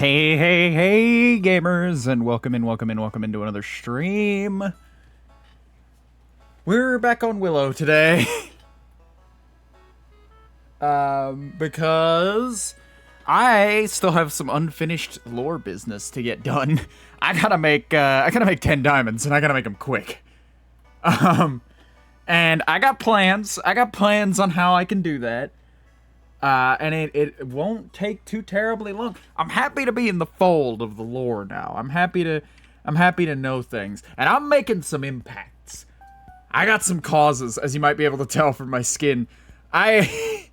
Hey, hey, hey, gamers, and welcome into another stream. We're back on Willow today. Because I still have some unfinished lore business to get done. I gotta make 10 diamonds, and I gotta make them quick. And I got plans on how I can do that. And it won't take too terribly long. I'm happy to be in the fold of the lore now. I'm happy to know things. And I'm making some impacts. I got some causes, as you might be able to tell from my skin. I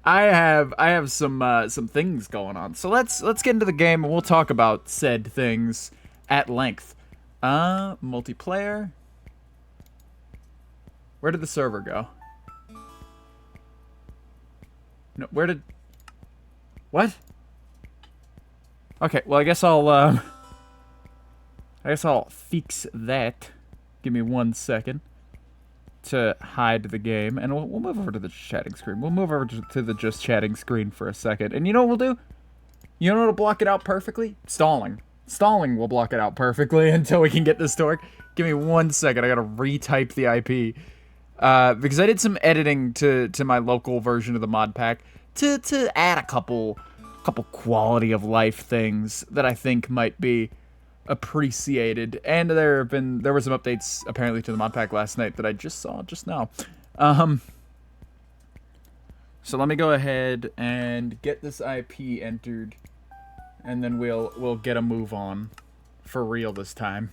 have some things going on. So let's get into the game and we'll talk about said things at length. Multiplayer. Where did the server go? No, where did... What? Okay, well, I guess I'll fix that. Give me 1 second to hide the game, and we'll move over to the chatting screen. We'll move over to the just chatting screen for a second. And you know what we'll do? You know what'll block it out perfectly? Stalling. Stalling will block it out perfectly until we can get this to work. Give me 1 second. I gotta retype the IP. Because I did some editing to my local version of the mod pack to add a couple quality of life things that I think might be appreciated. And there were some updates apparently to the mod pack last night that I just saw just now. So let me go ahead and get this IP entered, and then we'll get a move on for real this time.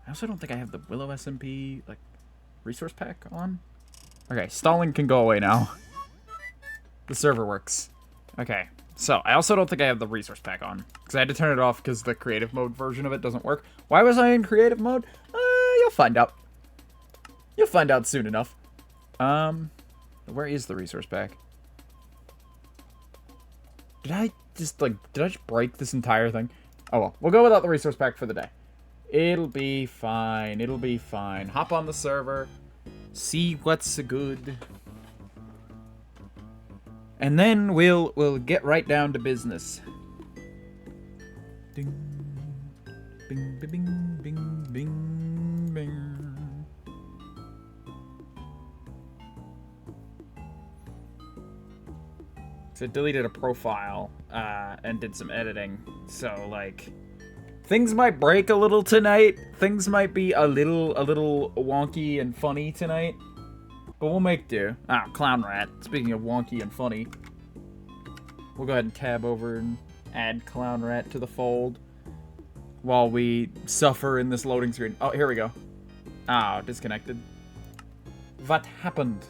I also don't think I have the WillowSMP, like, resource pack on. Okay, stalling can go away now. The server works. Okay, so I also don't think I have the resource pack on, because I had to turn it off because the creative mode version of it doesn't work. Why was I in creative mode? You'll find out. You'll find out soon enough. Where is the resource pack? Did I just break this entire thing? Oh well, we'll go without the resource pack for the day. It'll be fine. It'll be fine. Hop on the server. See what's good. And then we'll get right down to business. Ding. Bing, bing, bing, bing, bing, bing. So I deleted a profile and did some editing. So, like... things might break a little tonight. Things might be a little wonky and funny tonight. But we'll make do. Ah, clown rat. Speaking of wonky and funny. We'll go ahead and tab over and add clown rat to the fold. While we suffer in this loading screen. Oh, here we go. Ah, disconnected. What happened?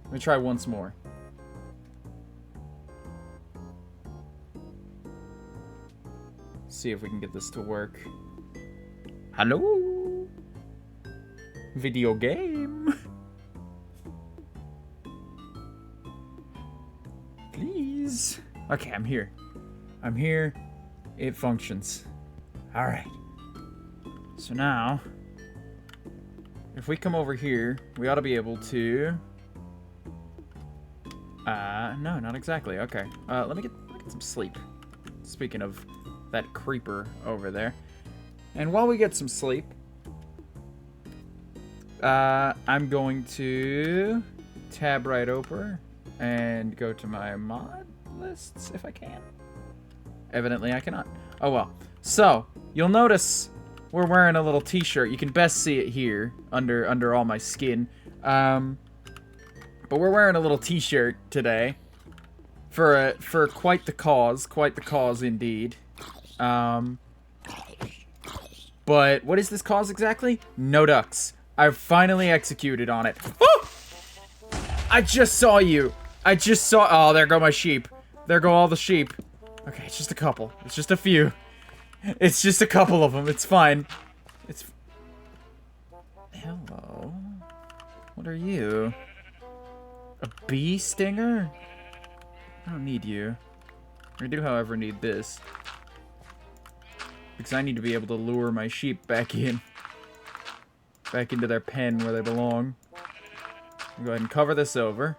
Let me try once more. See if we can get this to work. Hello? Video game? Please? Okay, I'm here. I'm here. It functions. Alright. So now, if we come over here, we ought to be able to... no, not exactly. Okay. Let me get some sleep. Speaking of... that creeper over there. And while we get some sleep, I'm going to tab right over and go to my mod lists if I can. Evidently I cannot. Oh well. So, you'll notice we're wearing a little t-shirt. You can best see it here under all my skin. But we're wearing a little t-shirt today for quite the cause indeed. But what is this cause exactly? No ducks. I've finally executed on it. Oh! I just saw you. I just saw... oh, there go my sheep. There go all the sheep. Okay, it's just a couple. It's just a few. It's just a couple of them. It's fine. It's... hello? What are you? A bee stinger? I don't need you. I do, however, need this. Because I need to be able to lure my sheep back in. Back into their pen where they belong. Go ahead and cover this over.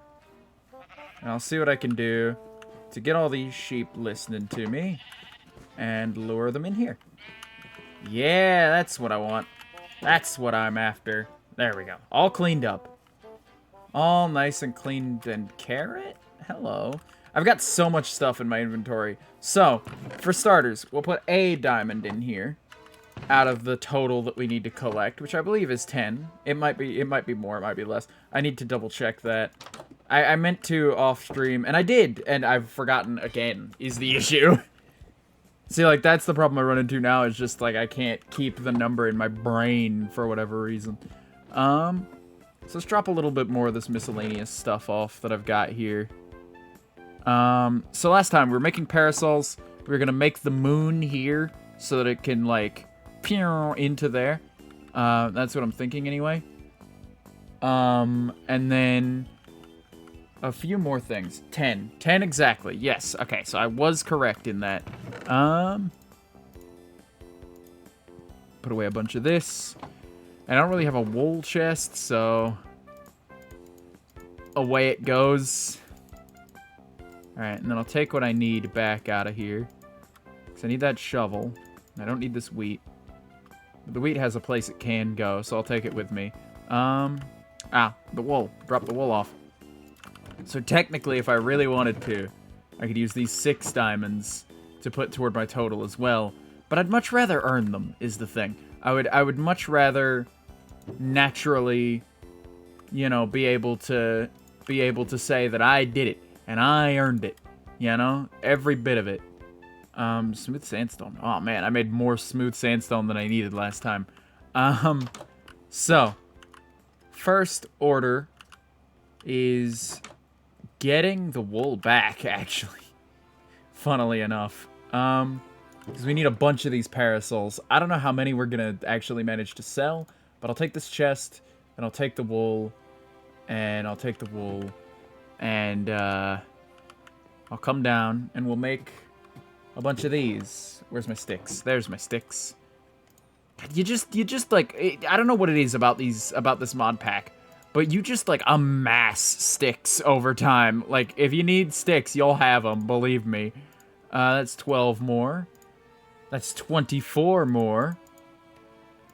And I'll see what I can do to get all these sheep listening to me and lure them in here. Yeah, that's what I want. That's what I'm after. There we go. All cleaned up. All nice and cleaned and carrot? Hello. I've got so much stuff in my inventory. So, for starters, we'll put a diamond in here out of the total that we need to collect, which I believe is 10. It might be more, it might be less. I need to double check that. I meant to off stream, and I did, and I've forgotten again, is the issue. See, like, that's the problem I run into now, is just, like, I can't keep the number in my brain for whatever reason. So let's drop a little bit more of this miscellaneous stuff off that I've got here. So last time, we were making parasols. We were gonna make the moon here, so that it can, like, pew into there. That's what I'm thinking, anyway. And then a few more things. 10. 10 exactly. Yes. Okay, so I was correct in that. Put away a bunch of this. I don't really have a wool chest, so away it goes. Alright, and then I'll take what I need back out of here. Because I need that shovel. I don't need this wheat. But the wheat has a place it can go, so I'll take it with me. The wool. Drop the wool off. So technically, if I really wanted to, I could use these 6 diamonds to put toward my total as well. But I'd much rather earn them, is the thing. I would much rather naturally, you know, be able to say that I did it and I earned it. You know, every bit of it. Smooth sandstone. Oh man, I made more smooth sandstone than I needed last time. So first order is getting the wool back, actually. Funnily enough. Because we need a bunch of these parasols. I don't know how many we're gonna actually manage to sell, but I'll take this chest, and I'll take the wool, and I'll take the wool, and I'll come down, and we'll make a bunch of these. Where's my sticks? There's my sticks. You just like, I don't know what it is about this mod pack, but you just like amass sticks over time. Like, if you need sticks, you'll have them, believe me. That's 12 more. That's 24 more.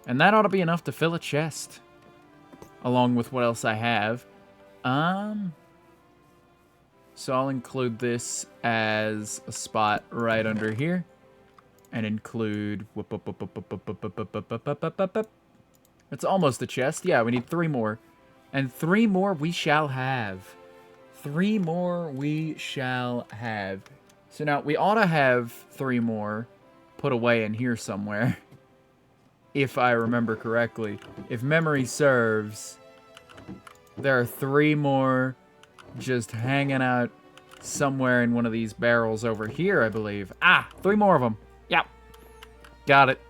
And that ought to be enough to fill a chest. Along with what else I have. So I'll include this as a spot right under here. And include... It's almost a chest. Yeah, we need 3 more. And 3 more we shall have. 3 more we shall have. So now, we ought to have 3 more put away in here somewhere. If I remember correctly. If memory serves, there are 3 more just hanging out somewhere in one of these barrels over here, I believe. 3 more of them. Yep. Got it.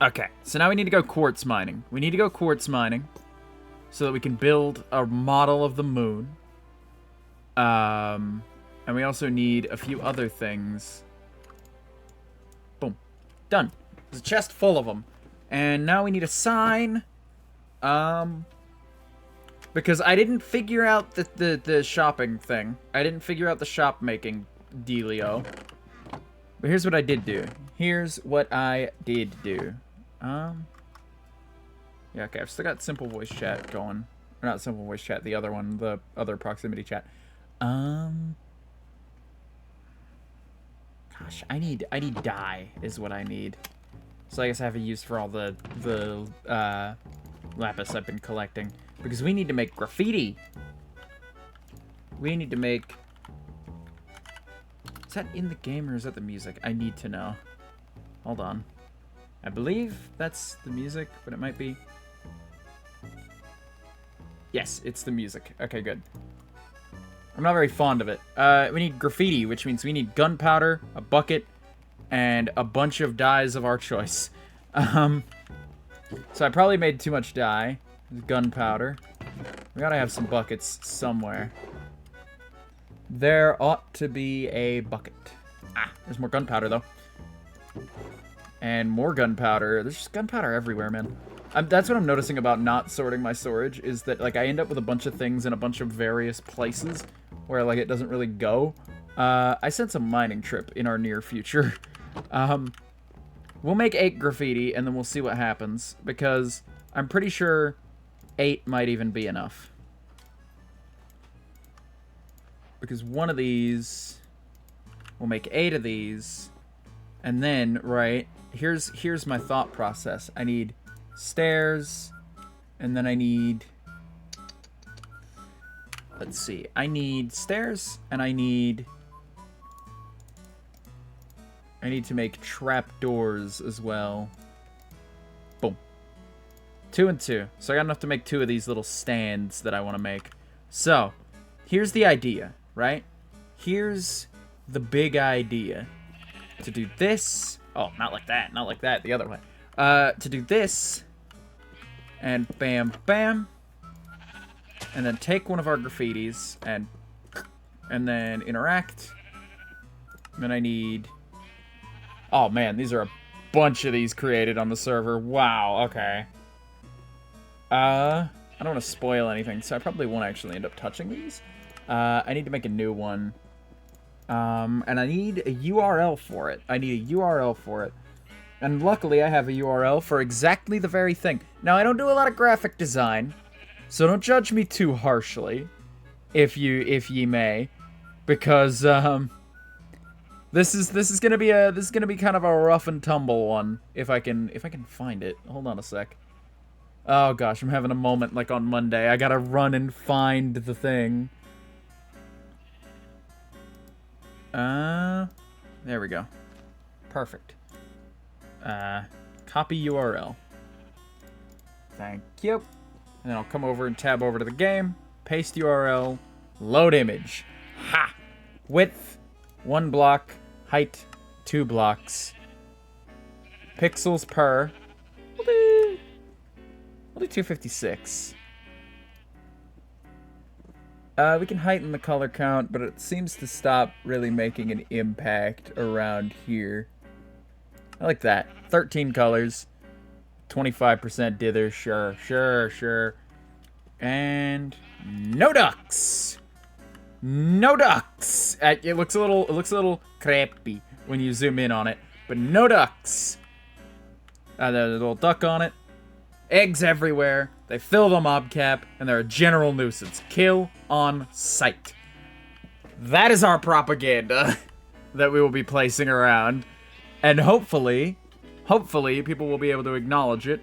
Okay, so now we need to go quartz mining. We need to go quartz mining so that we can build a model of the moon. And we also need a few other things. Boom. Done. There's a chest full of them. And now we need a sign. Because I didn't figure out the shopping thing. I didn't figure out the shop making dealio. But here's what I did do. Here's what I did do. Yeah, okay, I've still got simple voice chat going. Or not simple voice chat, the other one, the other proximity chat. Gosh, I need dye is what I need. So I guess I have a use for all the lapis I've been collecting. Because we need to make graffiti. We need to make... Is that in the game or is that the music? I need to know. Hold on. I believe that's the music, but it might be... Yes, it's the music. Okay, good. I'm not very fond of it. We need graffiti, which means we need gunpowder, a bucket, and a bunch of dyes of our choice. So I probably made too much dye. Gunpowder. We gotta have some buckets somewhere. There ought to be a bucket. There's more gunpowder, though. And more gunpowder. There's just gunpowder everywhere, man. That's what I'm noticing about not sorting my storage, is that, like, I end up with a bunch of things in a bunch of various places, where like it doesn't really go. I sense a mining trip in our near future. We'll make 8 graffiti, and then we'll see what happens, because I'm pretty sure 8 might even be enough. Because one of these, we'll make 8 of these, and then, right, here's my thought process. I need stairs, and then I need, let's see, I need stairs, and I need to make trapdoors as well. Boom. 2 and 2. So I got enough to make 2 of these little stands that I want to make. So, here's the idea, right? Here's the big idea. To do this. Oh, not like that. Not like that. The other way. To do this. And bam, bam. And then take one of our graffitis and then interact. And then I need... Oh, man, these are a bunch of these created on the server. Wow, okay. I don't want to spoil anything, so I probably won't actually end up touching these. I need to make a new one. And I need a URL for it. And luckily, I have a URL for exactly the very thing. Now, I don't do a lot of graphic design, so don't judge me too harshly, if ye may, because, This is gonna be kind of a rough and tumble one if I can find it. Hold on a sec. Oh gosh, I'm having a moment like on Monday. I gotta run and find the thing. There we go. Perfect. Copy URL. Thank you. And then I'll come over and tab over to the game. Paste URL. Load image. Ha! Width 1 block. Height, 2 blocks. Pixels per. We'll do 256. We can heighten the color count, but it seems to stop really making an impact around here. I like that. 13 colors. 25% dither. Sure. And no ducks. No ducks. It looks a little crappy when you zoom in on it, but no ducks. There's a little duck on it. Eggs everywhere. They fill the mob cap, and they're a general nuisance. Kill on sight. That is our propaganda that we will be placing around, and hopefully people will be able to acknowledge it.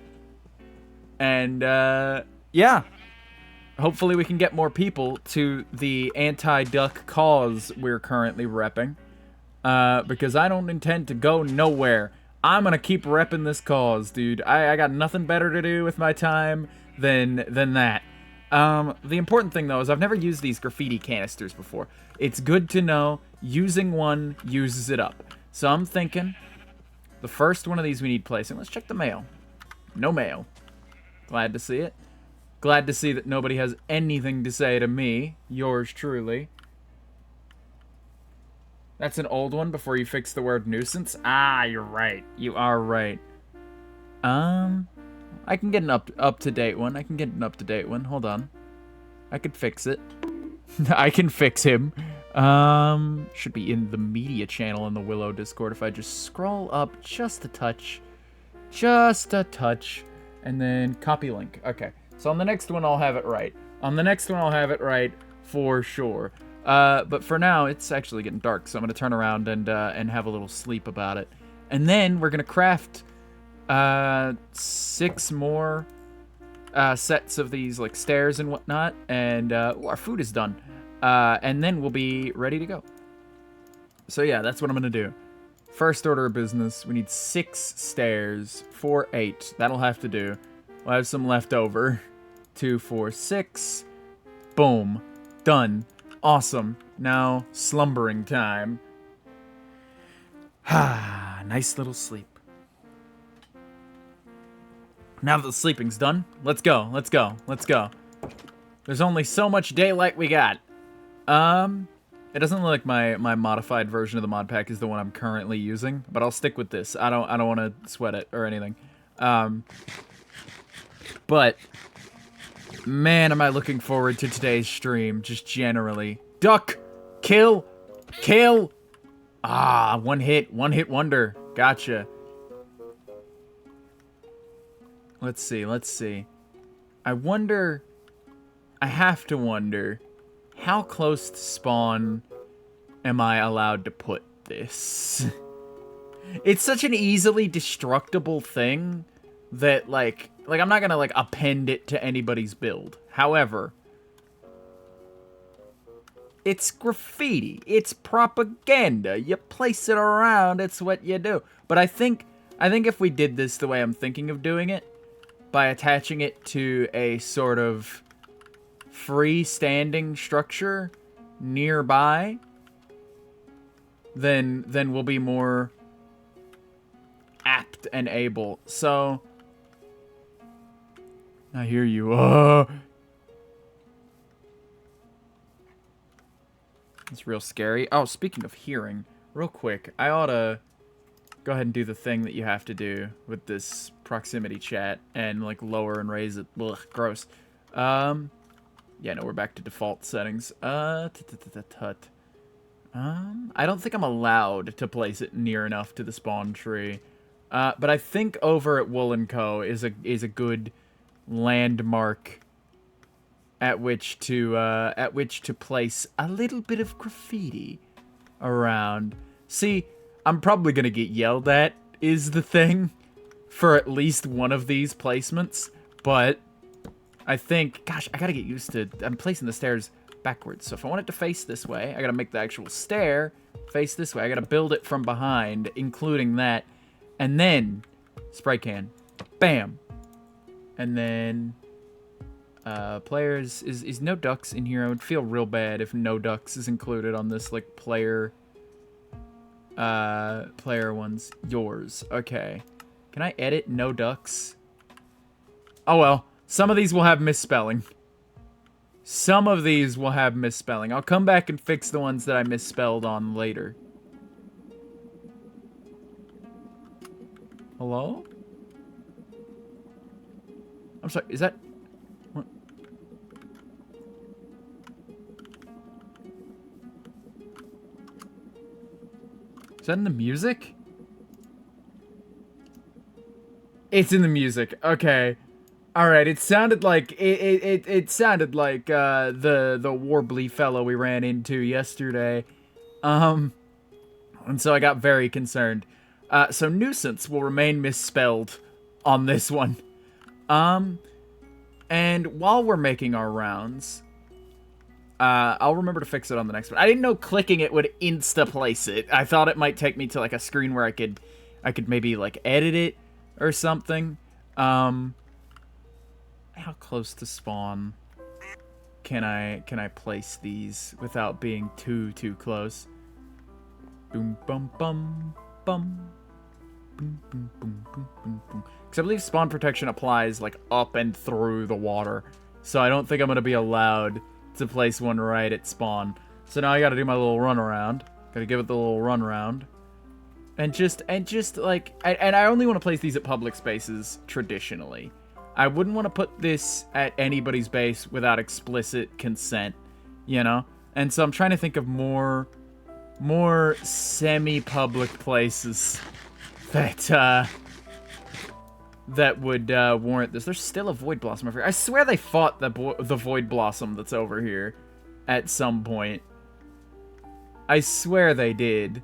And yeah. Hopefully we can get more people to the anti-duck cause we're currently repping. Because I don't intend to go nowhere. I'm gonna keep repping this cause, dude. I got nothing better to do with my time than that. The important thing, though, is I've never used these graffiti canisters before. It's good to know using one uses it up. So I'm thinking the first one of these we need placing. Let's check the mail. No mail. Glad to see it. Glad to see that nobody has anything to say to me. Yours truly. That's an old one before you fix the word nuisance? Ah, you're right. You are right. I can get an up-to-date one. Hold on. I could fix it. I can fix him. Should be in the media channel in the Willow Discord if I just scroll up just a touch. And then copy link. Okay. So on the next one, I'll have it right. For sure. But for now, it's actually getting dark, so I'm going to turn around and have a little sleep about it. And then we're going to craft 6 more sets of these like stairs and whatnot, and our food is done. And then we'll be ready to go. So yeah, that's what I'm going to do. First order of business, we need 6 stairs for 8. That'll have to do. We'll have some left over. 2, 4, 6. Boom. Done. Awesome. Now, slumbering time. Nice little sleep. Now that the sleeping's done, let's go. There's only so much daylight we got. It doesn't look like my modified version of the mod pack is the one I'm currently using, but I'll stick with this. I don't want to sweat it or anything. But man, am I looking forward to today's stream, just generally. Duck! Kill! Kill! Ah, one hit wonder. Gotcha. Let's see. I wonder... I have to wonder, how close to spawn am I allowed to put this? It's such an easily destructible thing that, like I'm not gonna, like, append it to anybody's build. However, it's graffiti. It's propaganda. You place it around, it's what you do. But I think if we did this the way I'm thinking of doing it, by attaching it to a sort of freestanding structure nearby, then we'll be more apt and able. So, I hear you. It's real scary. Oh, speaking of hearing, real quick, I ought to go ahead and do the thing that you have to do with this proximity chat and, like, lower and raise it. Ugh, gross. Yeah, no, we're back to default settings. I don't think I'm allowed to place it near enough to the spawn tree. But I think over at WillowSMP is a good landmark at which to place a little bit of graffiti around. See, I'm probably gonna get yelled at, is the thing, for at least one of these placements, but I think, gosh, I gotta get used to, I'm placing the stairs backwards, so if I want it to face this way, I gotta make the actual stair face this way. I gotta build it from behind, including that, and then spray can, bam, and then players, is no ducks in here? I would feel real bad if no ducks is included on this, like, player ones. Yours, okay. Can I edit no ducks? Oh well, some of these will have misspelling. Some of these will have misspelling. I'll come back and fix the ones that I misspelled on later. Hello? I'm sorry, is that... What? Is that in the music? It's in the music. Okay. All right. It sounded like it sounded like the warbly fellow we ran into yesterday. And so I got very concerned. So nuisance will remain misspelled on this one. And while we're making our rounds, I'll remember to fix it on the next one. I didn't know clicking it would insta-place it. I thought it might take me to, like, a screen where I could maybe, like, edit it or something. How close to spawn can I place these without being too close? Boom, bum, bum, bum. Boom, boom, boom, boom, boom, boom. Because I believe spawn protection applies, like, up and through the water. So I don't think I'm going to be allowed to place one right at spawn. So now I gotta do my little run around. Gotta give it the little run around. And just like, and I only want to place these at public spaces traditionally. I wouldn't want to put this at anybody's base without explicit consent, you know? And so I'm trying to think of more semi-public places that would warrant this. There's still a Void Blossom over here. I swear they fought the Void Blossom that's over here at some point. I swear they did.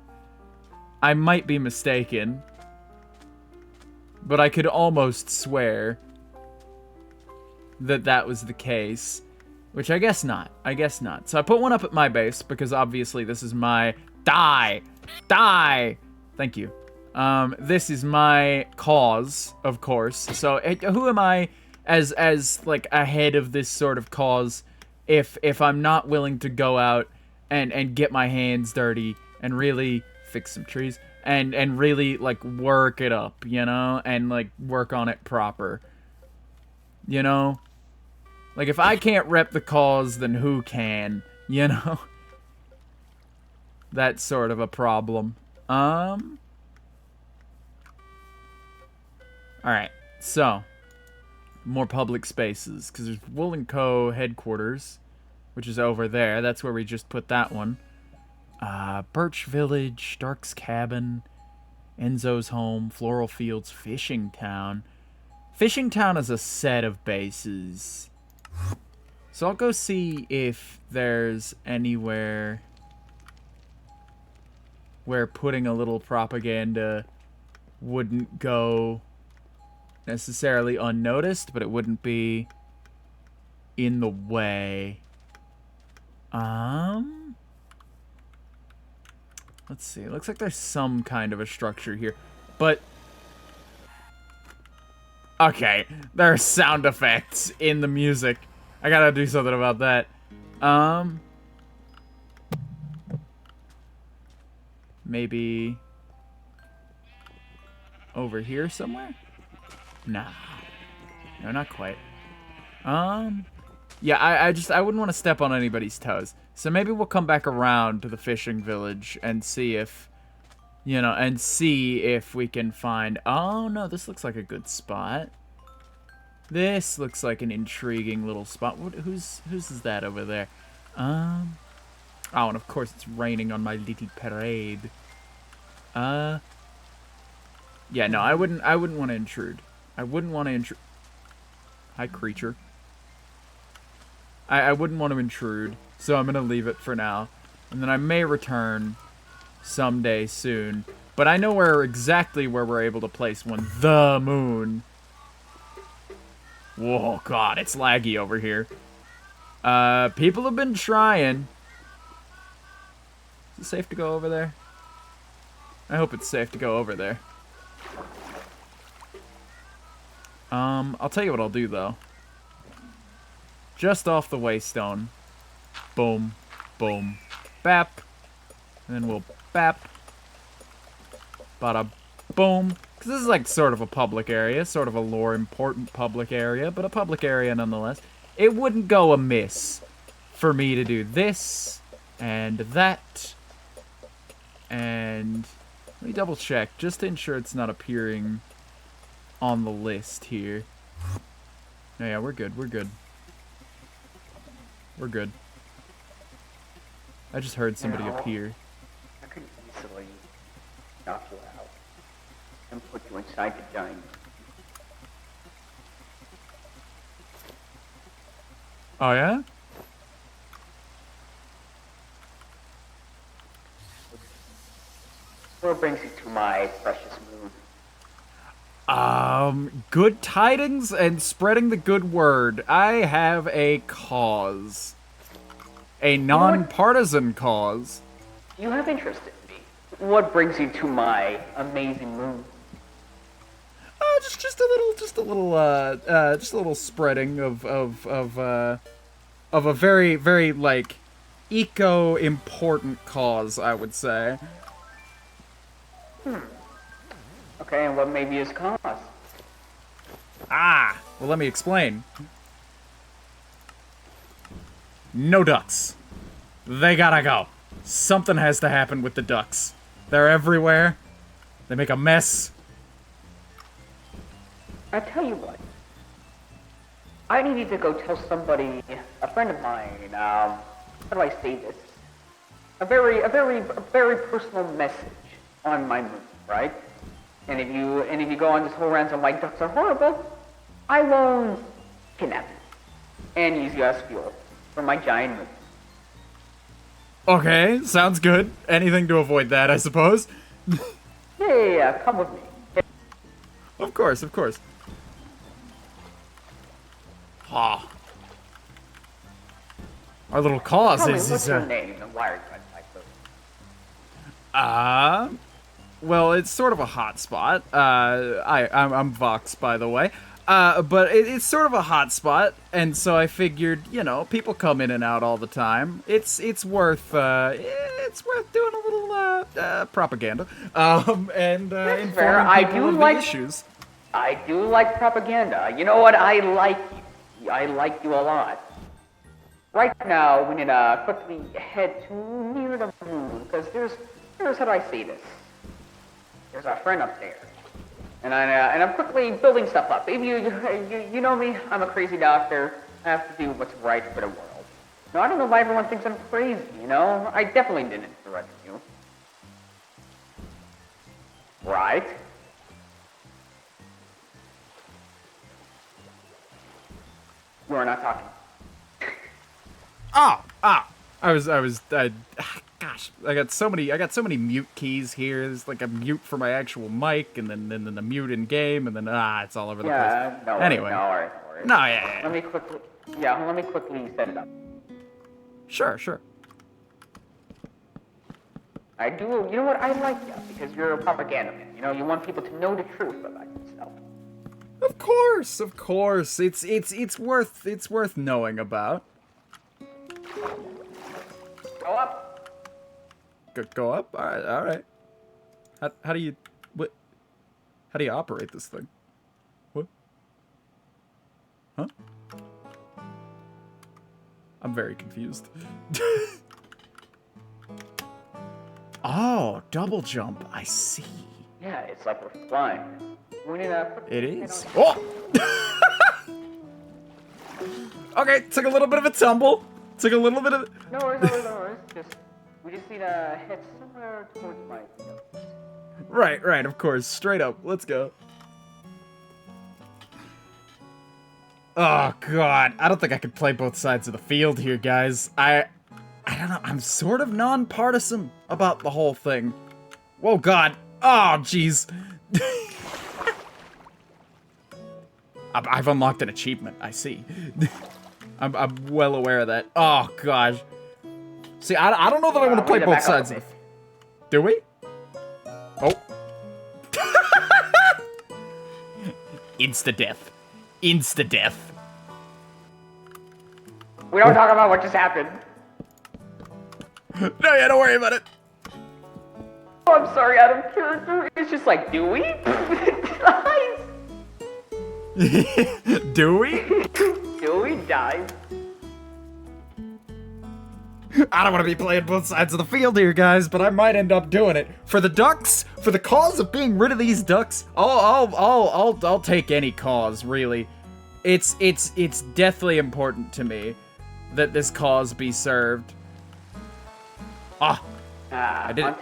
I might be mistaken. But I could almost swear that that was the case. Which I guess not. I guess not. So I put one up at my base because obviously this is my... Die! Die! Thank you. This is my cause, of course. So who am I as like ahead of this sort of cause if I'm not willing to go out and get my hands dirty and really fix some trees and really like work it up, you know, and like work on it proper. You know? Like if I can't rep the cause, then who can, you know? That's sort of a problem. Alright, so, more public spaces, because there's WillowSMP headquarters, which is over there. That's where we just put that one. Birch Village, Dark's Cabin, Enzo's Home, Floral Fields, Fishing Town. Fishing Town is a set of bases. So I'll go see if there's anywhere where putting a little propaganda wouldn't go necessarily unnoticed, but it wouldn't be in the way. Let's see. It looks like there's some kind of a structure here, but okay, there are sound effects in the music. I gotta do something about that. Maybe over here somewhere? Nah. No, not quite. Yeah, I wouldn't want to step on anybody's toes. So maybe we'll come back around to the fishing village and see if, you know, and see if we can find... Oh, no, this looks like a good spot. This looks like an intriguing little spot. Whose is that over there? Oh, and of course it's raining on my little parade. Yeah, no, I wouldn't want to intrude. I wouldn't want to intrude. Hi, creature. I wouldn't want to intrude, so I'm gonna leave it for now. And then I may return someday soon. But I know exactly where we're able to place one. The moon. Whoa, God, it's laggy over here. People have been trying. Is it safe to go over there? I hope it's safe to go over there. I'll tell you what I'll do, though. Just off the waystone. Boom. Boom. Bap. And then we'll bap. Bada boom. Because this is like sort of a public area. Sort of a lore-important public area. But a public area nonetheless. It wouldn't go amiss for me to do this. And that. And... let me double check. Just to ensure it's not appearing on the list here. Oh, yeah, we're good. We're good. We're good. I just heard somebody appear. I could easily knock you out and put you inside the giant. Oh, yeah? What brings you to my precious moon? Good tidings and spreading the good word. I have a cause. A non-partisan cause. You have interest in me. What brings you to my amazing moon? Just a little spreading of a very, very, like, eco-important cause, I would say. Okay, and what may be his cause? Well, let me explain. No ducks. They gotta go. Something has to happen with the ducks. They're everywhere. They make a mess. I tell you what. I need to go tell somebody, a friend of mine, how do I say this? A very personal message on my moon, right? And if you go on this whole rant of like ducks are horrible, I won't kidnap you and use you as fuel for my giant moon. Okay, sounds good. Anything to avoid that, I suppose. Yeah, come with me. Of course, of course. Ha. Our little cause is... What's your name and why are you my moon? Well, it's sort of a hot spot. I'm Vox, by the way. But it's sort of a hot spot, and so I figured, you know, people come in and out all the time. It's worth doing a little propaganda. And informing people of the issues. I do like propaganda. You know what? I like you. I like you a lot. Right now, we need to quickly head to near the moon, because here's how I see this. There's our friend up there. And I'm quickly building stuff up. If you know me, I'm a crazy doctor. I have to do what's right for the world. No, I don't know why everyone thinks I'm crazy, you know? I definitely didn't threaten you. Right? You are not talking. Gosh, I got so many mute keys here. There's like a mute for my actual mic, and then the mute in game, and then it's all over the place. No Anyway, worries. no, yeah. Let me quickly set it up. Sure. I do, you know what, I like you, because you're a propaganda man, you know, you want people to know the truth about yourself. Of course. It's worth knowing about. Go up. Go up? All right. How do you operate this thing? What? Huh? I'm very confused. Oh, double jump. I see. Yeah, it's like we're flying. We need a... It is. Oh! Okay, took a little bit of a tumble. Took a little bit of... No worries. We just need to head somewhere towards my... Right, of course. Straight up. Let's go. Oh, God. I don't think I could play both sides of the field here, guys. I don't know. I'm sort of nonpartisan about the whole thing. Whoa, God. Oh, jeez. I've unlocked an achievement. I see. I'm well aware of that. Oh, gosh. See, I don't know that I want to play both sides of the... Do we? Oh. Insta-death. Insta-death. We don't talk about what just happened. No, yeah, don't worry about it. Oh, I'm sorry, out of character. It's just like, do we? Dies. Do we? Do we die? I don't want to be playing both sides of the field here, guys, but I might end up doing it. For the ducks, for the cause of being rid of these ducks, I'll take any cause, really. It's deathly important to me that this cause be served. I did it.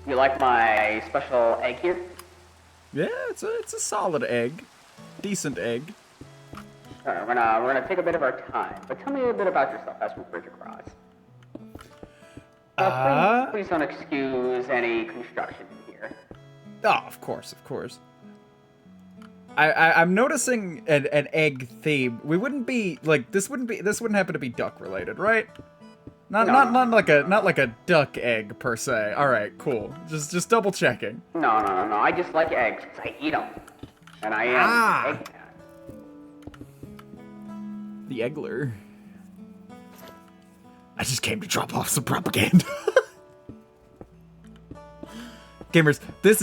You like my special egg here? Yeah, it's a solid egg. Decent egg. Alright, we're gonna take a bit of our time, but tell me a bit about yourself as we bridge across. Please don't excuse any construction in here. Oh, of course. I'm noticing an egg theme. We wouldn't be like this wouldn't happen to be duck related, right? Not like a duck egg per se. All right, cool. Just double checking. No. I just like eggs because I eat them, and I am an egg man. The Eggler. I just came to drop off some propaganda. Gamers, this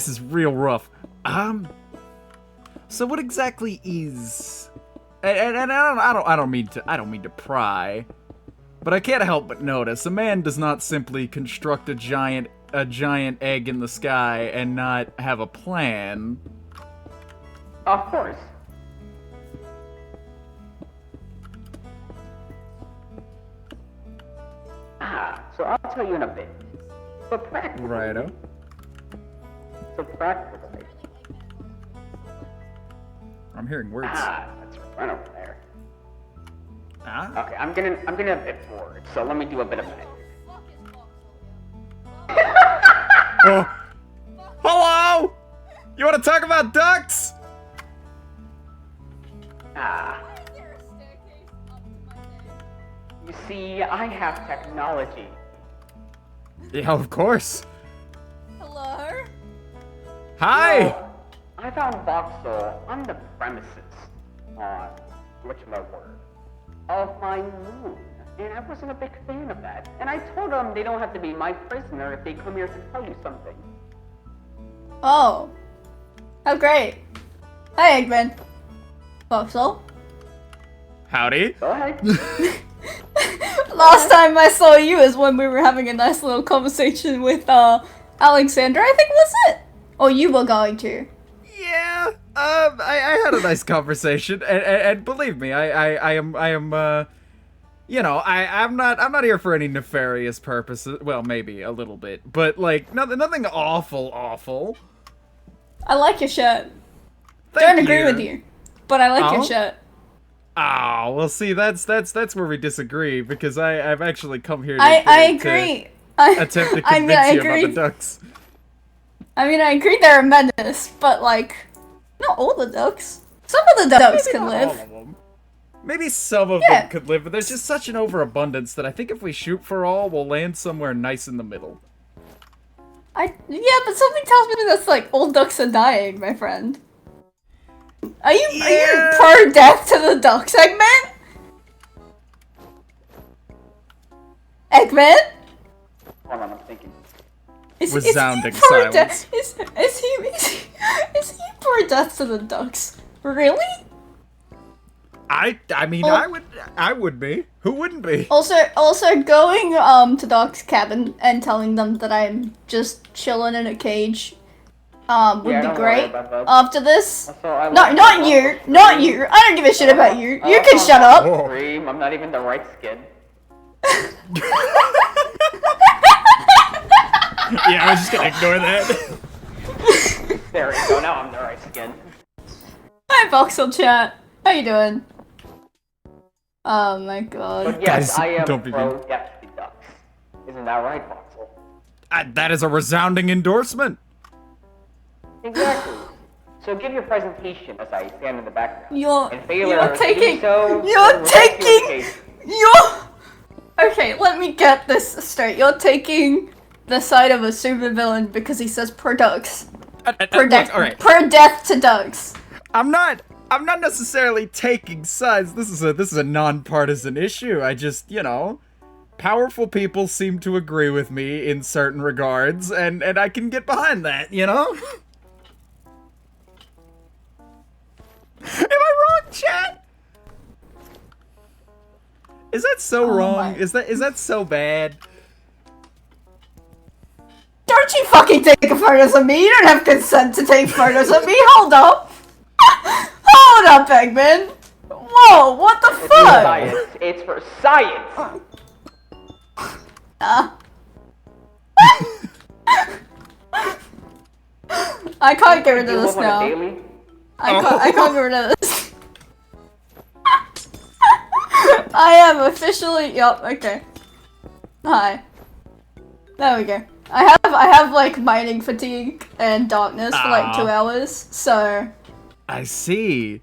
is real rough. So what exactly is... And I don't mean to pry, but I can't help but notice a man does not simply construct a giant egg in the sky and not have a plan. Of course. So I'll tell you in a bit. But practically... Righto. So practically... I'm hearing words. That's right over there. Okay, I'm gonna a bit bored, so let me do a bit of magic. Oh. Hello! You want to talk about ducks? You see, I have technology. Yeah, of course. Hello? Hi! Well, I found Voxel on the premises on whatchamaword of my moon, and I wasn't a big fan of that. And I told them they don't have to be my prisoner if they come here to tell you something. Oh. Oh, great. Hi, Eggman. Voxel. Howdy. Go ahead. Last time I saw you is when we were having a nice little conversation with, Alexandra, I think was it? Or you were going to. Yeah, I had a nice conversation, and believe me, I am, you know, I'm not here for any nefarious purposes. Well, maybe a little bit, but like nothing awful. I like your shirt. Thank Don't agree you. with you, but I like your Oh? shirt. Oh, well, see, that's where we disagree, because I've actually come here to, I agree. attempt to I convince mean, I you agree. about the ducks. I mean, I agree they're a menace, but like, not all the ducks. Some of the ducks Maybe can not live. all of them. Maybe some of Yeah. them could live, but there's just such an overabundance that I think if we shoot for all, we'll land somewhere nice in the middle. Yeah, but something tells me that's like all ducks are dying, my friend. Are you pro death to the ducks, Eggman? Eggman? Hold on, I'm thinking. Resounding is he pro silence. is he pro death to the ducks? Really? I mean, Oh. I would be. Who wouldn't be? Also going to Doc's cabin and telling them that I'm just chilling in a cage would Yeah, be don't worry great. about that. After this. Also, I Not like not the you. waffle Not cream. you. I don't give a shit about you. You can shut up. Oh. Cream. I'm not even the right skin. Yeah, I was just gonna ignore that. There we go. Now I'm the right skin. Hi, Voxel chat. How you doing? Oh my god. But yes, Guys, I am don't be pro mean. death to ducks. Isn't that right, Voxel? That is a resounding endorsement. Exactly. So give your presentation as I stand in the background. You're failure taking. to do so, You're will reject your taking. case. You're. Okay, let me get this straight. You're taking the side of a supervillain because he says per ducks. Per death. All right. Per death to ducks. I'm not necessarily taking sides. This is a nonpartisan issue. I just, you know, powerful people seem to agree with me in certain regards, and I can get behind that, you know? Am I wrong, chat? Is that so Oh wrong? my- Is that so bad? Don't you fucking take photos of me! You don't have consent to take photos of me! Hold up! Hold up, Eggman! Whoa, what the It's for fuck? science. It's for science. I can't get rid You of this live on a now. daily? I can't get rid of this. I am officially. Yup. Okay. Hi. There we go. I have like mining fatigue and darkness for like 2 hours. So. I see.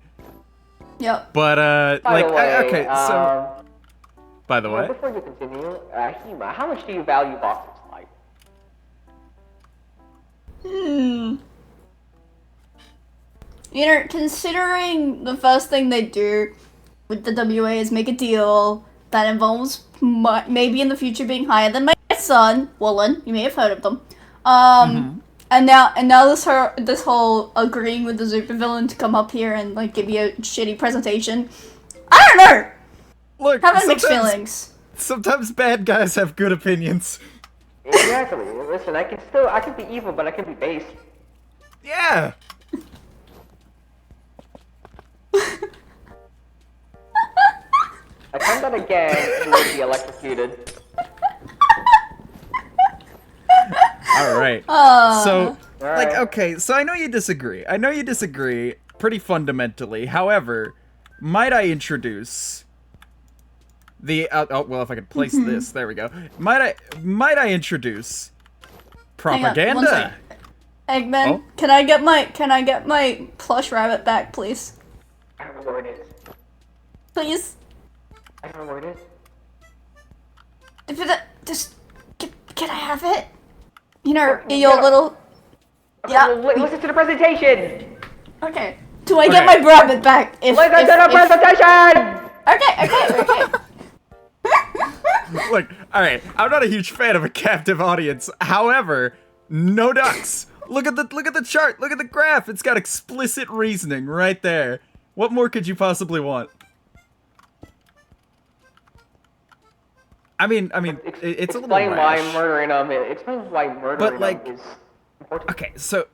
Yep. But By like the way, okay, so by the way, before you continue, Hema, how much do you value Voxel's life? You know, considering the first thing they do with the WA is make a deal that involves maybe in the future being higher than my son, Woolen. You may have heard of them. And now this whole agreeing with the supervillain to come up here and like give you a shitty presentation. I don't know. look, Having mixed sometimes- feelings. Sometimes bad guys have good opinions. Exactly. Listen, I can be evil, but I can be base. Yeah. I come that again, you will be electrocuted. All right. So, like, Alright. okay, so I know you disagree. I know you disagree pretty fundamentally. However, might I introduce the oh well, if I could place this, there we go. Might I introduce Hang on, one propaganda? second. Eggman, Oh? can I get my plush rabbit back, please? I don't know where it is. Please. I don't know where it is. If it, just can I have it? You know, Yeah. your little. Okay, Yeah. well, listen to the presentation! Okay. Do I get Okay. my rabbit back? If Listen to the presentation! Okay. Look, all right. I'm not a huge fan of a captive audience. However, no ducks. Look at the chart. Look at the graph. It's got explicit reasoning right there. What more could you possibly want? I mean, it's a little Explain why rash. murdering them. Explain why murdering like, them is important. Okay, so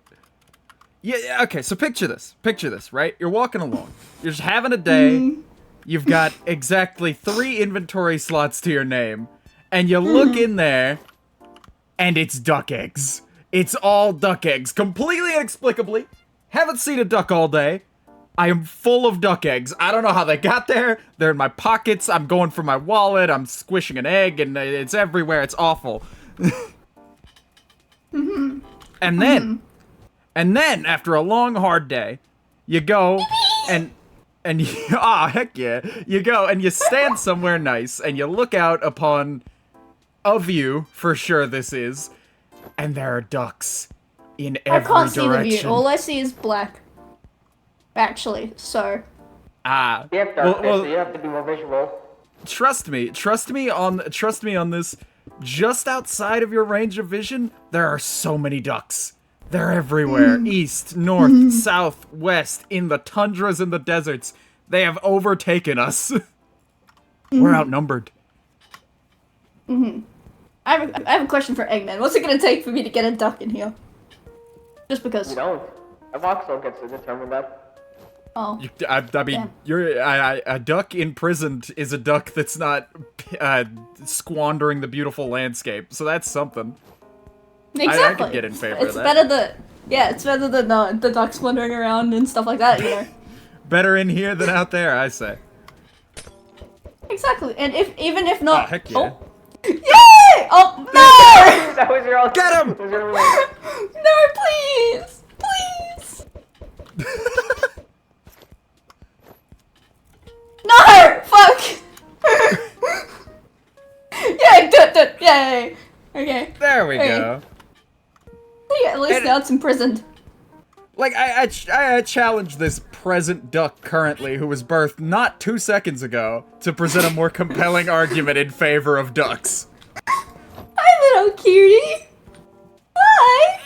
Yeah, okay, so picture this. Picture this, right? You're walking along. You're just having a day. You've got exactly 3 inventory slots to your name. And you look in there, and it's duck eggs. It's all duck eggs. Completely inexplicably. Haven't seen a duck all day. I am full of duck eggs. I don't know how they got there. They're in my pockets. I'm going for my wallet. I'm squishing an egg, and it's everywhere. It's awful. And then, after a long, hard day, you go and heck yeah, you go and you stand somewhere nice, and you look out upon a view, for sure this is, and there are ducks in every direction. I can't see the view. All I see is black. Actually, so. You have darkness, so you have to be more visual. Trust me on this. Just outside of your range of vision, there are so many ducks. They're everywhere. East, north, south, west, in the tundras and the deserts. They have overtaken us. We're outnumbered. I have a question for Eggman. What's it gonna take for me to get a duck in here? Just because. You don't. A voxel gets to determine that. Oh. I mean, a duck imprisoned is a duck that's not squandering the beautiful landscape, so that's something. Exactly. I could get in favor of that. It's better than the ducks wandering around and stuff like that, you know. Better in here than out there, I say. Exactly, and even if not. Oh, heck yeah. Oh. Yay! Oh no! That was your Get him! No, please! Please! No! Fuck! Yay! Yay! Okay. There we go. Yeah, at least now it's imprisoned. Like, I challenge this present duck currently, who was birthed not 2 seconds ago, to present a more compelling argument in favor of ducks. Hi, little cutie! Hi!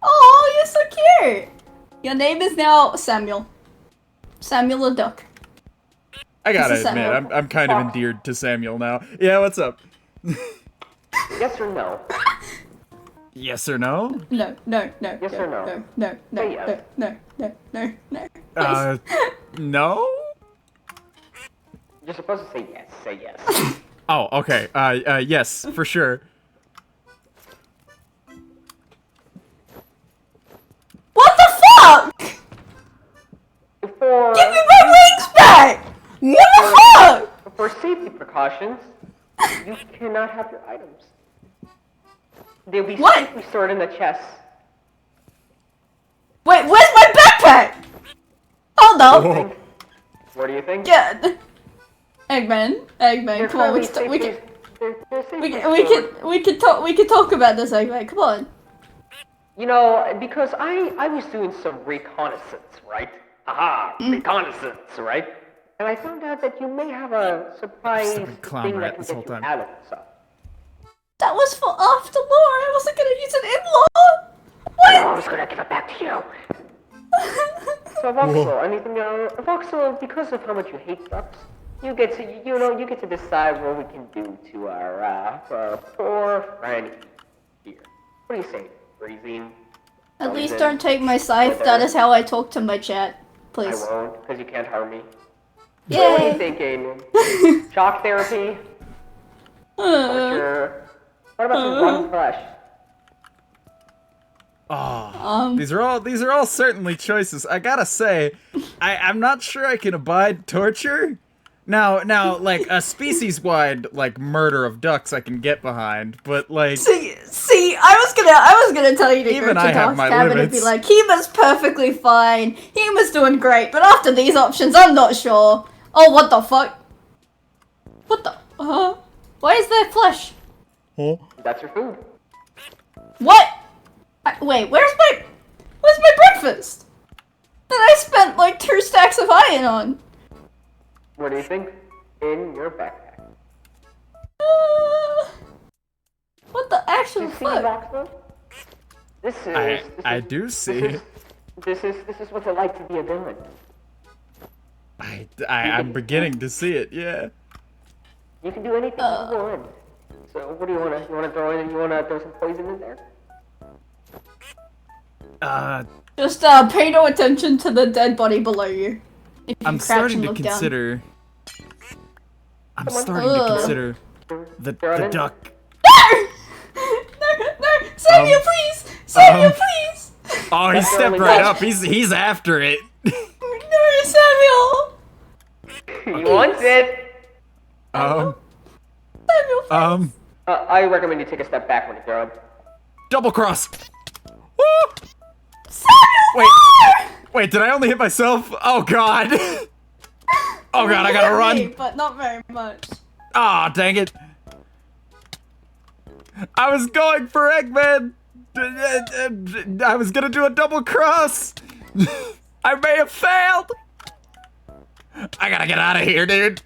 Oh, you're so cute! Your name is now Samuel. Samuel the duck. I gotta This is admit, Samuel. I'm kind of endeared to Samuel now. Yeah, what's up? Yes or no? Yes or no? No. Yes or no? No. Say yes. No. Please. No? You're supposed to say yes. Say yes. Oh, okay. Yes, for sure. What the fuck? Give me my wings back! What the fuck? For safety precautions, you cannot have your items. They'll be safely stored in the chest. Wait, where's my backpack? Hold up. Whoa. What do you think? Yeah. Eggman, come on, we can talk about this, Eggman. Come on. You know, because I was doing some reconnaissance, right? Aha, reconnaissance, right? And I found out that you may have a surprise thing that can get you out of this. That was for after lore. I wasn't gonna use it in lore. What? I was gonna give it back to you. So Voxel, anything Voxel, because of how much you hate ducks, you get to decide what we can do to our poor friend here. What do you say? Freezing? At least don't take my scythe. That is how I talk to my chat. Please. I won't, because you can't harm me. Yay. So what are you thinking? Shock therapy? Torture? What about some rotten flesh? Oh, these are all certainly choices. I gotta say, I'm not sure I can abide torture. Now, like a species-wide like murder of ducks, I can get behind, but like. See, I was gonna tell you to even go to I have Dark my Cabin limits. and be like, Hima's perfectly fine. Hima's doing great, but after these options, I'm not sure. Oh, what the fuck? What the? Why is there flesh? Huh? That's your food. What? Wait, where's my breakfast? That I spent like 2 stacks of iron on. What do you think? In your backpack. What the actual You see, fuck? Voxel? I do see. This is what it's like to be a villain. I'm beginning to see it. Yeah. You can do anything you want. So what do you wanna throw in? You wanna throw some poison in there? Just pay no attention to the dead body below you. If you I'm crouch starting and to look consider. I'm Someone- starting to Ugh. consider the Jordan? duck. down. No, Samuel, please! Samuel, please! Oh, he That's the stepped only right one. up. He's after it. No, Samuel! He wants it. Um, Samuel, please! I recommend you take a step backward, Gerald. double cross. Woo! Samuel! Wait, did I only hit myself? Oh god. Oh god, I gotta Me, run. but not very much. Ah, dang it. I was going for Eggman. I was gonna do a double cross. I may have failed. I gotta get out of here, dude.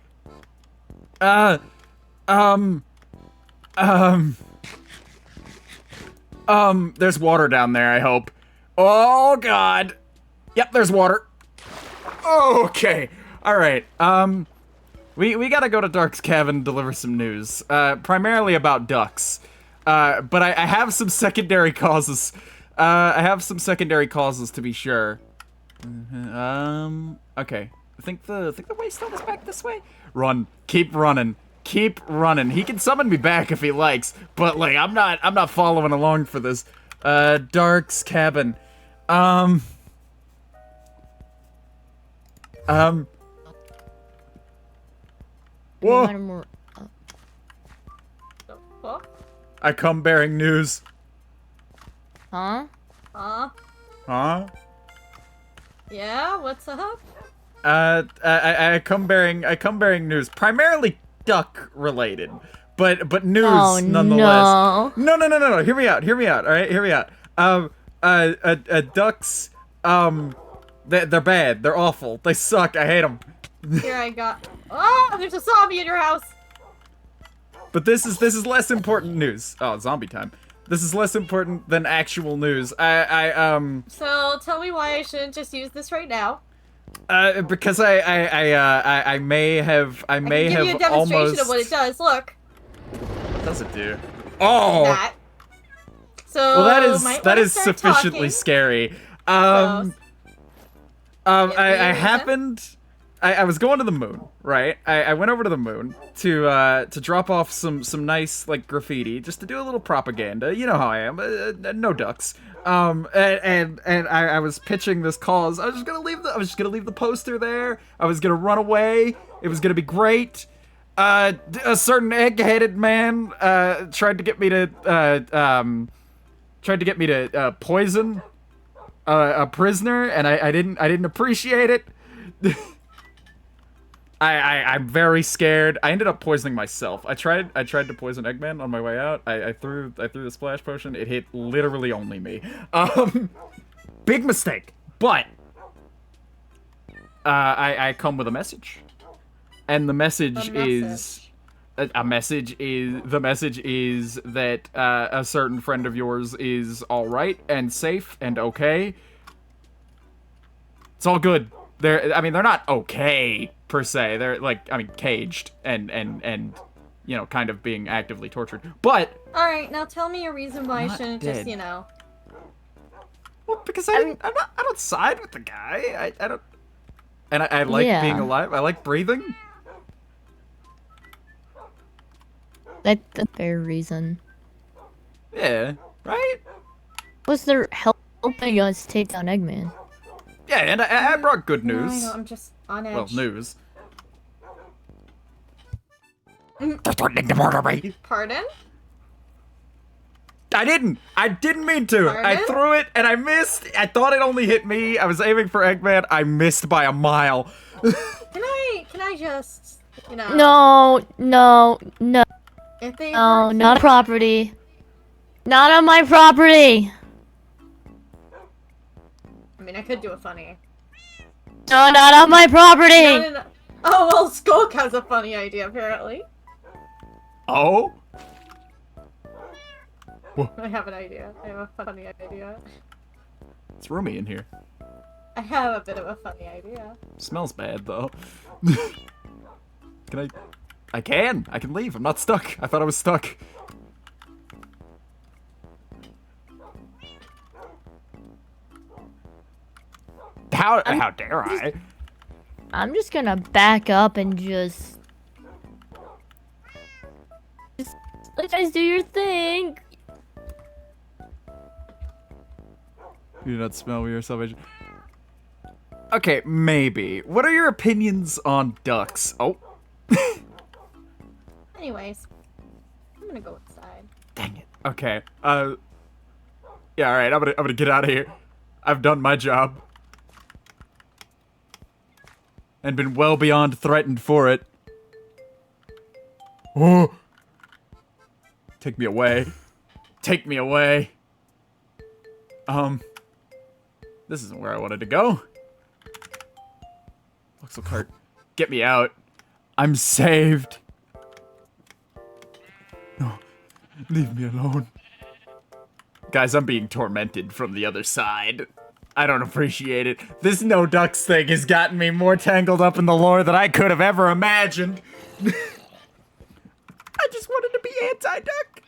There's water down there, I hope. Oh god. Yep, there's water. Okay. Alright, we gotta go to Dark's cabin and deliver some news. Primarily about ducks. But I have some secondary causes. I have some secondary causes to be sure. Okay. I think the way still is back this way. Run. Keep running. Keep running. He can summon me back if he likes, but like I'm not following along for this. Dark's cabin. Whoa. What? I come bearing news. Huh? Huh? Yeah, what's up? I come bearing news, primarily duck related, but news nonetheless. No. Hear me out. All right, hear me out. Ducks. They're bad. They're awful. They suck. I hate them. Here I got. Oh, there's a zombie in your house. But this is less important news. Oh, zombie time. This is less important than actual news. So tell me why I shouldn't just use this right now. Because I may have I can give you a demonstration almost. of what it does. Look. What does it do? Oh. That. So Well, might that wanna is start sufficiently talking. scary. So, I reason? happened. I was going to the moon, right? I went over to the moon to drop off some nice like graffiti, just to do a little propaganda. You know how I am. No ducks. And I was pitching this cause. I was just gonna leave the poster there. I was gonna run away. It was gonna be great. A certain egg-headed man tried to get me to poison a prisoner, and I didn't appreciate it. I'm very scared. I ended up poisoning myself. I tried to poison Eggman on my way out. I threw the splash potion. It hit literally only me. Big mistake. But I come with a message. And the message is the message is that a certain friend of yours is all right and safe and okay. It's all good. They're not okay per se. They're like, caged and you know, kind of being actively tortured. But all right, now tell me a reason why I Not shouldn't dead. just, you know. well, because I don't side with the guy. I don't. And I like Yeah. being alive. I like breathing. That's a fair reason. Yeah. Right. Was there helping us take down Eggman? Yeah, and I brought good No, I news. know, I'm just on edge. Well, news. They're threatening to murder me. Pardon? I didn't mean to. I Pardon? threw it and I missed. I thought it only hit me. I was aiming for Eggman. I missed by a mile. Can I just, you know. No. If they No, hurt not you- property. Not on my property. I mean, I could do a funny. No, not on my property. No. Oh, well, Skulk has a funny idea, apparently. Oh? I have an idea. I have a funny idea. It's roomy in here. I have a bit of a funny idea. Smells bad though. Can I? I can leave. I'm not stuck. I thought I was stuck. How dare I? I'm just gonna back up and just let you guys do your thing. You do not smell your salvation. Okay, maybe. What are your opinions on ducks? Oh. Anyways, I'm gonna go inside. Dang it. Okay. Yeah, alright, I'm gonna get out of here. I've done my job. And been well beyond threatened for it. Oh! Take me away. Take me away. This isn't where I wanted to go. Voxel cart, get me out. I'm saved. No, leave me alone. Guys, I'm being tormented from the other side. I don't appreciate it. This no ducks thing has gotten me more tangled up in the lore than I could have ever imagined. I just wanted to be anti-duck.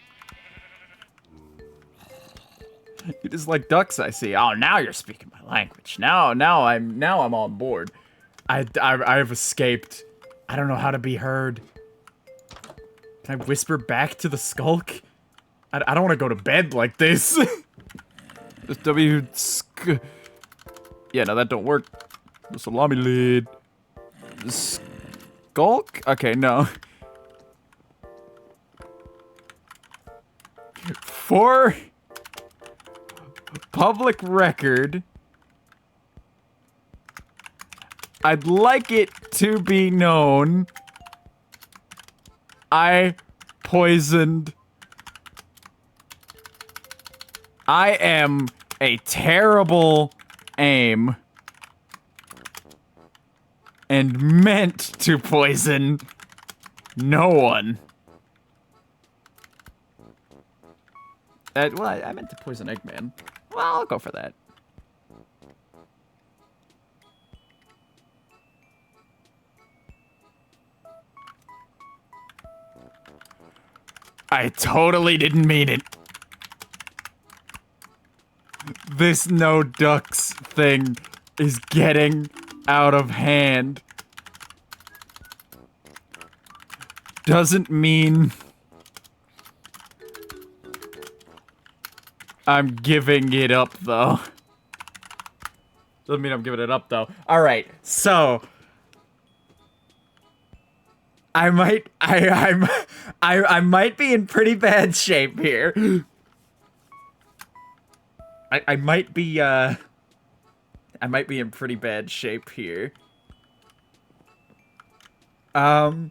You just like ducks, I see. Oh, now you're speaking my language. Now I'm on board. I've escaped. I don't know how to be heard. Can I whisper back to the skulk? I don't want to go to bed like this. This yeah, no, that don't work. The salami lid. The skulk? Okay, no. For public record, I'd like it to be known I poisoned. I am a terrible aim and meant to poison no one. Well, I meant to poison Eggman. Well, I'll go for that. I totally didn't mean it. This no ducks thing is getting out of hand. Doesn't mean I'm giving it up, though. Doesn't mean I'm giving it up, though. Alright, so I might be in pretty bad shape here. I might be in pretty bad shape here. I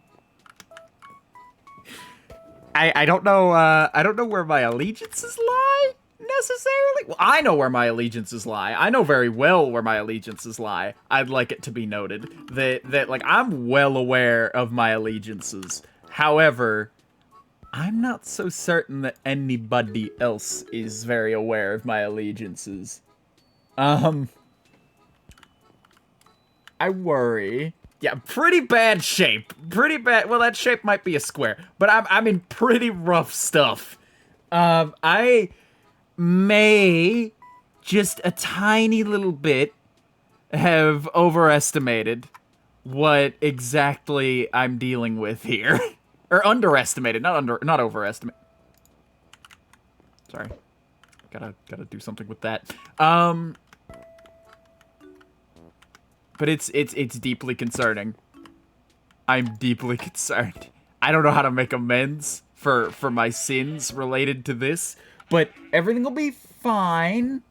don't know where my allegiances lie necessarily. Well, I know where my allegiances lie. I know very well where my allegiances lie. I'd like it to be noted that like I'm well aware of my allegiances. However, I'm not so certain that anybody else is very aware of my allegiances. I worry. Yeah, pretty bad shape. Pretty bad. Well, that shape might be a square, but I'm in pretty rough stuff. I may just a tiny little bit have overestimated what exactly I'm dealing with here. Or underestimated, not overestimated. Sorry. Gotta do something with that. But it's deeply concerning. I'm deeply concerned. I don't know how to make amends for my sins related to this, but everything will be fine.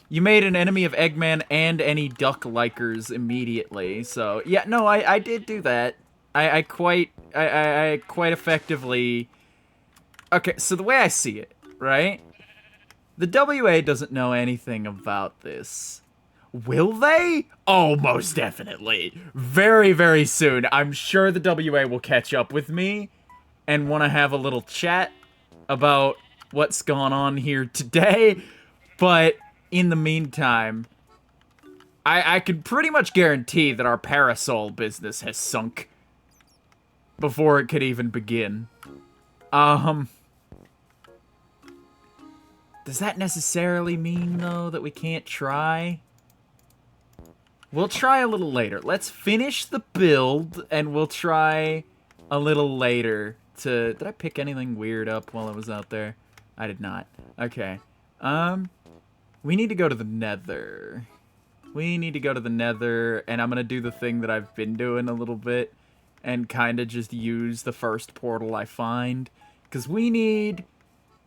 You made an enemy of Eggman and any duck-likers immediately, so yeah, no, I did do that. I quite effectively. Okay, so the way I see it, right? The WA doesn't know anything about this. Will they? Oh, most definitely. Very, very soon. I'm sure the WA will catch up with me and want to have a little chat about what's going on here today. But in the meantime, I can pretty much guarantee that our parasol business has sunk before it could even begin. Does that necessarily mean, though, that we can't try? We'll try a little later. Let's finish the build, and we'll try a little later to... Did I pick anything weird up while I was out there? I did not. Okay. We need to go to the Nether. We need to go to the Nether, and I'm gonna do the thing that I've been doing a little bit, and kind of just use the first portal I find, because we need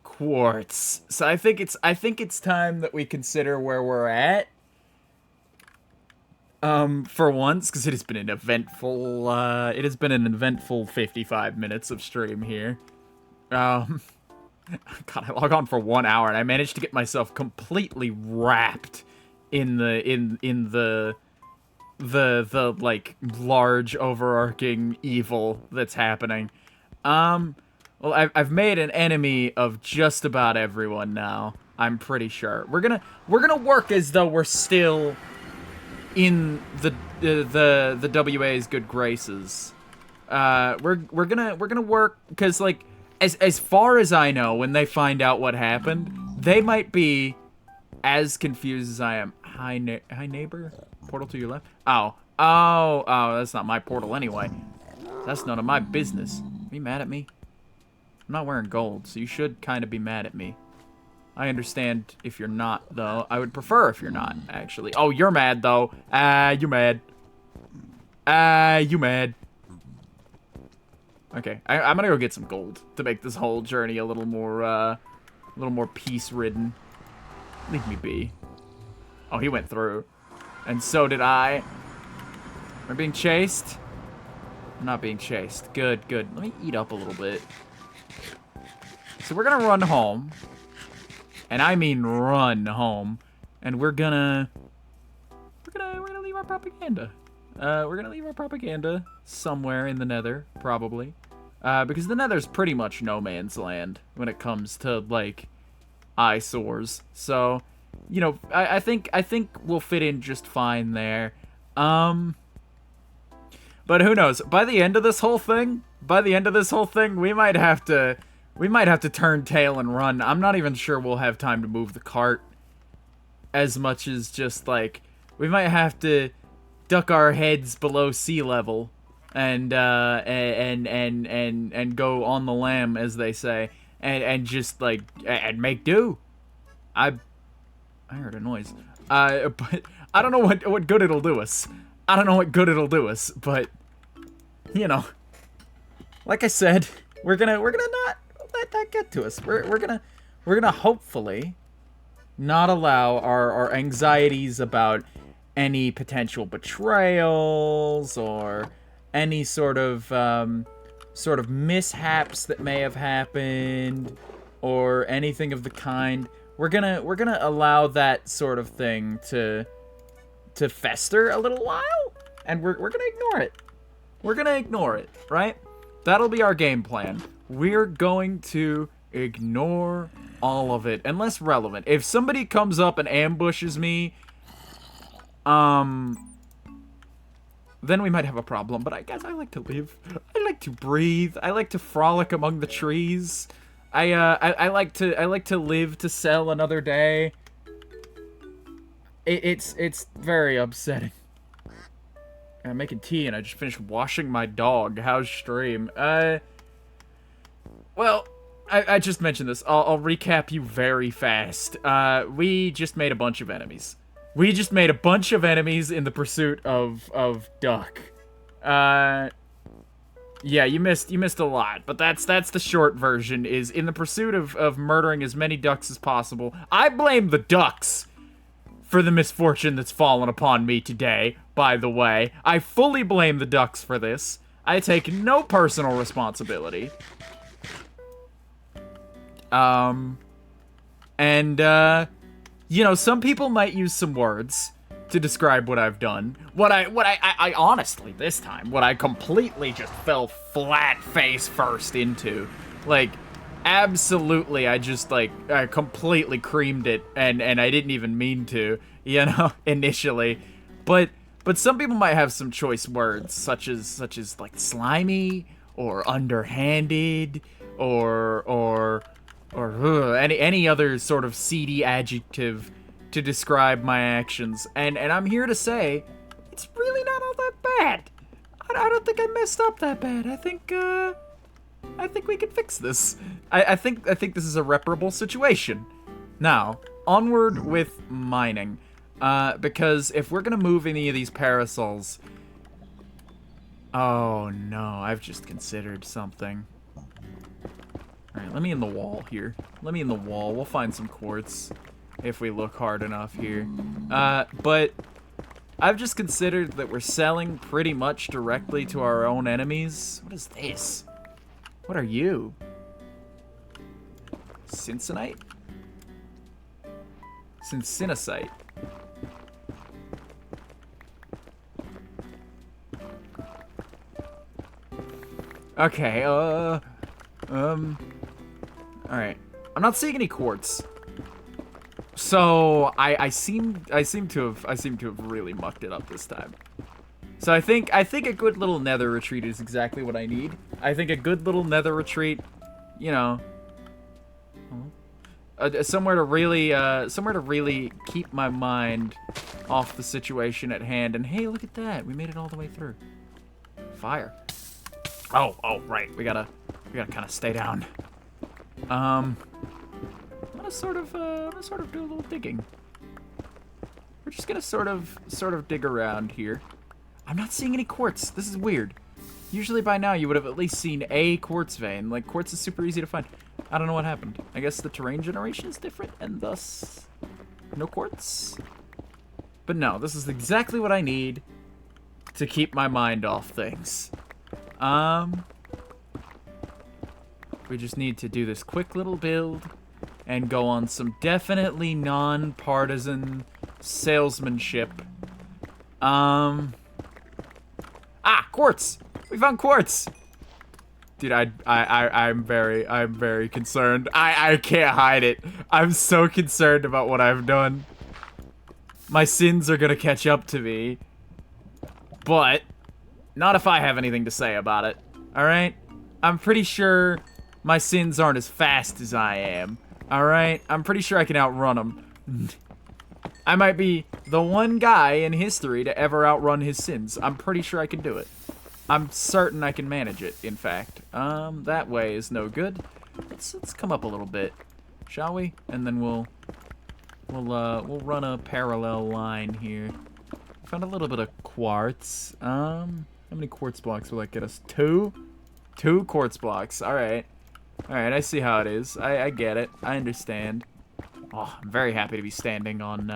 quartz. So I think it's time that we consider where we're at. For once, because it has been an eventful 55 minutes of stream here. God, I log on for 1 hour and I managed to get myself completely wrapped in the like large overarching evil that's happening. Well, I've made an enemy of just about everyone now. I'm pretty sure. We're gonna work as though we're still in the WA's good graces. We're gonna work because, like, as far as I know, when they find out what happened, they might be as confused as I am. Hi neighbor, portal to your left. Oh, that's not my portal anyway. That's none of my business. Are you mad at me? I'm not wearing gold, so you should kind of be mad at me. I understand if you're not, though. I would prefer if you're not, actually. Oh, you're mad, though. You mad. You mad. Okay, I'm gonna go get some gold to make this whole journey a little more peace-ridden. Leave me be. Oh, he went through. And so did I. Am I being chased? I'm not being chased. Good, good. Let me eat up a little bit. So we're gonna run home. And I mean run home. And we're gonna leave our propaganda. We're gonna leave our propaganda somewhere in the Nether, probably. Because the Nether's pretty much no man's land when it comes to, like, eyesores. So, you know, I think we'll fit in just fine there. But who knows? By the end of this whole thing, we might have to turn tail and run. I'm not even sure we'll have time to move the cart as much as just, like, we might have to duck our heads below sea level and go on the lam, as they say, and just, like, and make do. I heard a noise. But I don't know what good it'll do us. But, you know, like I said, we're gonna not let that get to us. We're gonna hopefully not allow our anxieties about any potential betrayals or any sort of mishaps that may have happened or anything of the kind. We're gonna allow that sort of thing to fester a little while, and we're gonna ignore it. We're gonna ignore it, right? That'll be our game plan. We're going to ignore all of it, unless relevant. If somebody comes up and ambushes me, then we might have a problem. But I guess I like to live. I like to breathe. I like to frolic among the trees. I like to live to sell another day. It's very upsetting. I'm making tea and I just finished washing my dog. How's stream? Well, I just mentioned this. I'll recap you very fast. We just made a bunch of enemies. We just made a bunch of enemies in the pursuit of duck. Yeah, you missed a lot, but that's the short version, is in the pursuit of murdering as many ducks as possible. I blame the ducks for the misfortune that's fallen upon me today, by the way. I fully blame the ducks for this. I take no personal responsibility. You know, some people might use some words to describe what I've done. What I honestly, this time, what I completely just fell flat face first into. Like, absolutely, I just, like, I completely creamed it, and I didn't even mean to, you know, initially. But some people might have some choice words, such as like, slimy, or underhanded, or any other sort of seedy adjective to describe my actions. And I'm here to say, it's really not all that bad. I don't think I messed up that bad. I think we can fix this. I think this is a reparable situation. Now, onward with mining. Because if we're gonna move any of these parasols... Oh no, I've just considered something. Alright, let me in the wall here. Let me in the wall. We'll find some quartz if we look hard enough here. But I've just considered that we're selling pretty much directly to our own enemies. What is this? What are you? Cincinnite? Cincinnicite. Okay, alright. I'm not seeing any quartz. So I seem to have really mucked it up this time. So I think a good little nether retreat is exactly what I need. I think a good little nether retreat, you know, somewhere to really keep my mind off the situation at hand. And hey, look at that. We made it all the way through. Fire. Oh, right. We gotta kind of stay down. I'm gonna sort of do a little digging. We're just gonna sort of dig around here. I'm not seeing any quartz. This is weird. Usually by now you would have at least seen a quartz vein. Like, quartz is super easy to find. I don't know what happened. I guess the terrain generation is different and thus no quartz. But no, this is exactly what I need to keep my mind off things. We just need to do this quick little build and go on some definitely non-partisan salesmanship. Quartz! We found quartz! Dude, I'm very concerned. I can't hide it. I'm so concerned about what I've done. My sins are gonna catch up to me. But not if I have anything to say about it. Alright? I'm pretty sure my sins aren't as fast as I am. Alright? I'm pretty sure I can outrun them. I might be the one guy in history to ever outrun his sins. I'm pretty sure I can do it. I'm certain I can manage it, in fact. That way is no good. Let's come up a little bit, shall we? And then we'll run a parallel line here. Found a little bit of quartz. How many quartz blocks will that get us? 2? 2 quartz blocks. Alright. Alright, I see how it is. I get it. I understand. Oh, I'm very happy to be standing on,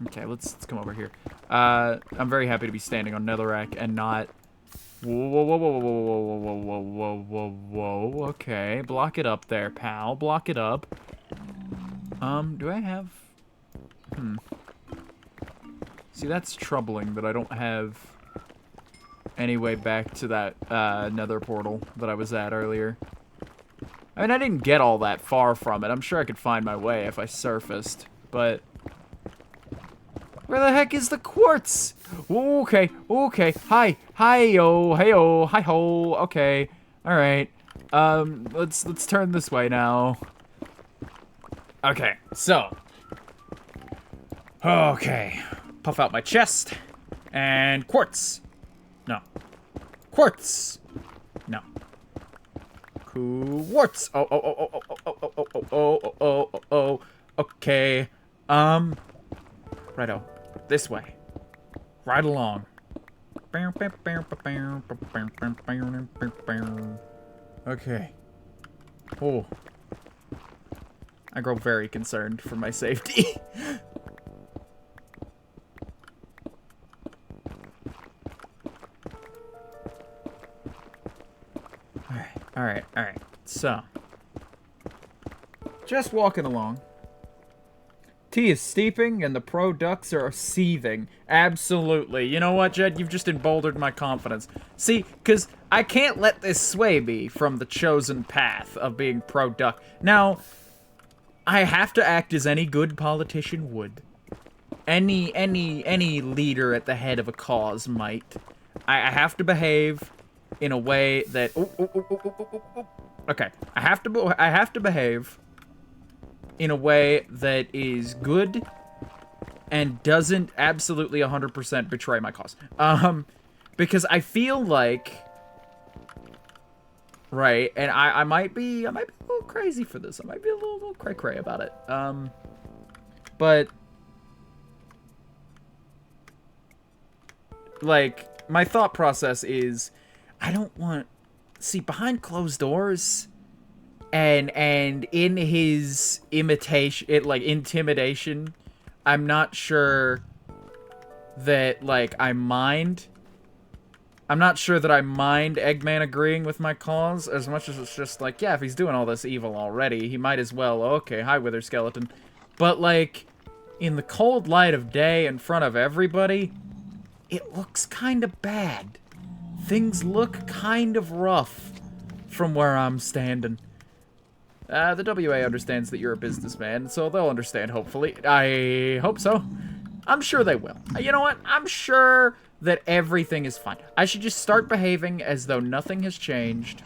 okay, let's come over here. I'm very happy to be standing on netherrack and not... Whoa. Okay, block it up there, pal. Block it up. Do I have... See, that's troubling that I don't have any way back to that nether portal that I was at earlier. I mean, I didn't get all that far from it. I'm sure I could find my way if I surfaced, but... Where the heck is the quartz? Okay. Hi-yo, hey-yo, hi-ho. Okay. Alright. Let's turn this way now. Okay, so. Okay. Puff out my chest. And quartz. No. Quartz. No. Quartz. Oh. Okay. Righto. This way. Right along. Okay. Oh. I grow very concerned for my safety. Alright. So. Just walking along. Tea is steeping and the pro ducks are seething. Absolutely. You know what, Jed? You've just emboldened my confidence. See, because I can't let this sway me from the chosen path of being pro duck. Now, I have to act as any good politician would. Any leader at the head of a cause might. I have to behave in a way that... Okay. I have to behave in a way that is good and doesn't absolutely 100% betray my cause. Because I feel like, right, and I might be a little crazy for this. I might be a little cray-cray about it. But like, my thought process is, I don't want, see, behind closed doors, and in his intimidation, I'm not sure that, like, I'm not sure that I mind Eggman agreeing with my cause, as much as it's just like, yeah, if he's doing all this evil already, he might as well, okay, hi, Wither Skeleton. But, like, in the cold light of day in front of everybody, it looks kind of bad. Things look kind of rough from where I'm standing. The WA understands that you're a businessman, so they'll understand, hopefully. I hope so. I'm sure they will. You know what? I'm sure that everything is fine. I should just start behaving as though nothing has changed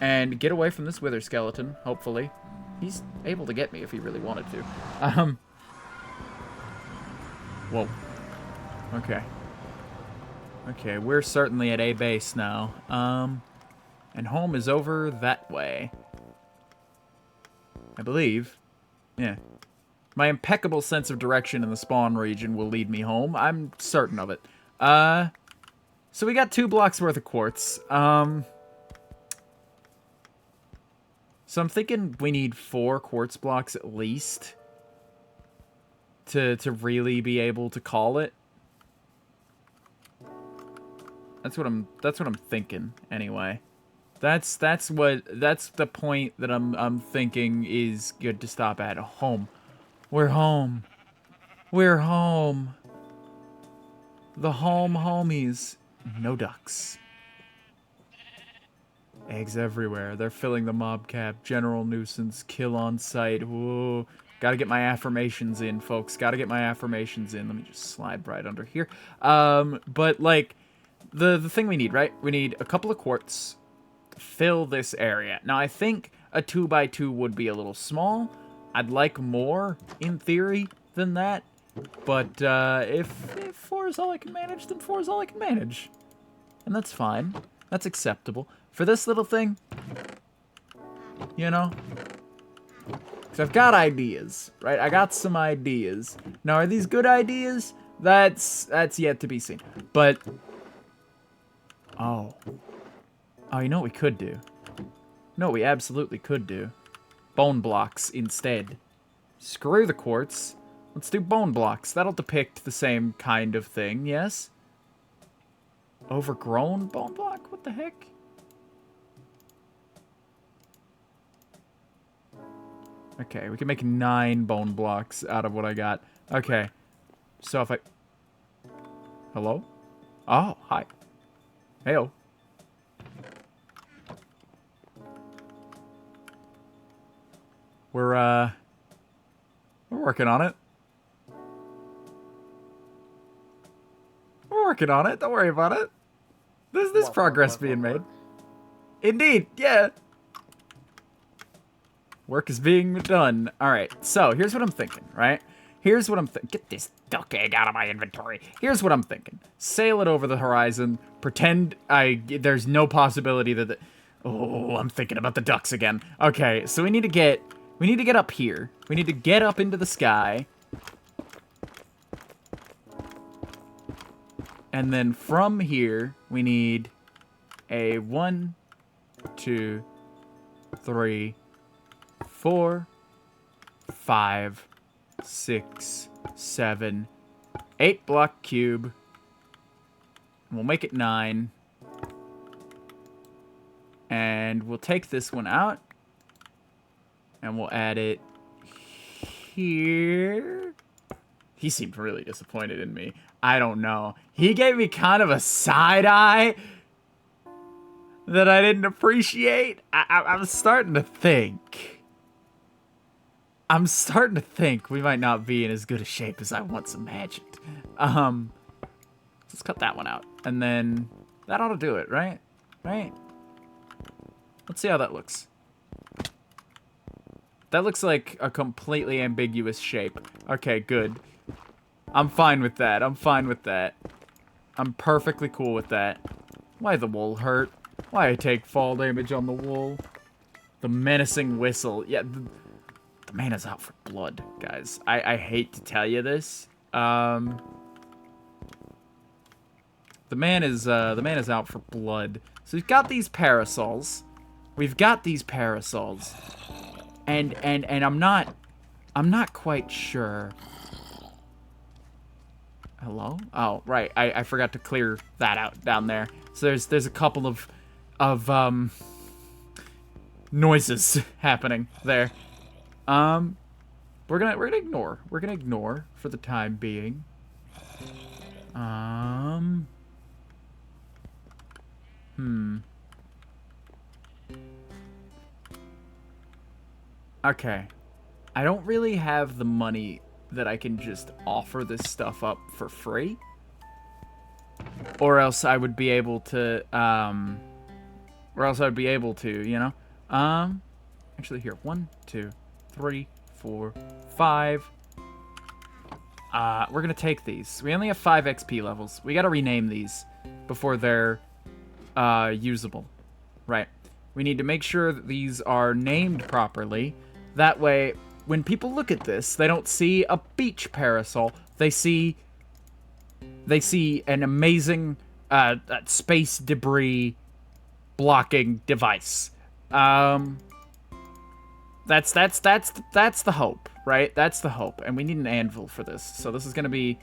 and get away from this Wither Skeleton, hopefully. He's able to get me if he really wanted to. Whoa. Okay. Okay, we're certainly at A base now. And home is over that way. I believe. Yeah. My impeccable sense of direction in the spawn region will lead me home. I'm certain of it. So we got 2 blocks worth of quartz. So I'm thinking we need 4 quartz blocks at least to really be able to call it. That's what I'm thinking anyway. That's the point that I'm thinking is good to stop at. Home. We're home. We're home. The home homies. No ducks. Eggs everywhere. They're filling the mob cap. General nuisance. Kill on sight. Whoa. Gotta get my affirmations in, folks. Gotta get my affirmations in. Let me just slide right under here. But, like, the thing we need, right? We need a couple of quartz to fill this area. Now, I think a 2x2 would be a little small. I'd like more, in theory, than that. But, if 4 is all I can manage, then 4 is all I can manage. And that's fine. That's acceptable. For this little thing, you know? Because I've got ideas, right? I got some ideas. Now, are these good ideas? That's yet to be seen. But, oh, you know what we could do? No, we absolutely could do. Bone blocks instead. Screw the quartz. Let's do bone blocks. That'll depict the same kind of thing, yes? Overgrown bone block? What the heck? Okay, we can make 9 bone blocks out of what I got. Okay. So if I... Hello? Oh, hi. Heyo. We're working on it. We're working on it. Don't worry about it. There's progress being made. Indeed, yeah. Work is being done. Alright, so here's what I'm thinking, right? Here's what I'm thinking. Get this duck egg out of my inventory. Here's what I'm thinking. Sail it over the horizon. Pretend there's no possibility that oh, I'm thinking about the ducks again. Okay, so we need to get up here. We need to get up into the sky. And then from here, we need a 1, 2, 3, 4, 5, 6, 7, 8 block cube. And we'll make it 9. And we'll take this one out. And we'll add it here. He seemed really disappointed in me. I don't know. He gave me kind of a side eye that I didn't appreciate. I'm starting to think. We might not be in as good a shape as I once imagined. Let's cut that one out. And then that ought to do it, right? Right? Let's see how that looks. That looks like a completely ambiguous shape. Okay, good. I'm fine with that. I'm fine with that. I'm perfectly cool with that. Why the wool hurt? Why I take fall damage on the wool? The menacing whistle. Yeah, the man is out for blood, guys. I hate to tell you this. The man is out for blood. So we've got these parasols. And I'm not quite sure. Hello? Oh, right. I forgot to clear that out down there. So there's a couple of noises happening there. We're gonna ignore. We're gonna ignore for the time being. Okay. I don't really have the money that I can just offer this stuff up for free. Or else I would be able to, you know? Actually here, 1, 2, 3, 4, 5. We're gonna take these. We only have 5 XP levels. We gotta rename these before they're, usable. Right. We need to make sure that these are named properly. That way, when people look at this, they don't see a beach parasol. They see an amazing space debris blocking device. That's the hope, right? That's the hope, and we need an anvil for this. So this is going to be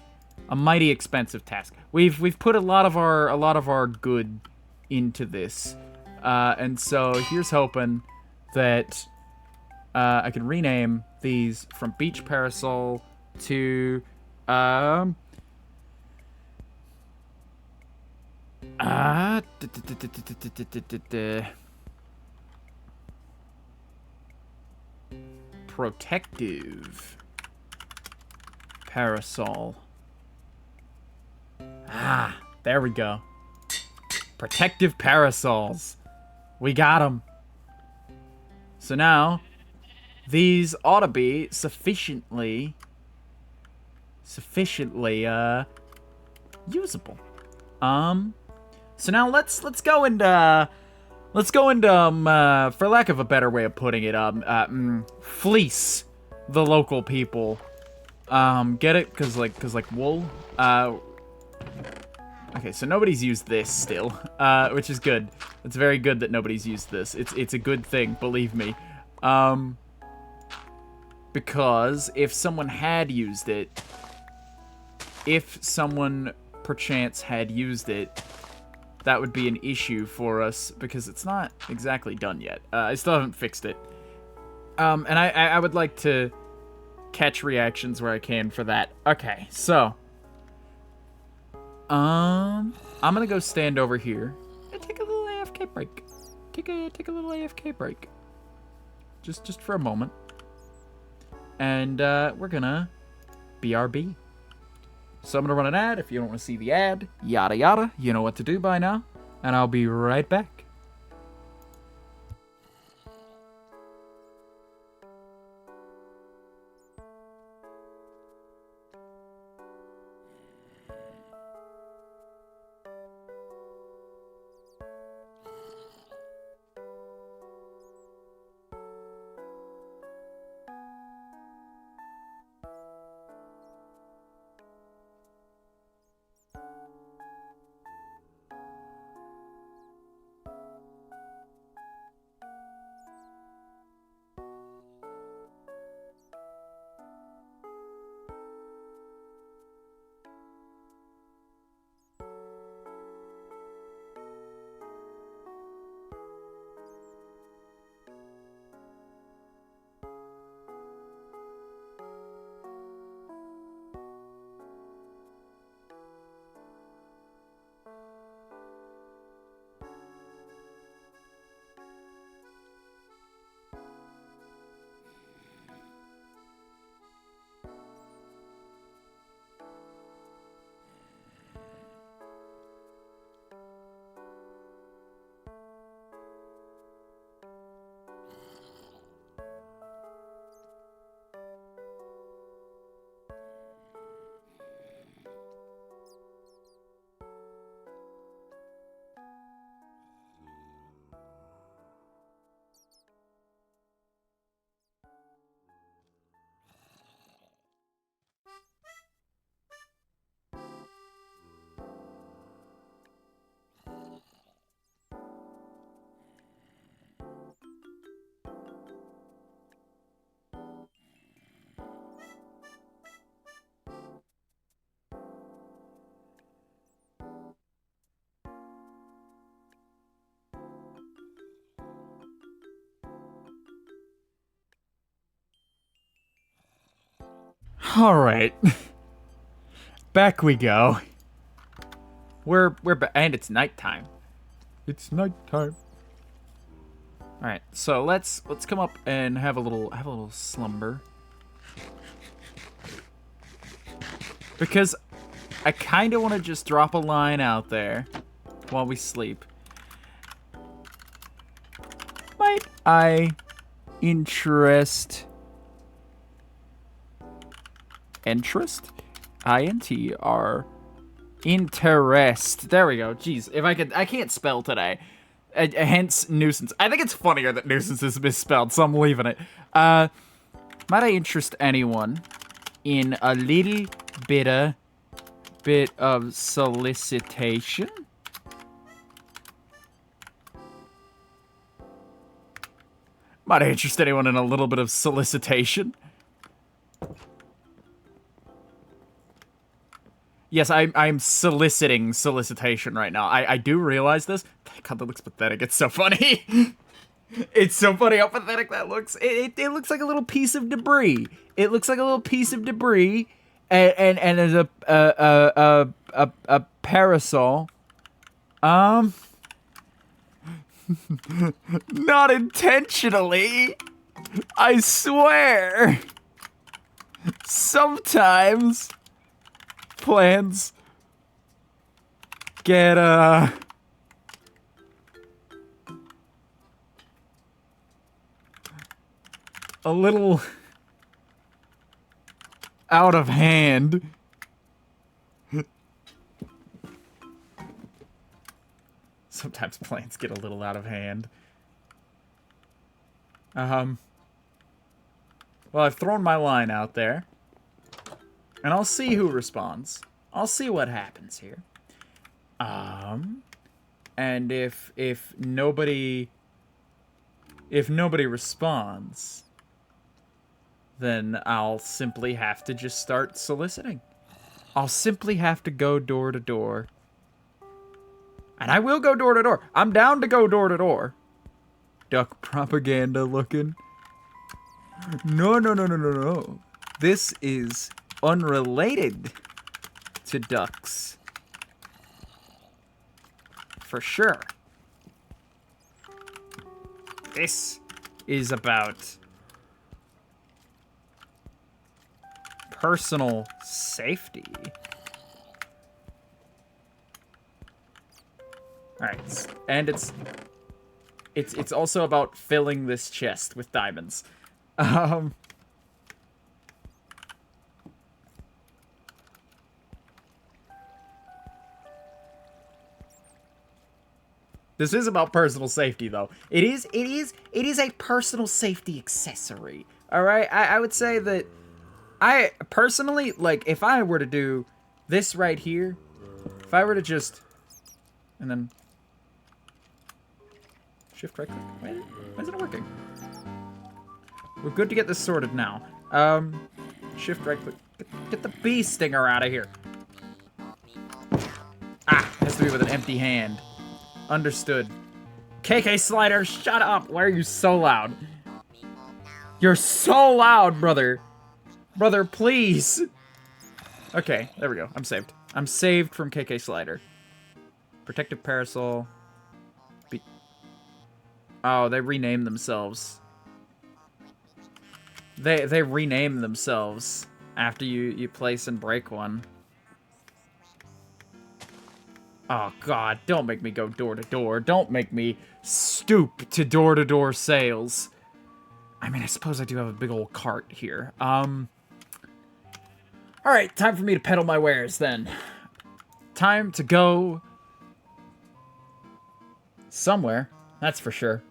a mighty expensive task. We've put a lot of our good into this, and so here's hoping that I can rename these from beach parasol to protective parasol. There we go. Protective parasols. We got them. So now, these ought to be sufficiently usable. So now let's go into for lack of a better way of putting it, fleece the local people. Get it? Cause like wool. Okay, so nobody's used this still, which is good. It's very good that nobody's used this. It's a good thing, believe me. Because if someone had used it, perchance had used it, that would be an issue for us because it's not exactly done yet. I still haven't fixed it. And I would like to catch reactions where I can for that. Okay, so I'm gonna go stand over here and take a little AFK break. Take a little AFK break. Just for a moment. And we're gonna BRB. So I'm gonna run an ad. If you don't want to see the ad, yada yada, you know what to do by now. And I'll be right back. All right. Back we go. We're and it's nighttime. It's nighttime. All right, so let's come up and have a little slumber. Because I kind of want to just drop a line out there while we sleep. Might I interest? I-N-T-R interest. There we go. Jeez, if I can't spell today. Hence nuisance. I think it's funnier that nuisance is misspelled, so I'm leaving it. Might I interest anyone in a little bit of solicitation? Might I interest anyone in a little bit of solicitation? Yes, I'm soliciting solicitation right now. I do realize this. God, that looks pathetic. It's so funny. It's so funny how pathetic that looks. It looks like a little piece of debris. It looks like a little piece of debris, and there's a parasol. Not intentionally. I swear. Sometimes plans get a little out of hand. Sometimes plans get a little out of hand. Well, I've thrown my line out there. And I'll see who responds. I'll see what happens here. And if nobody responds, then I'll simply have to just start soliciting. I'll simply have to go door to door. And I will go door to door. I'm down to go door to door. Duck propaganda looking. No. This is unrelated to ducks. For sure. This is about personal safety. Alright, and it's also about filling this chest with diamonds. This is about personal safety, though. It is a personal safety accessory. All right, I would say that I personally, like, if I were to do this right here, if I were to just, and then shift right click. Why isn't it working? We're good to get this sorted now. Shift right click. Get the bee stinger out of here. Ah, has to be with an empty hand. Understood. KK Slider, shut up! Why are you so loud? You're so loud, brother! Brother, please! Okay, there we go. I'm saved. I'm saved from KK Slider. Protective Parasol. Oh, they renamed themselves. They rename themselves after you place and break one. Oh, God, don't make me go door to door. Don't make me stoop to door sales. I mean, I suppose I do have a big old cart here. Alright, time for me to peddle my wares, then. Time to go somewhere, that's for sure.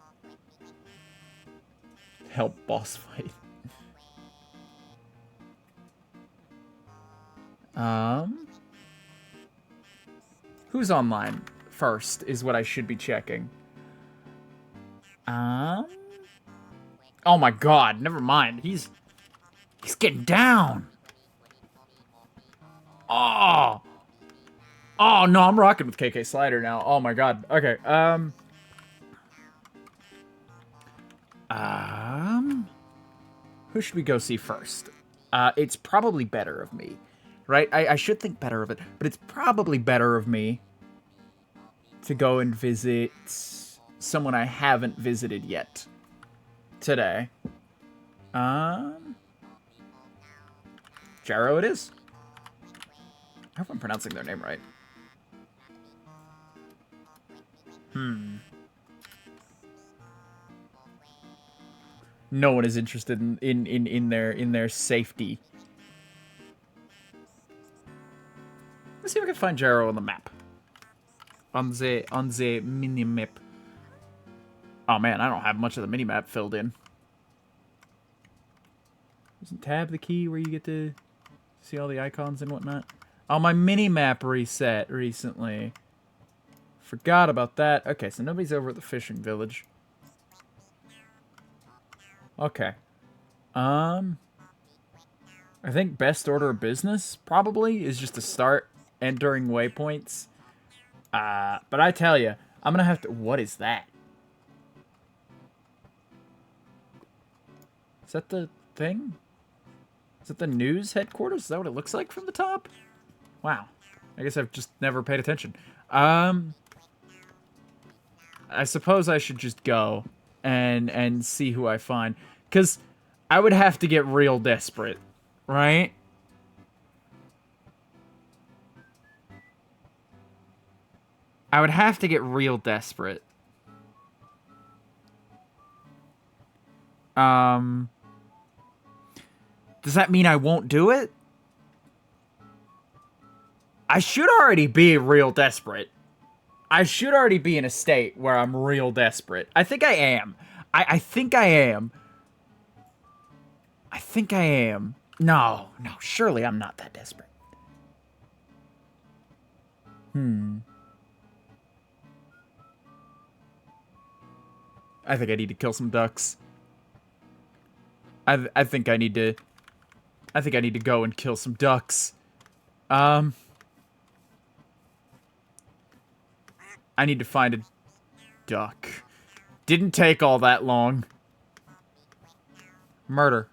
Help boss fight. Who's online first is what I should be checking. Oh my God, never mind. He's getting down. Oh no, I'm rocking with KK Slider now. Oh my God. Okay. Who should we go see first? it's probably better of me, right? I should think better of it, but it's probably better of me to go and visit someone I haven't visited yet today. Jarrow it is. I hope I'm pronouncing their name right. No one is interested in their safety. Let's see if we can find Jarrow on the map. On the mini map. Oh man, I don't have much of the mini map filled in. Isn't tab the key where you get to see all the icons and whatnot? Oh, my mini map reset recently. Forgot about that. Okay, so nobody's over at the fishing village. Okay. I think best order of business probably is just to start entering waypoints. But I tell you, I'm gonna have to. What is that? Is that the thing? Is it the news headquarters? Is that what it looks like from the top? Wow. I guess I've just never paid attention. I suppose I should just go and see who I find. Because I would have to get real desperate, right? I would have to get real desperate. Does that mean I won't do it? I should already be real desperate. I should already be in a state where I'm real desperate. I think I am. I think I am. I think I am. No, surely I'm not that desperate. I think I need to kill some ducks. I think I need to go and kill some ducks. I need to find a duck. Didn't take all that long. Murder.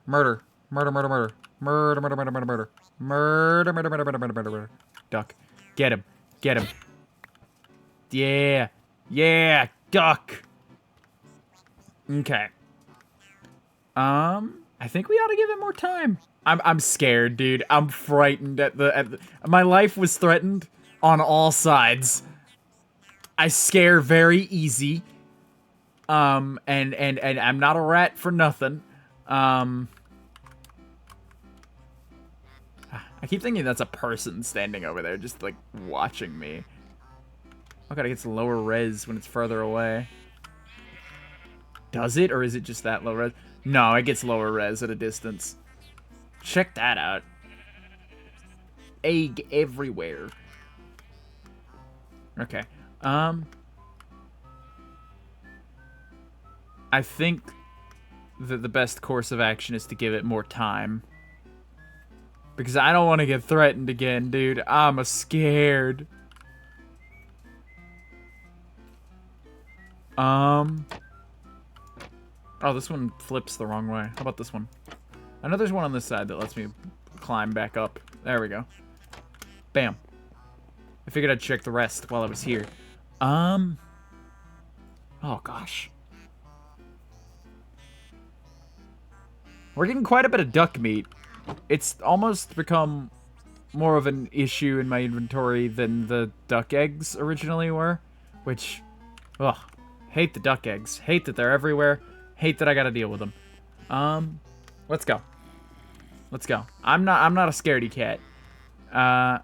Duck. Get him. Yeah, duck. Okay. I think we ought to give it more time. I'm scared, dude. I'm frightened at the my life was threatened on all sides. I scare very easy. And I'm not a rat for nothing. I keep thinking that's a person standing over there, just like watching me. Oh god, it gets lower res when it's further away. Does it, or is it just that low res? No, it gets lower res at a distance. Check that out. Egg everywhere. Okay. I think that the best course of action is to give it more time. Because I don't want to get threatened again, dude. I'm scared. Oh, this one flips the wrong way. How about this one? I know there's one on this side that lets me climb back up. There we go. Bam. I figured I'd check the rest while I was here. Oh, gosh. We're getting quite a bit of duck meat. It's almost become more of an issue in my inventory than the duck eggs originally were. Which, ugh. Hate the duck eggs. Hate that they're everywhere. Hate that I gotta deal with them. Let's go. Let's go. I'm not a scaredy cat. I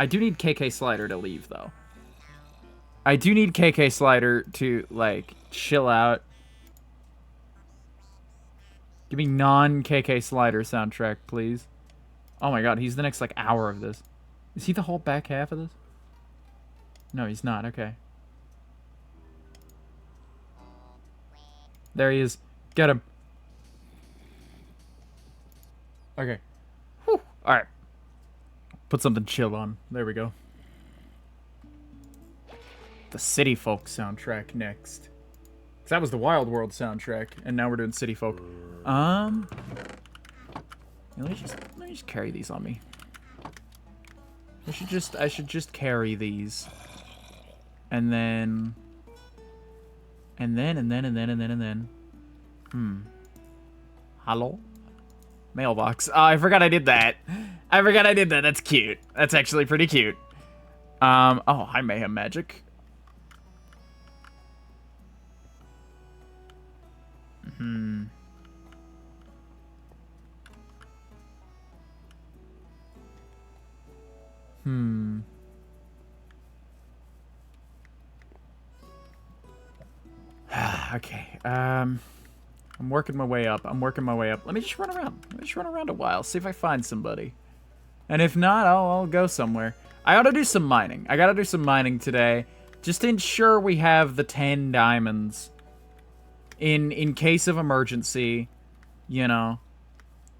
do need KK Slider to leave, though. I do need KK Slider to, like, chill out. Give me non-KK Slider soundtrack, please. Oh my god, he's the next, like, hour of this. Is he the whole back half of this? No, he's not. Okay. There he is. Get him. Okay. Whew. Alright. Put something chill on. There we go. The City Folk soundtrack next. 'Cause that was the Wild World soundtrack, and now we're doing City Folk. Let me just carry these on me. I should just carry these. And then. Hello? Mailbox. Oh, I forgot I did that. That's cute. That's actually pretty cute. Oh, hi, Mayhem Magic. Okay, I'm working my way up. Let me just run around a while, see if I find somebody. And if not, I'll go somewhere. I ought to do some mining. I gotta do some mining today, just to ensure we have the 10 diamonds. In case of emergency, you know,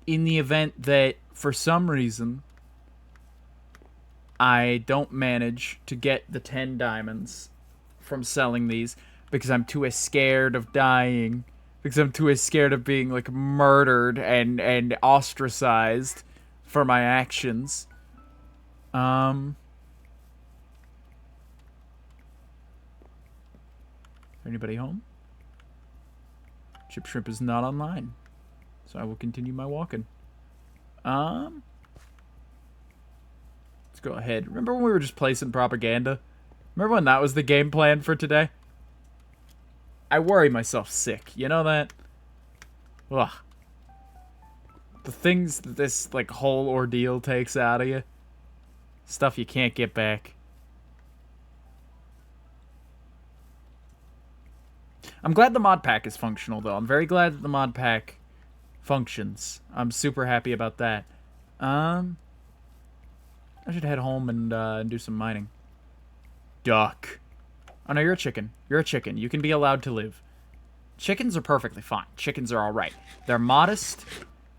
in the event that, for some reason, I don't manage to get the 10 diamonds from selling these, because I'm too scared of dying, because I'm too scared of being, like, murdered and ostracized for my actions. Anybody home? Chip Shrimp is not online, so I will continue my walking. Let's go ahead. Remember when we were just placing propaganda? Remember when that was the game plan for today? I worry myself sick. You know that? Ugh. The things that this, like, whole ordeal takes out of you. Stuff you can't get back. I'm glad the mod pack is functional, though. I'm very glad that the mod pack functions. I'm super happy about that. I should head home and do some mining. Duck. Oh, no, you're a chicken. You're a chicken. You can be allowed to live. Chickens are perfectly fine. Chickens are alright. They're modest.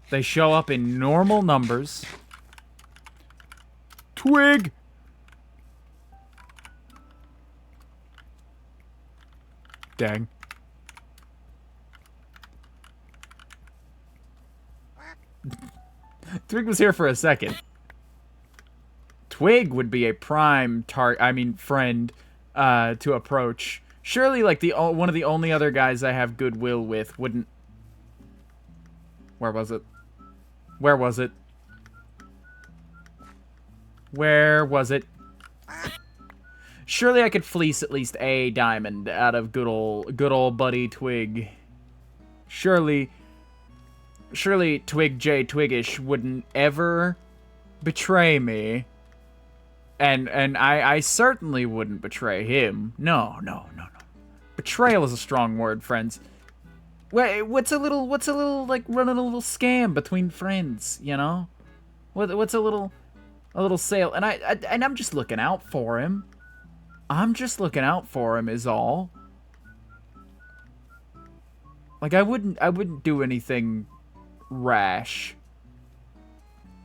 They show up in normal numbers. Twig! Dang. Twig was here for a second. Twig would be a prime friend to approach. Surely, like, one of the only other guys I have goodwill with wouldn't... Where was it? Where was it? Where was it? Surely I could fleece at least a diamond out of good old buddy Twig. Surely Twig J Twiggish wouldn't ever betray me. And I certainly wouldn't betray him. No. Betrayal is a strong word, friends. What's a little, like, running a little scam between friends, you know? What's a little sale? And I'm just looking out for him. I'm just looking out for him is all. Like, I wouldn't do anything rash.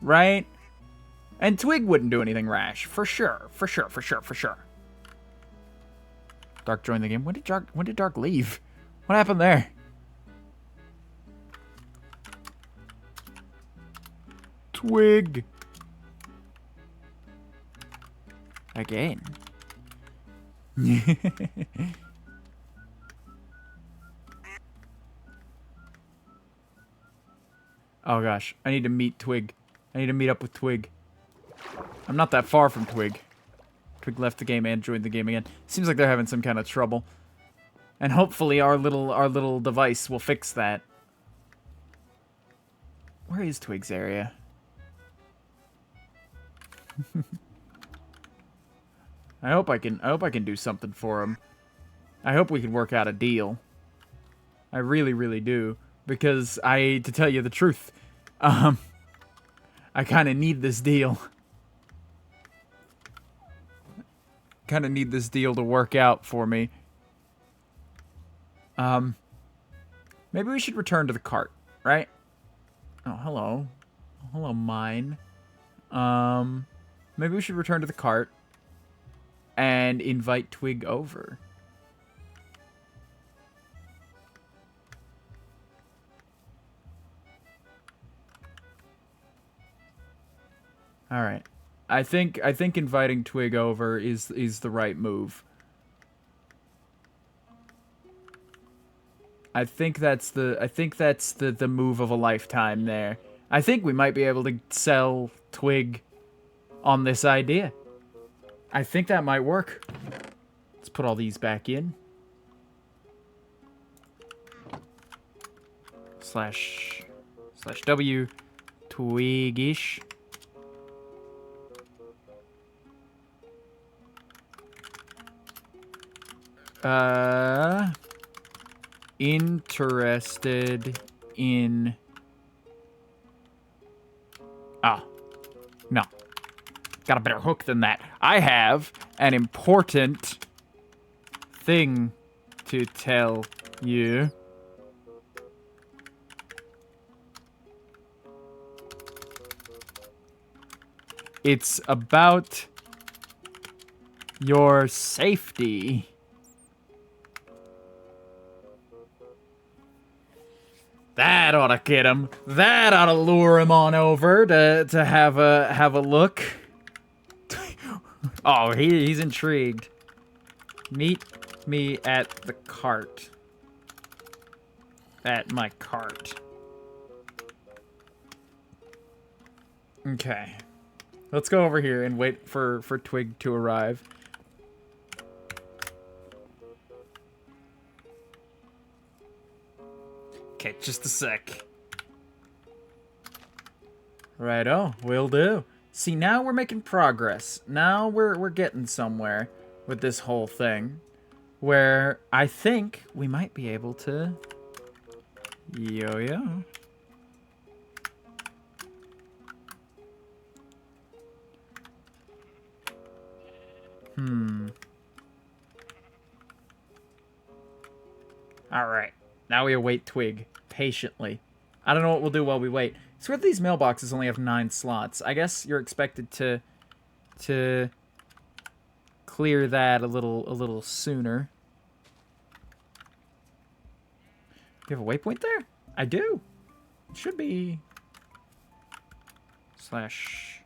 Right? And Twig wouldn't do anything rash. For sure. Dark joined the game. When did Dark leave? What happened there? Twig. Again. Oh gosh, I need to meet Twig. I need to meet up with Twig. I'm not that far from Twig. Twig left the game and joined the game again. Seems like they're having some kind of trouble. And hopefully our little device will fix that. Where is Twig's area? I hope I can do something for him. I hope we can work out a deal. I really, really do. Because to tell you the truth, I kind of need this deal. Kind of need this deal to work out for me. Maybe we should return to the cart, right? Oh, hello. Hello, mine. Maybe we should return to the cart and invite Twig over. All right. I think inviting Twig over is the right move. I think that's the move of a lifetime there. I think we might be able to sell Twig on this idea. I think that might work. Let's put all these back in. Slash W Twigish. Interested in... Ah, no. Got a better hook than that. I have an important thing to tell you. It's about your safety. That ought to get him. That ought to lure him on over to have a look. Oh, he's intrigued. Meet me at the cart. At my cart. Okay. Let's go over here and wait for Twig to arrive. Okay, just a sec. Righto, will do. See, now we're making progress. Now we're getting somewhere with this whole thing. Where I think we might be able to... Yo-yo. Alright. Now we await Twig. Patiently. I don't know what we'll do while we wait. So if these mailboxes only have 9 slots, I guess you're expected to clear that a little sooner. Do you have a waypoint there? I do. It should be slash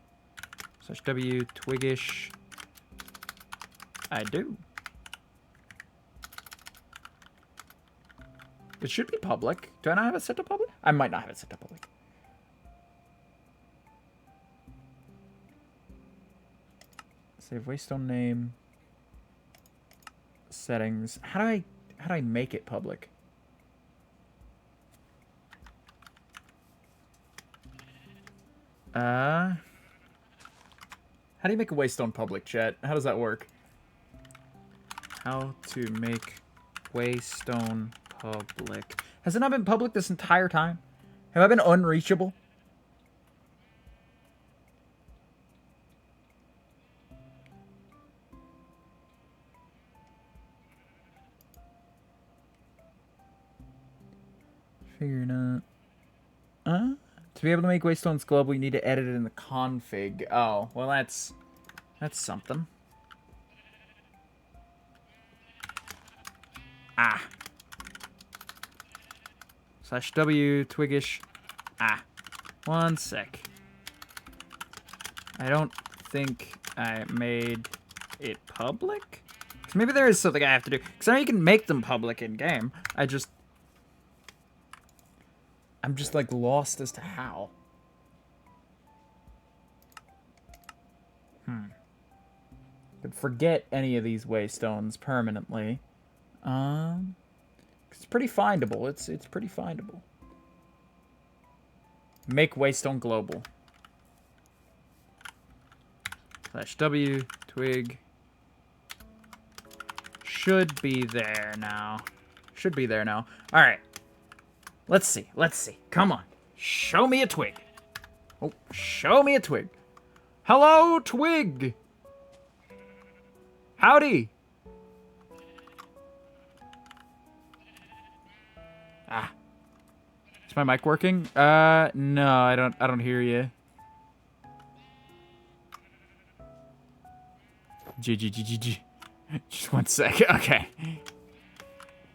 W Twigish. I do. It should be public. Do I not have it set to public? I might not have it set to public. Save waystone name. Settings. How do I make it public? How do you make a waystone public, chat? How does that work? How to make waystone public. Has it not been public this entire time? Have I been unreachable? Figuring out. To be able to make waystones global, you need to edit it in the config. Oh, well that's something. Ah. Slash W Twigish. Ah. One sec. I don't think I made it public? Because maybe there is something I have to do. Because I know you can make them public in game. I'm just like lost as to how. Could forget any of these waystones permanently. It's pretty findable. It's pretty findable. Make waystone global. Slash W Twig. Should be there now. Should be there now. All right. Let's see. Let's see. Come on. Show me a twig. Oh, show me a twig. Hello, Twig. Howdy. Ah. Is my mic working? No, I don't hear you. G. Just one sec. Okay.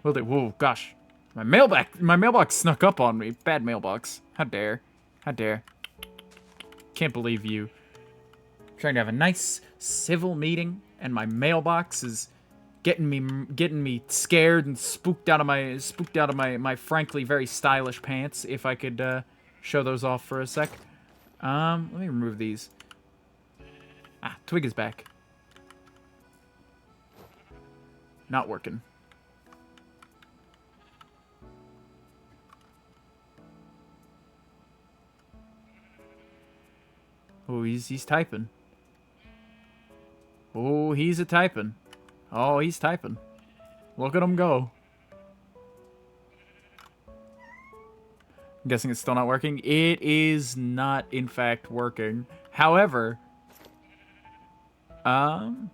Will do. Whoa, gosh. My mailbox snuck up on me. Bad mailbox. How dare. How dare. Can't believe you. trying to have a nice civil meeting, and my mailbox is getting me scared and spooked out of my frankly very stylish pants. If I could show those off for a sec. Let me remove these. Ah, Twig is back. Not working. Oh, he's typing. Oh, he's a-typing. Oh, he's typing. Look at him go. I'm guessing it's still not working. It is not, in fact, working. However, I'm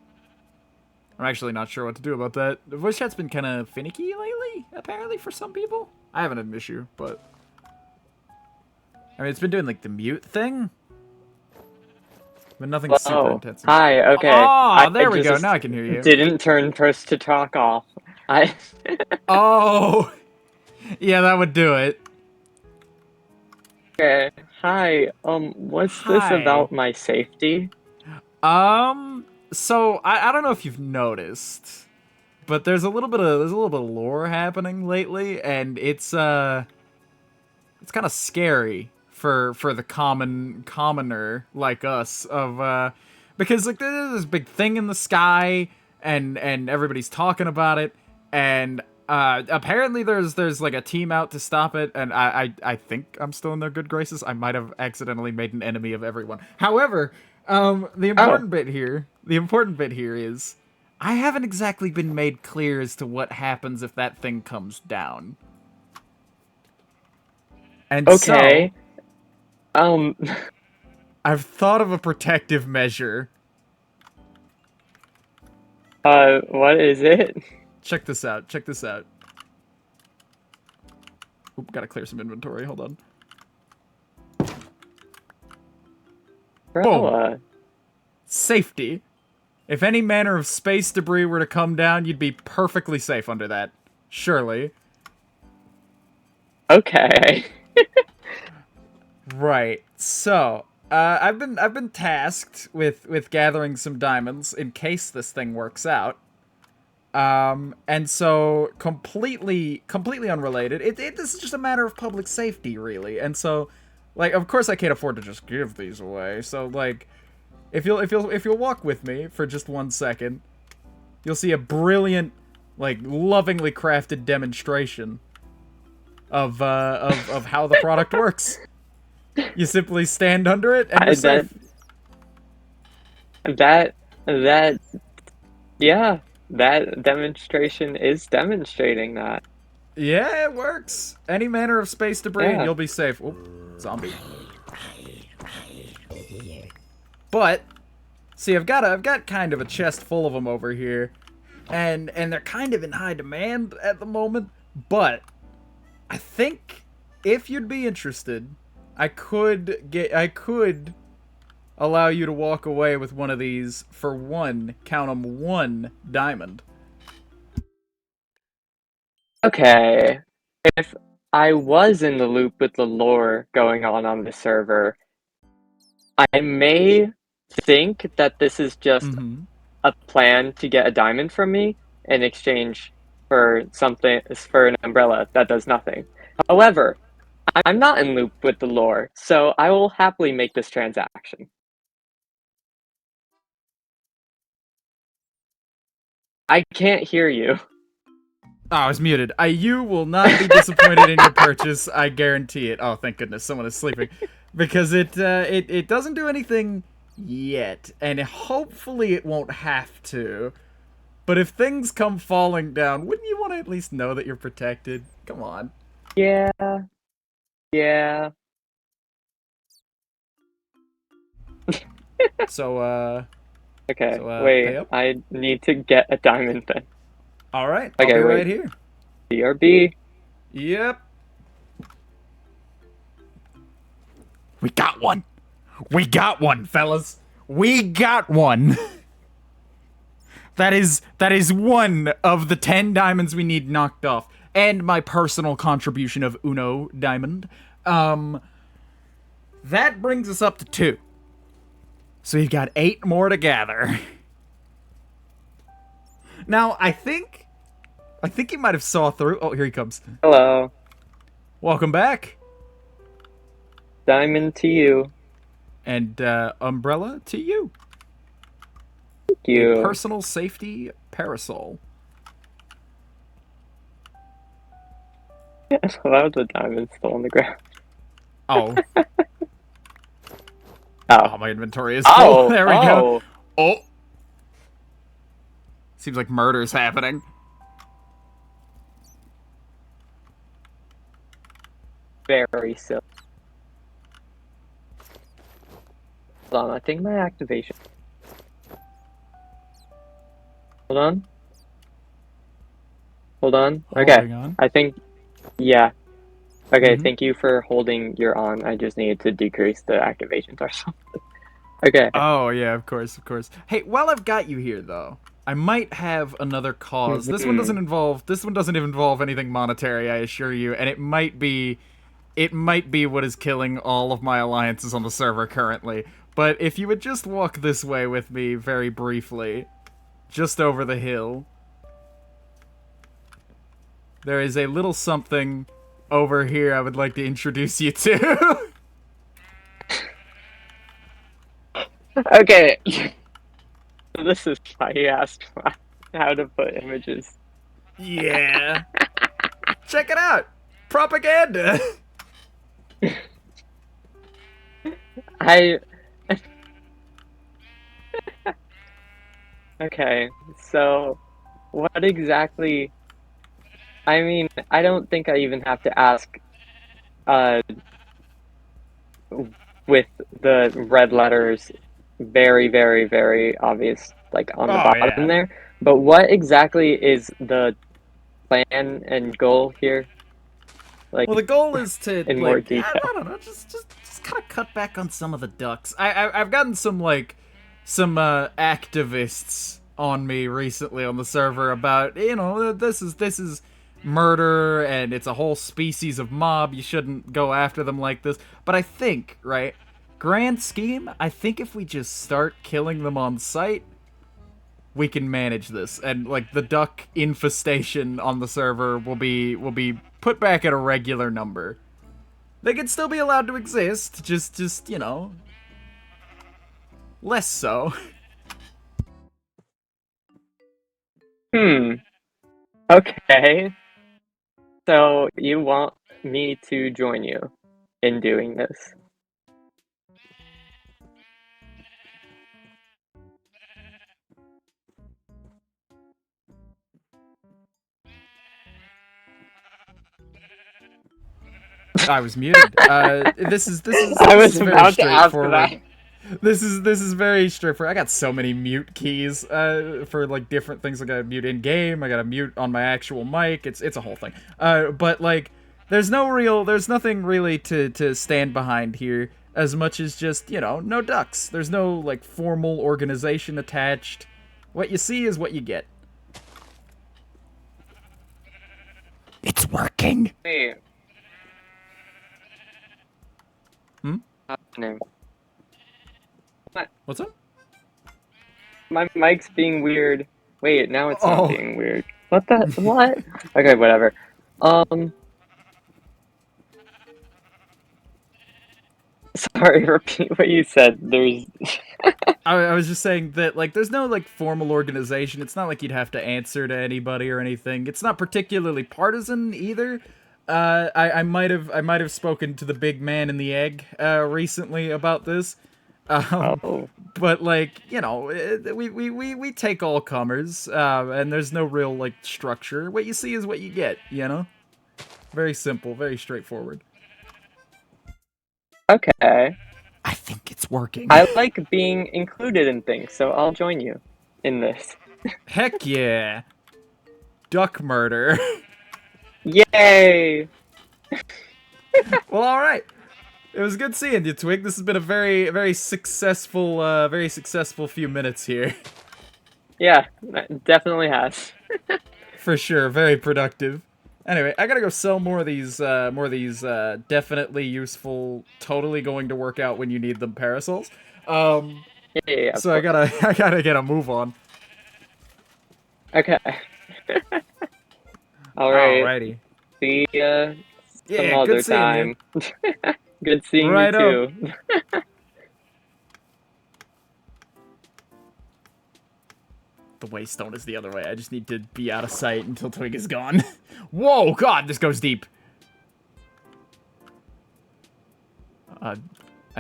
actually not sure what to do about that. The voice chat's been kind of finicky lately, apparently, for some people. I haven't had an issue, but... I mean, it's been doing, like, the mute thing. But nothing super intense. Hi, okay. Oh, there we go. Now I can hear you. Didn't turn first to talk off. Oh! Yeah, that would do it. Okay. Hi. What's this about my safety? So I don't know if you've noticed, but there's a little bit of lore happening lately, and it's kind of scary for the commoner like us because like there's this big thing in the sky and everybody's talking about it, and apparently there's like a team out to stop it, and I think I'm still in their good graces. I might have accidentally made an enemy of everyone. However, the important bit here is I haven't exactly been made clear as to what happens if that thing comes down. And okay. I've thought of a protective measure. What is it? Check this out. Oop, gotta clear some inventory. Hold on. Boom. Safety. If any manner of space debris were to come down, you'd be perfectly safe under that. Surely. Okay. Right. So, I've been tasked with gathering some diamonds in case this thing works out. And so completely unrelated. This is just a matter of public safety, really. And so, like, of course I can't afford to just give these away. So, like, if you'll walk with me for just 1 second, you'll see a brilliant, like, lovingly crafted demonstration of how the product works. You simply stand under it, and you're safe. Yeah, that demonstration is demonstrating that. Yeah, it works. Any manner of space debris, and you'll be safe. Oh, zombie. But, see, I've got kind of a chest full of them over here, and they're kind of in high demand at the moment. But I think if you'd be interested, I could allow you to walk away with one of these for count 'em, 1 diamond. Okay. If I was in the loop with the lore going on the server, I may think that this is just a plan to get a diamond from me in exchange for an umbrella that does nothing. However, I'm not in loop with the lore, so I will happily make this transaction. I can't hear you. Oh, I was muted. You will not be disappointed in your purchase. I guarantee it. Oh, thank goodness, someone is sleeping, because it doesn't do anything yet, and hopefully it won't have to. But if things come falling down, wouldn't you want to at least know that you're protected? Come on. Yeah. Yeah. So, okay, pay up? I need to get a diamond then. Alright, I'll be right here. BRB. Yep. We got one! We got one, fellas! We got one! That is 1 of the 10 diamonds we need knocked off. And my personal contribution of Uno diamond. That brings us up to 2. So you've got 8 more to gather. Now, I think he might have saw through. Oh, here he comes. Hello. Welcome back. Diamond to you. And umbrella to you. Thank A you. personal safety parasol. That was a diamond still on the ground. Oh. Oh. Oh, my inventory is full. There we go. Oh. Seems like murder's happening. Very silly. Hold on, I think my activation. Hold on. Hold on. Okay. Holding on. I think, yeah. Okay, Mhm. thank you for holding your on. I just needed to decrease the activations or something. Okay. Oh, yeah, of course, of course. Hey, while I've got you here, though, I might have another cause. This one doesn't involve anything monetary, I assure you, and it might be what is killing all of my alliances on the server currently. But if you would just walk this way with me very briefly, just over the hill, there is a little something over here I would like to introduce you to. Okay. This is why you asked how to put images. Yeah. Check it out. Propaganda. Okay, so what exactly? I mean, I don't think I even have to ask with the red letters very, very, very obvious, like on the bottom there. But what exactly is the plan and goal here? Like, Well, the goal is to in more I detail. don't know, just kind of cut back on some of the ducks. I've gotten some activists on me recently on the server about, you know, this is murder and it's a whole species of mob. You shouldn't go after them like this. But I think, right, grand scheme, I think if we just start killing them on sight, we can manage this, and like the duck infestation on the server will be put back at a regular number. They can still be allowed to exist, just you know, less so. Okay. So you want me to join you in doing this? I was muted. This is I was very about to ask straightforward. that. This is very straightforward. I got so many mute keys for like different things. I got to mute in game. I got to mute on my actual mic. It's a whole thing. But like, there's nothing really to stand behind here as much as just, you know, no ducks. There's no like formal organization attached. What you see is what you get. It's working. Wait. Hmm? Happening. What's up? My mic's being weird. Wait, now it's Oh. not being weird. What the? What? Okay, whatever. Sorry, repeat what you said. There's. I was just saying that, like, there's no, like, formal organization. It's not like you'd have to answer to anybody or anything. It's not particularly partisan either. I might have spoken to the big man in the egg, recently about this. Oh. But, like, you know, we take all comers, and there's no real, like, structure. What you see is what you get, you know? Very simple, very straightforward. Okay. I think it's working. I like being included in things, so I'll join you in this. Heck yeah. Duck murder. Yay! Well, alright. It was good seeing you, Twig. This has been a very successful few minutes here. Yeah, it definitely has. For sure, very productive. Anyway, I gotta go sell more of these definitely useful, totally going to work out when you need them parasols. Yeah. So I gotta get a move on. Okay. All right. Alrighty. See ya some Yeah, other good seeing you. time. Good seeing you Righto. too. The waystone is the other way. I just need to be out of sight until Twig is gone. Whoa, God, this goes deep. I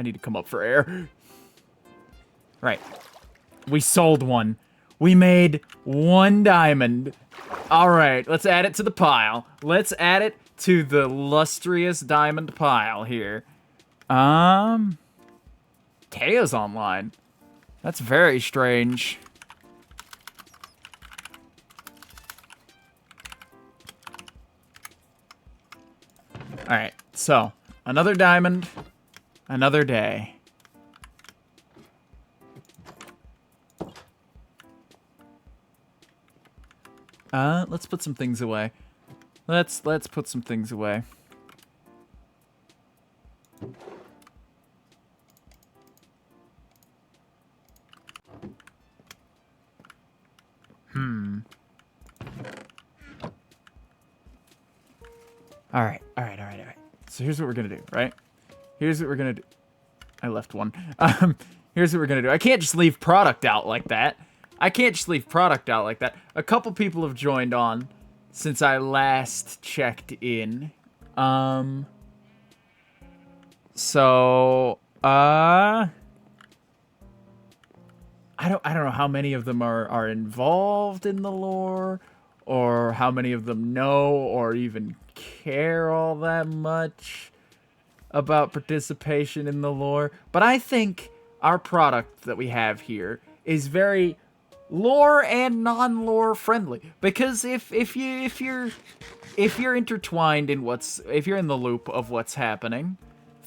need to come up for air. Right. We sold one. We made 1 diamond. Alright, let's add it to the pile. Let's add it to the lustrous diamond pile here. Taya's online. That's very strange. Alright, so, another diamond, another day. Let's put some things away. Let's put some things away. Alright. So here's what we're gonna do, right? Here's what we're gonna do. I left one. Here's what we're gonna do. I can't just leave product out like that. A couple people have joined on since I last checked in. So, I don't know how many of them are involved in the lore, or how many of them know or even care all that much about participation in the lore. But I think our product that we have here is very lore and non-lore friendly, because if you're intertwined in if you're in the loop of what's happening,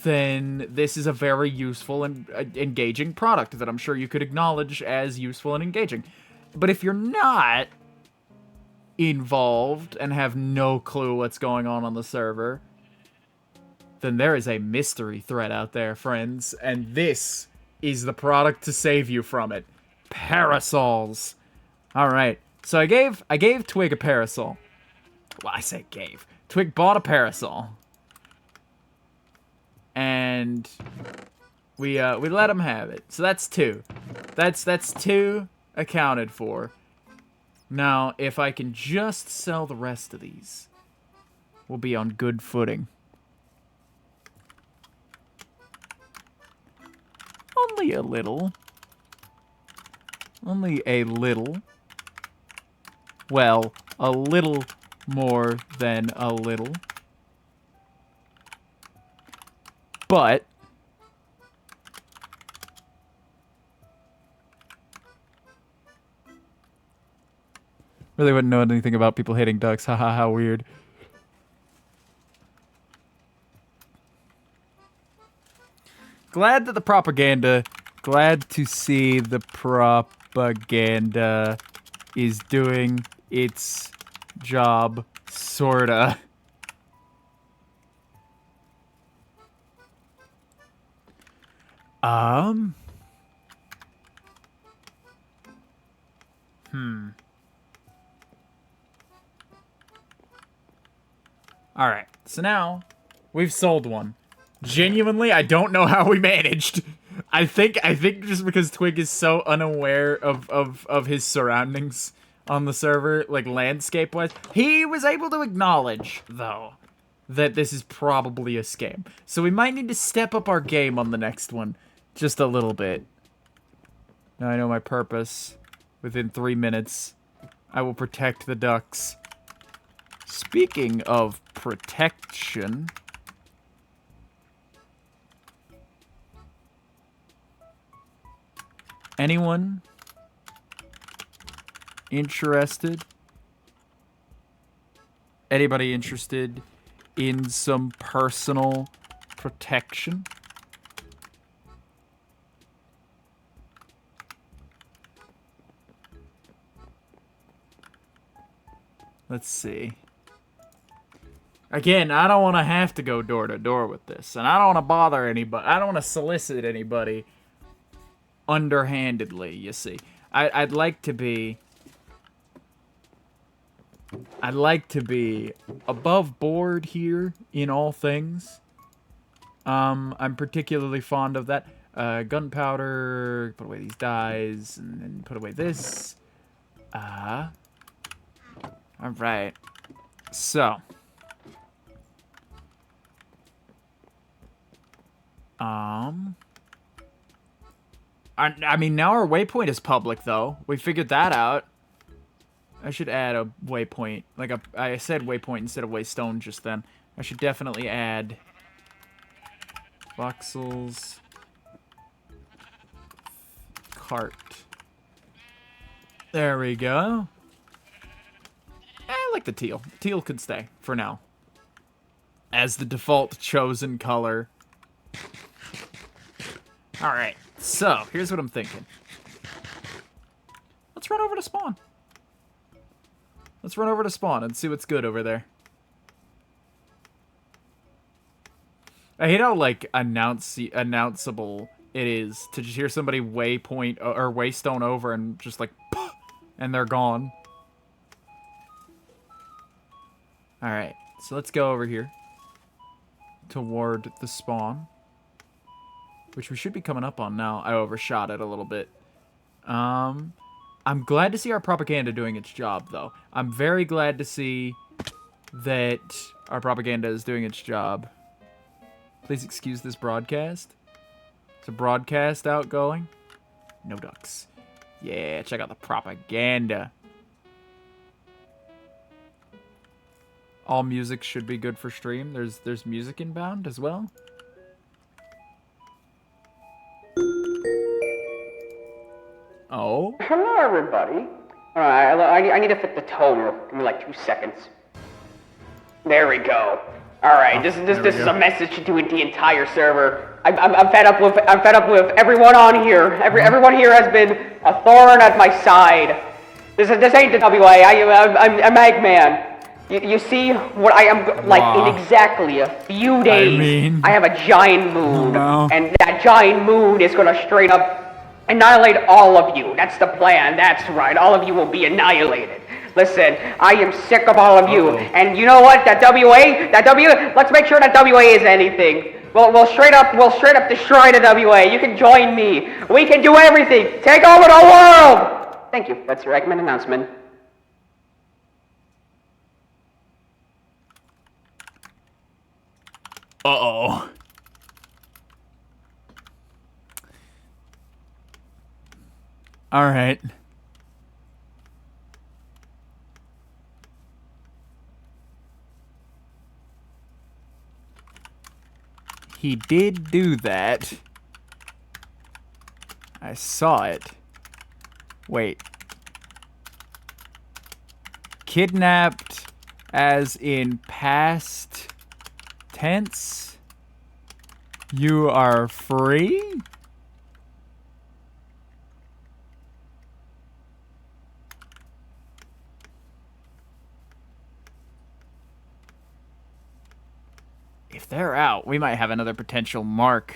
then this is a very useful and engaging product that I'm sure you could acknowledge as useful and engaging. But if you're not involved and have no clue what's going on the server, then there is a mystery threat out there, friends, and this is the product to save you from it. Parasols. Alright, so I gave Twig a parasol. Well, I say gave. Twig bought a parasol. And we let him have it. So that's 2. That's 2 accounted for. Now, if I can just sell the rest of these, we'll be on good footing. Only a little. Only a little. Well, a little more than a little. But really wouldn't know anything about people hating ducks. Haha, how weird. Glad to see the propaganda is doing its job, sorta. Alright, so now we've sold one. Genuinely, I don't know how we managed. I think just because Twig is so unaware of his surroundings on the server, like landscape-wise, he was able to acknowledge, though, that this is probably a scam. So we might need to step up our game on the next one just a little bit. Now I know my purpose. Within 3 minutes, I will protect the ducks. Speaking of protection, anyone interested? Anybody interested in some personal protection? Let's see. Again, I don't want to have to go door to door with this, and I don't want to bother anybody. I don't want to solicit anybody underhandedly, you see. I'd like to be above board here in all things. I'm particularly fond of that. Gunpowder, put away these dyes, and then put away this. Alright. So. I mean, now our waypoint is public, though. We figured that out. I should add a waypoint. Like, I said waypoint instead of waystone just then. I should definitely add voxels cart. There we go. I like the teal. Teal could stay for now as the default chosen color. Alright, so here's what I'm thinking. Let's run over to spawn. Let's run over to spawn and see what's good over there. I hate how, like, announceable it is to just hear somebody waypoint or waystone over and just, like, and they're gone. Alright, so let's go over here toward the spawn, which we should be coming up on now. I overshot it a little bit. I'm glad to see our propaganda doing its job, though. I'm very glad to see that our propaganda is doing its job. Please excuse this broadcast. It's a broadcast outgoing. No ducks. Yeah, check out the propaganda. All music should be good for stream. There's music inbound as well. Oh. Hello, everybody. Alright, I need to fit the tone. Give me like 2 seconds. There we go. Alright, this is a message to the entire server. I'm fed up with everyone on here. Everyone here has been a thorn at my side. This ain't the WA. I'm Eggman. You see what I am like in exactly a few days. I have a giant moon, and that giant moon is gonna straight up annihilate all of you. That's the plan. That's right. All of you will be annihilated. Listen, I am sick of all of you. And you know what? Let's make sure that WA is anything. We'll straight up destroy the WA. You can join me. We can do everything. Take over the world. Thank you. That's your Eggman announcement. Uh-oh. Alright. He did do that. I saw it. Wait. Kidnapped as in past tense? You are free? If they're out, we might have another potential mark.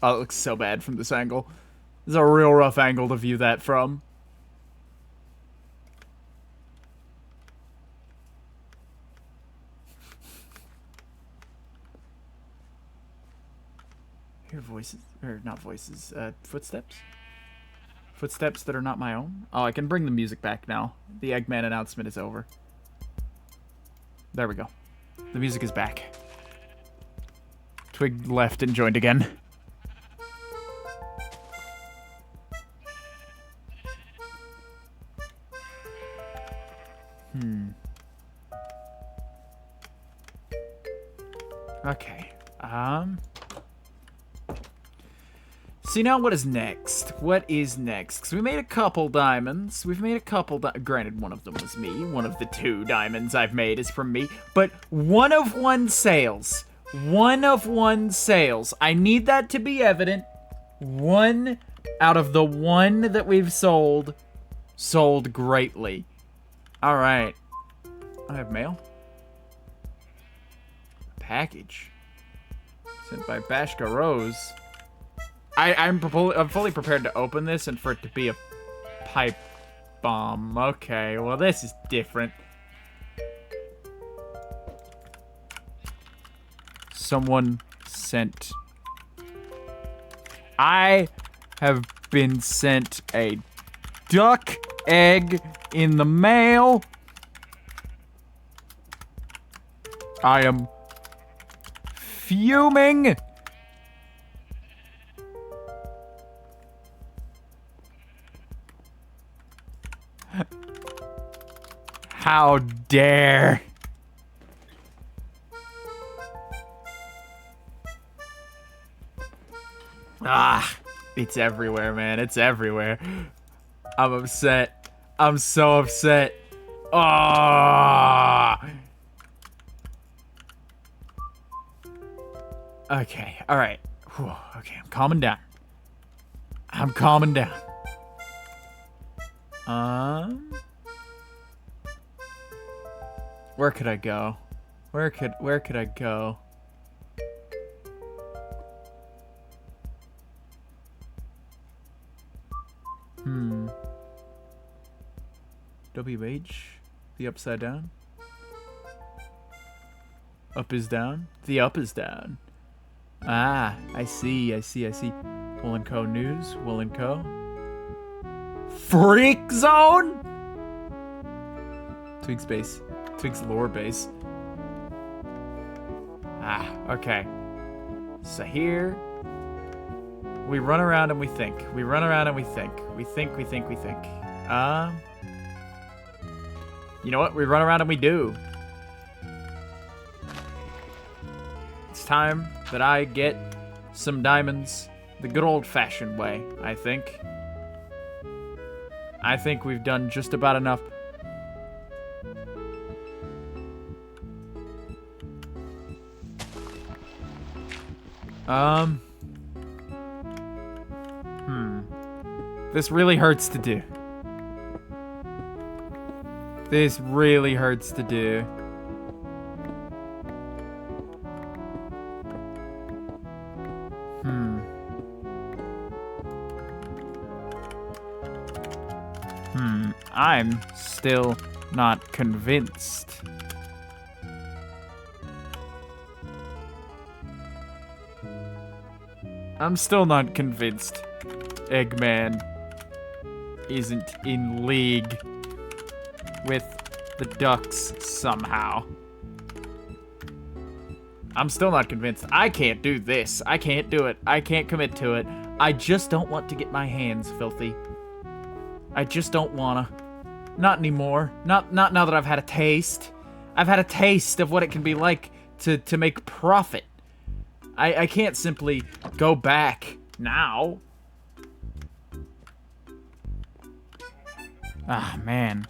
Oh, it looks so bad from this angle. This is a real rough angle to view that from. Hear voices, or not voices, footsteps? Footsteps that are not my own? Oh, I can bring the music back now. The Eggman announcement is over. There we go. The music is back. Twig left and joined again. Okay. See, now what is next? What is next? Because we made a couple diamonds. We've made a couple granted, one of them was me. One of the 2 diamonds I've made is from me. But 1 of 1 sales. 1 of 1 sales. I need that to be evident. 1 out of the 1 that we've sold greatly. Alright. I have mail. Package. Sent by Bashka Rose. I'm fully prepared to open this and for it to be a pipe bomb. Okay, well this is different. Someone sent... I have been sent a duck egg in the mail. I am fuming. How dare. Ah, it's everywhere, man. It's everywhere. I'm upset. I'm so upset. Ah. Okay, all right. Whew, okay, I'm calming down. I'm calming down. Where could I go? Where could I go? WH? The upside down? Up is down? The up is down. Ah, I see. Will & Co. News, Will & Co. Freak Zone? Twig's base. Twig's lore base. Ah, okay. So here, we run around and we think. We run around and we think. We think. You know what? We run around and we do. It's time that I get some diamonds the good old-fashioned way, I think. I think we've done just about enough. This really hurts to do. This really hurts to do. I'm still not convinced. I'm still not convinced Eggman isn't in league with the Ducks somehow. I'm still not convinced. I can't do this. I can't do it. I can't commit to it. I just don't want to get my hands filthy. I just don't wanna. Not anymore. Not now that I've had a taste. I've had a taste of what it can be like to make profit. I can't simply go back now. Ah, man.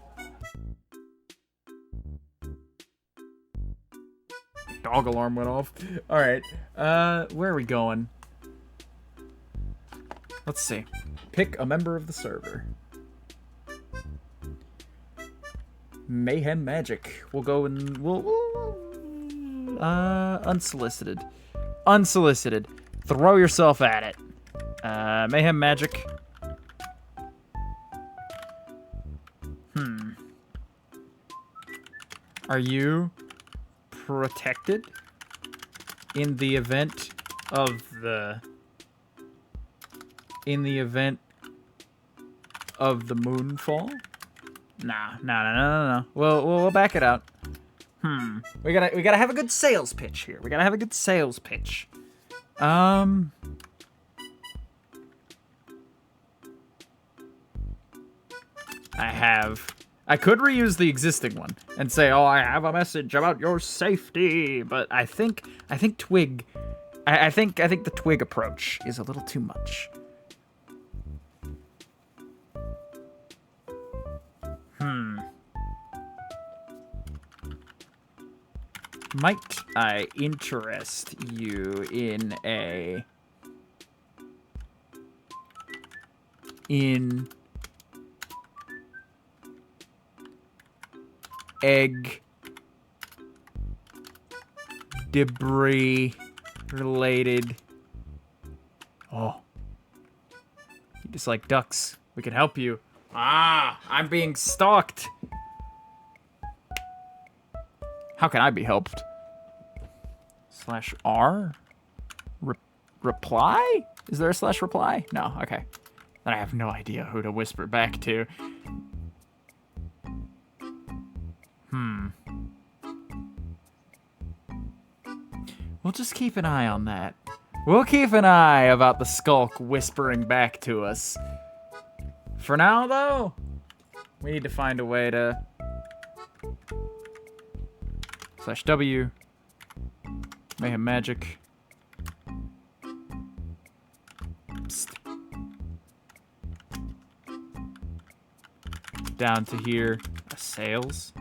Dog alarm went off. Alright. Where are we going? Let's see. Pick a member of the server. Mayhem Magic. We'll go and we'll unsolicited. Unsolicited. Throw yourself at it. Mayhem Magic. Are you protected in the event of the moonfall? Nah. We'll back it out. We gotta have a good sales pitch here. We gotta have a good sales pitch. I could reuse the existing one and say, "Oh, I have a message about your safety," but I think Twig, I think the Twig approach is a little too much. Might I interest you in egg debris related. Oh. You just like ducks. We can help you. Ah, I'm being stalked. How can I be helped? /R? Reply? Is there a /reply? No, okay. Then I have no idea who to whisper back to. We'll just keep an eye on that. We'll keep an eye about the skulk whispering back to us. For now, though, we need to find a way to... /W. Mayhem Magic. Psst. Down to here. A sales.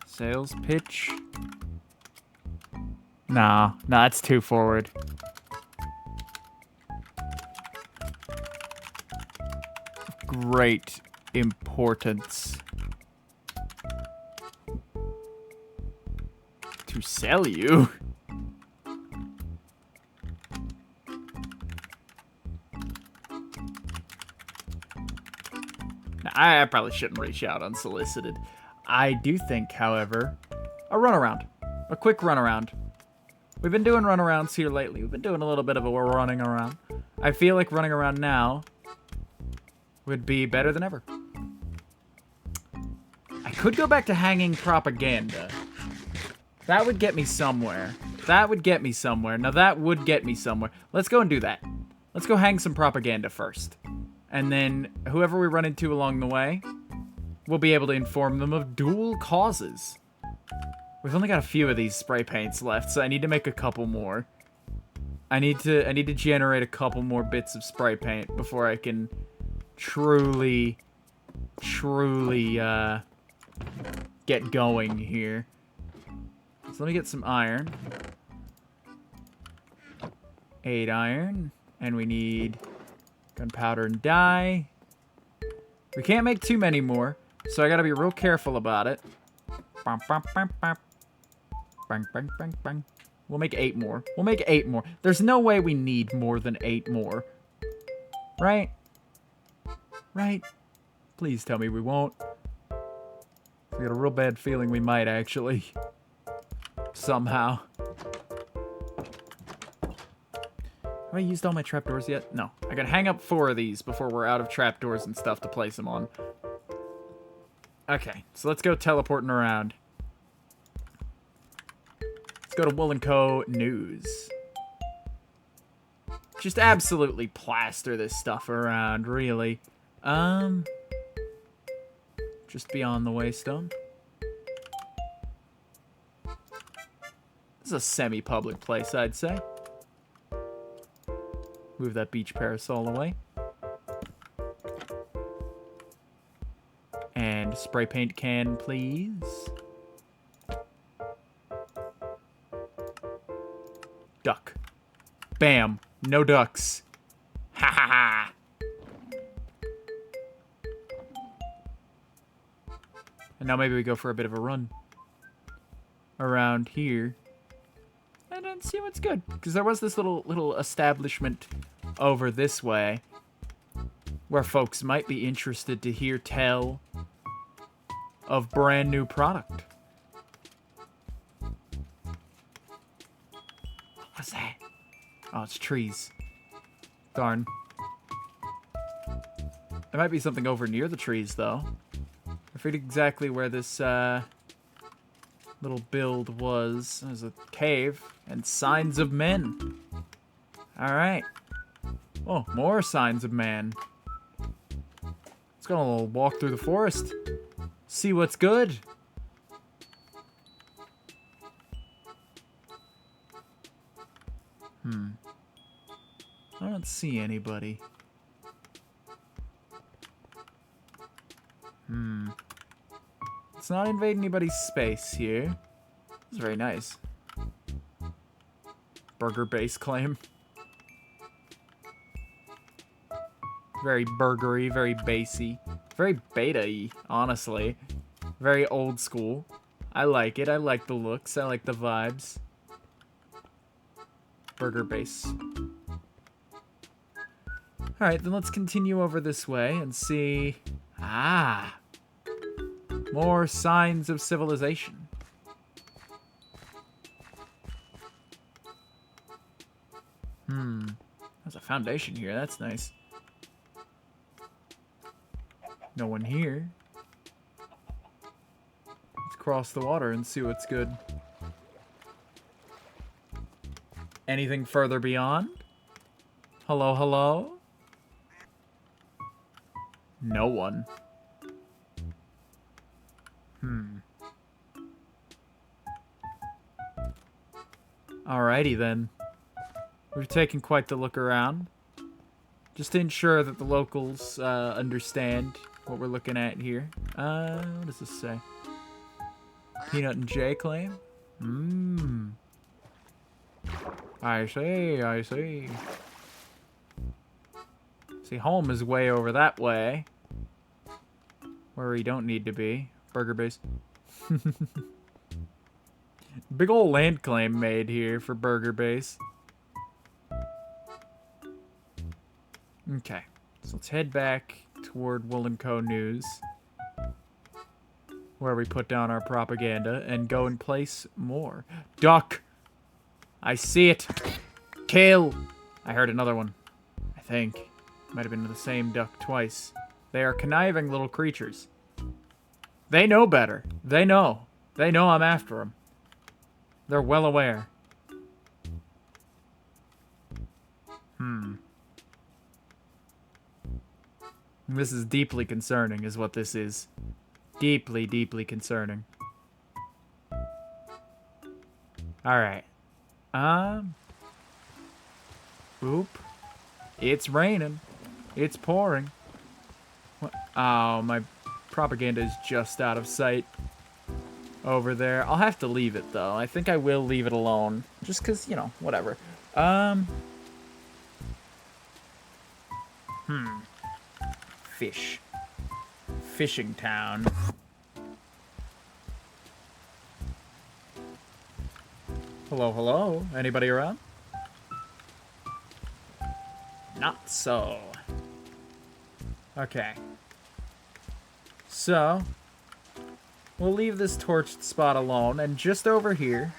Sales pitch. Nah, it's too forward. Great importance. To sell you? Now, I probably shouldn't reach out unsolicited. I do think, however, a runaround. A quick runaround. We've been doing runarounds here lately. We've been doing a little bit of a running around. I feel like running around now would be better than ever. I could go back to hanging propaganda. That would get me somewhere. That would get me somewhere. Now that would get me somewhere. Let's go and do that. Let's go hang some propaganda first. And then whoever we run into along the way, we'll be able to inform them of dual causes. We've only got a few of these spray paints left, so I need to make a couple more. I need to generate a couple more bits of spray paint before I can truly get going here. So let me get some iron. 8 iron. And we need gunpowder and dye. We can't make too many more, so I gotta be real careful about it. Bang, bang, bang, bang. Bang, bang, bang, bang. We'll make 8 more. We'll make 8 more. There's no way we need more than 8 more. Right? Right? Please tell me we won't. I got a real bad feeling we might, actually. Somehow. Have I used all my trapdoors yet? No. I gotta hang up 4 of these before we're out of trapdoors and stuff to place them on. Okay, so let's go teleporting around. Let's go to Will & Co. News. Just absolutely plaster this stuff around, really. Just beyond the waystone. This is a semi-public place, I'd say. Move that beach parasol away. And spray paint can, please. Duck. Bam. No ducks. Ha ha ha. And now maybe we go for a bit of a run around here and then see what's good, because there was this little establishment over this way where folks might be interested to hear tell of brand new product. What's that? Oh, it's trees. Darn. There might be something over near the trees, though. I forget exactly where this little build was. There's a cave and signs of men. Alright. Oh, more signs of man. Let's go on a little walk through the forest. See what's good. I don't see anybody. It's not invading anybody's space here. It's very nice. Burger base claim. Very burgery, very basey. Very beta-y, honestly. Very old school. I like it. I like the looks. I like the vibes. Burger base. Alright, then let's continue over this way and see... Ah! More signs of civilization. There's a foundation here. That's nice. No one here. Let's cross the water and see what's good. Anything further beyond? Hello, hello? No one. Alrighty then. We've taken quite the look around. Just to ensure that the locals understand what we're looking at here. What does this say? Peanut and J claim? I see, I see. See, home is way over that way. Where we don't need to be. Burger base. Big old land claim made here for Burger Base. Okay, so let's head back toward Will & Co. News, where we put down our propaganda and go and place more. Duck! I see it! Kill! I heard another one. I think. Might have been the same duck twice. They are conniving little creatures. They know better. They know. They know I'm after them. They're well aware. This is deeply concerning, is what this is. Deeply, deeply concerning. Alright. Boop. It's raining. It's pouring. What? Oh, my propaganda is just out of sight. Over there. I'll have to leave it, though. I think I will leave it alone. Just because, you know, whatever. Fish. Fishing town. Hello, hello. Anybody around? Not so. Okay. So... we'll leave this torched spot alone, and just over here,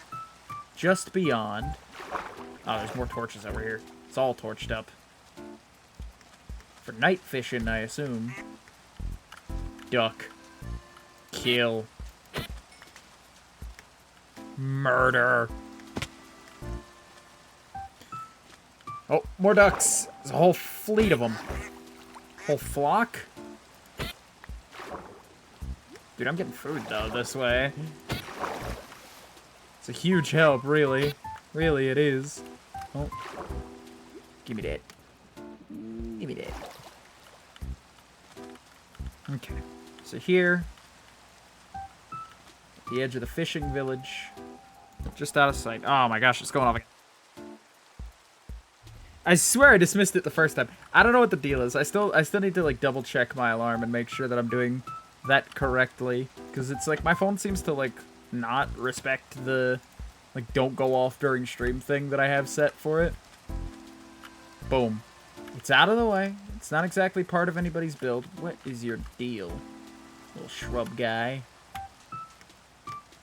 just beyond... oh, there's more torches over here. It's all torched up. For night fishing, I assume. Duck. Kill. Murder. Oh, more ducks. There's a whole fleet of them. Whole flock? Dude, I'm getting food, though, this way. It's a huge help, really. Really, it is. Oh. Give me that. Give me that. Okay. So here, at the edge of the fishing village, just out of sight. Oh my gosh, it's going off again. I swear I dismissed it the first time. I don't know what the deal is. I still need to, like, double check my alarm and make sure that I'm doing that correctly, because it's like my phone seems to like not respect the like don't go off during stream thing that I have set for it. Boom. It's out of the way. It's not exactly part of anybody's build. What is your deal, little shrub guy?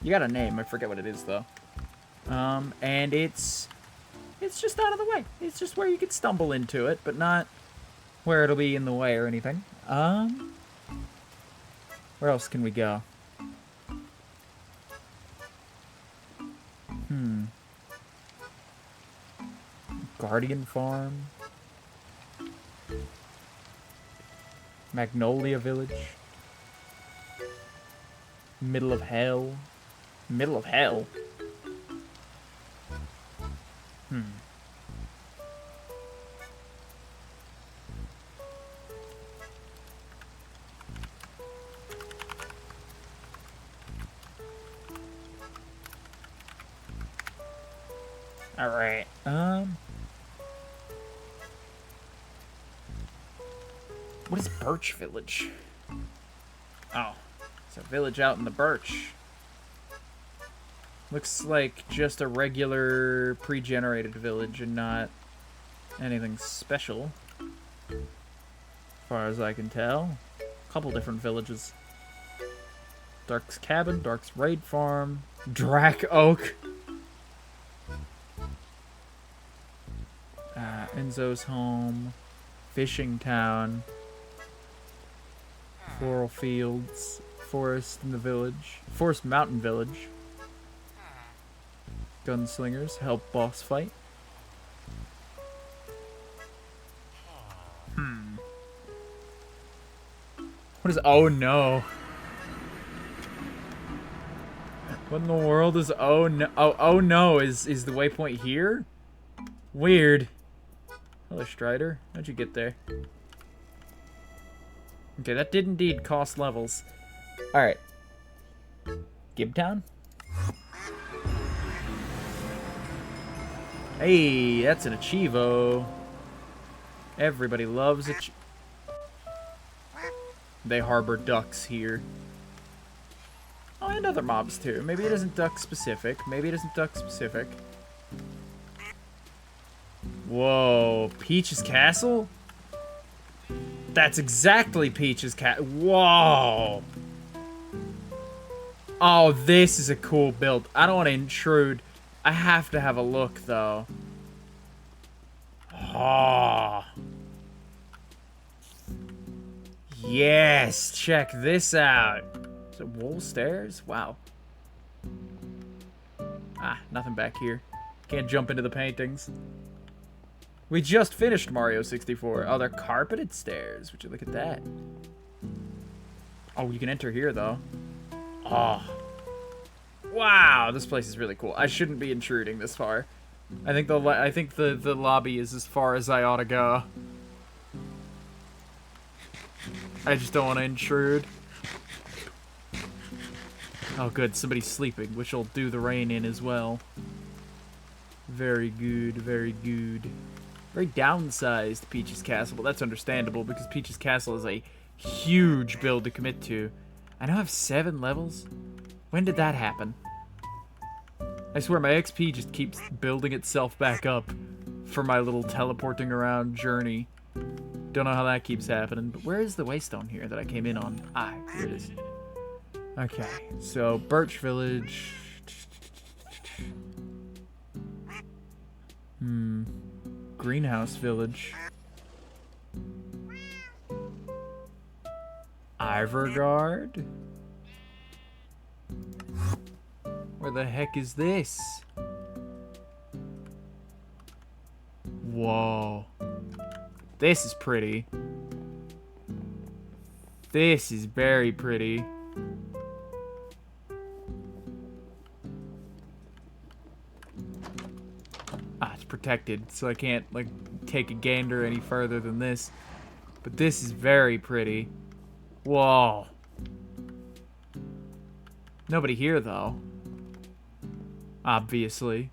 You got a name. I forget what it is though. And it's just out of the way. It's just where you could stumble into it, but not where it'll be in the way or anything. Where else can we go? Guardian Farm. Magnolia Village. Middle of Hell. Middle of Hell? Alright, what is Birch Village? Oh, it's a village out in the birch. Looks like just a regular pre-generated village and not anything special. As far as I can tell. A couple different villages. Dark's Cabin, Dark's Raid Farm, Drac Oak. Enzo's Home, Fishing Town, Floral Fields, Forest in the Village, Forest Mountain Village, Gunslingers, Help Boss Fight. What is, oh no. What in the world is, oh no, oh no, is the waypoint here? Weird. Hello, Strider. How'd you get there? Okay, that did indeed cost levels. Alright. Gibtown? Hey, that's an Achievo. Everybody loves it. They harbor ducks here. Oh, and other mobs too. Maybe it isn't duck specific. Maybe it isn't duck specific. Whoa, Peach's Castle? That's exactly Peach's Castle. Whoa. Oh, this is a cool build. I don't want to intrude. I have to have a look, though. Oh. Yes, check this out. Is it wool stairs? Wow. Ah, nothing back here. Can't jump into the paintings. We just finished Mario 64. Oh, they're carpeted stairs. Would you look at that? Oh, you can enter here, though. Oh. Wow, this place is really cool. I shouldn't be intruding this far. I think the lobby is as far as I ought to go. I just don't want to intrude. Oh, good. Somebody's sleeping, which will do the rain in as well. Very good, very good. Very downsized Peach's Castle, but that's understandable because Peach's Castle is a huge build to commit to. I now have 7 levels? When did that happen? I swear my XP just keeps building itself back up for my little teleporting around journey. Don't know how that keeps happening, but where is the waystone here that I came in on? Ah, here it is. Okay, so Birch Village. Greenhouse Village. Ivorgard? Where the heck is this? Whoa. This is pretty. This is very pretty. Ah, it's protected, so I can't, like, take a gander any further than this. But this is very pretty. Whoa. Nobody here, though. Obviously.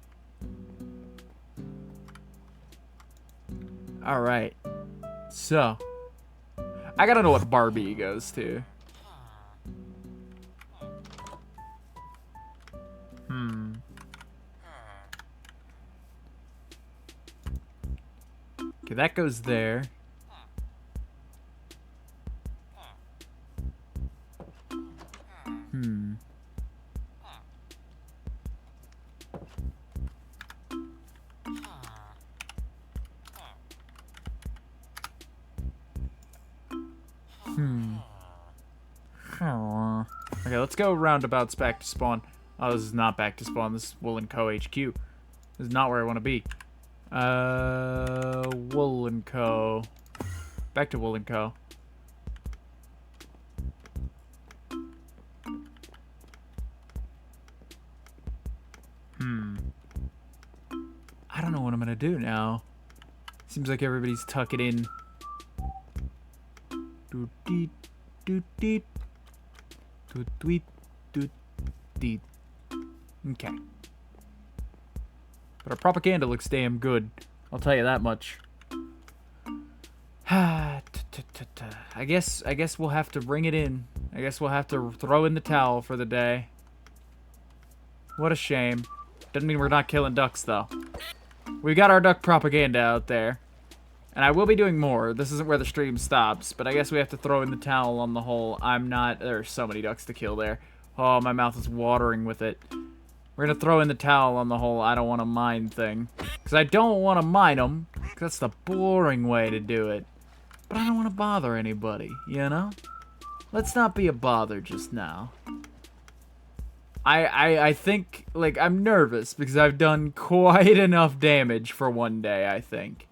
Alright. So. I gotta know what Barbie goes to. Okay, that goes there. Okay, let's go roundabouts back to spawn. Oh, this is not back to spawn. This is Wool & Co. HQ. This is not where I want to be. Wool & Co. Back to Wool & Co. I don't know what I'm gonna do now. Seems like everybody's tucking in. Doot-deet, doot-deet. Doot-deet, doot-deet. Okay. But our propaganda looks damn good. I'll tell you that much. I guess we'll have to ring it in. I guess we'll have to throw in the towel for the day. What a shame. Doesn't mean we're not killing ducks, though. We got our duck propaganda out there. And I will be doing more. This isn't where the stream stops, but I guess we have to throw in the towel on the whole. There's so many ducks to kill there. Oh, my mouth is watering with it. We're gonna throw in the towel on the whole I don't want to mine thing. Because I don't want to mine them. Because that's the boring way to do it. But I don't want to bother anybody, you know? Let's not be a bother just now. I think, like, I'm nervous because I've done quite enough damage for one day, I think.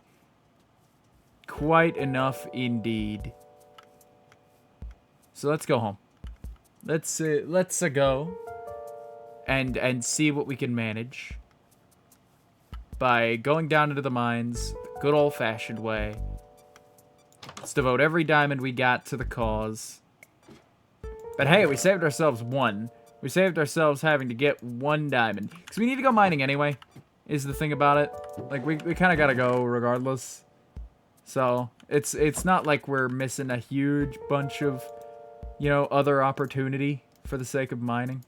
Quite enough indeed. So let's go home. Let's go and see what we can manage by going down into the mines the good old-fashioned way. Let's devote every diamond we got to the cause. But hey, we saved ourselves one. We saved ourselves having to get one diamond. Because we need to go mining anyway, is the thing about it. Like, we kind of got to go regardless. So, it's not like we're missing a huge bunch of, you know, other opportunity for the sake of mining.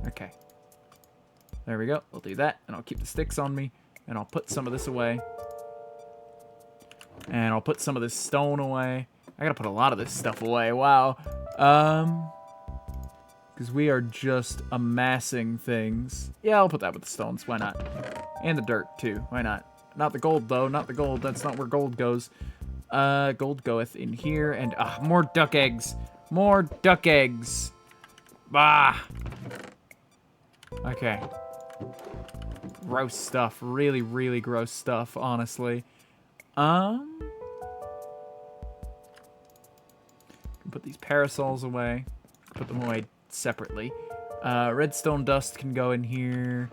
Okay. There we go. We'll do that, and I'll keep the sticks on me, and I'll put some of this away. And I'll put some of this stone away. I gotta put a lot of this stuff away. Wow. Because we are just amassing things. Yeah, I'll put that with the stones. Why not? And the dirt, too. Why not? Not the gold, though. Not the gold. That's not where gold goes. Gold goeth in here. And, more duck eggs. More duck eggs. Bah. Okay. Gross stuff. Really, really gross stuff, honestly. Put these parasols away. Put them away separately. Redstone dust can go in here.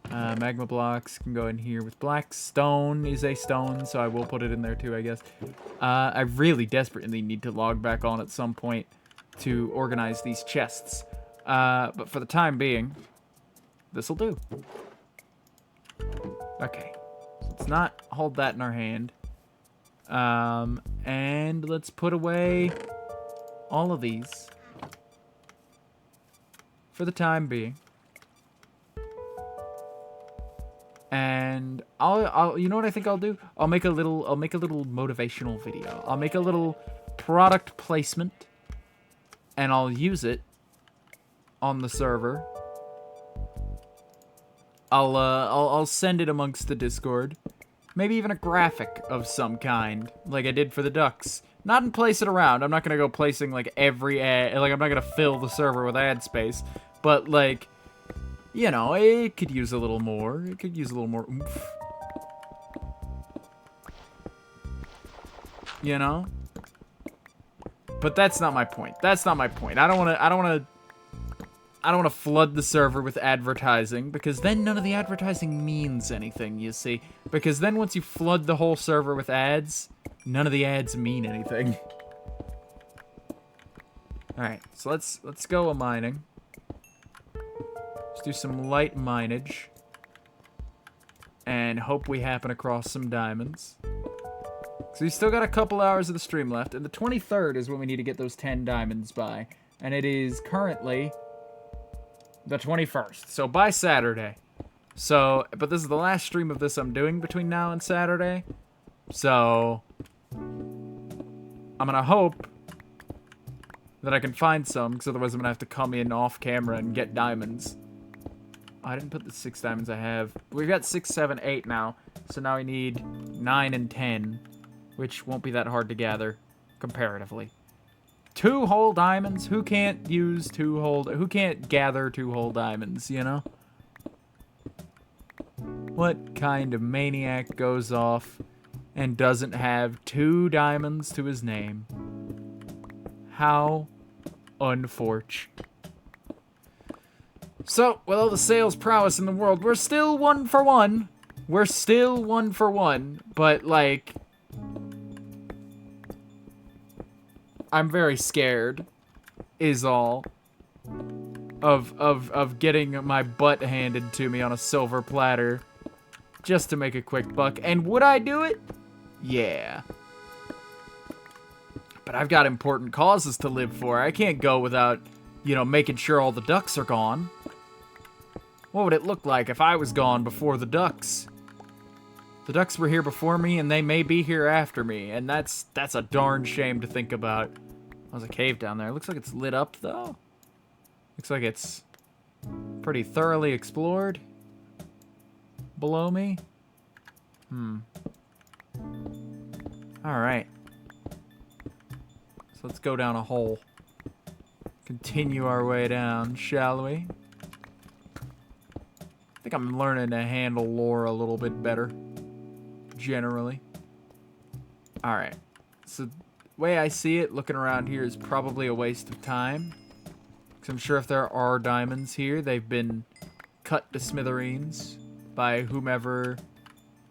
Magma blocks can go in here with black. Stone is a stone, so I will put it in there too, I guess. I really desperately need to log back on at some point to organize these chests. But for the time being, this'll do. Okay. So let's not hold that in our hand. And let's put away all of these for the time being. And I'll you know what I think I'll do? I'll make a little motivational video. I'll make a little product placement and I'll use it on the server. I'll send it amongst the Discord. Maybe even a graphic of some kind, like I did for the ducks. Not in place it around. I'm not gonna go placing like every ad. Like I'm not gonna fill the server with ad space. But like, you know, it could use a little more. It could use a little more oomph. You know. But that's not my point. That's not my point. I don't wanna flood the server with advertising, because then none of the advertising means anything, you see. Because then once you flood the whole server with ads, none of the ads mean anything. Alright, so let's go a mining. Let's do some light minage. And hope we happen across some diamonds. So we still got a couple hours of the stream left, and the 23rd is when we need to get those 10 diamonds by. And it is currently the 21st, so by Saturday. So, but this is the last stream of this I'm doing between now and Saturday. So, I'm gonna hope that I can find some, because otherwise I'm gonna have to come in off camera and get diamonds. Oh, I didn't put the 6 diamonds I have. We've got 6, 7, 8 now, so now we need 9 and 10, which won't be that hard to gather, comparatively. 2 whole diamonds? Who can't use 2 whole... Who can't gather 2 whole diamonds, you know? What kind of maniac goes off and doesn't have 2 diamonds to his name? How unfortunate. So, with all the sales prowess in the world, we're still 1 for 1. We're still 1 for 1, but, like... I'm very scared, is all, of getting my butt handed to me on a silver platter just to make a quick buck. And would I do it? Yeah. But I've got important causes to live for. I can't go without you know, making sure all the ducks are gone. What would it look like if I was gone before the ducks? The ducks were here before me, and they may be here after me, and that's a darn shame to think about. There's a cave down there. Looks like it's lit up, though. Looks like it's pretty thoroughly explored. Below me. Alright. So let's go down a hole. Continue our way down, shall we? I think I'm learning to handle lore a little bit better. Generally. Alright. So, the way I see it, looking around here is probably a waste of time. Because I'm sure if there are diamonds here, they've been cut to smithereens by whomever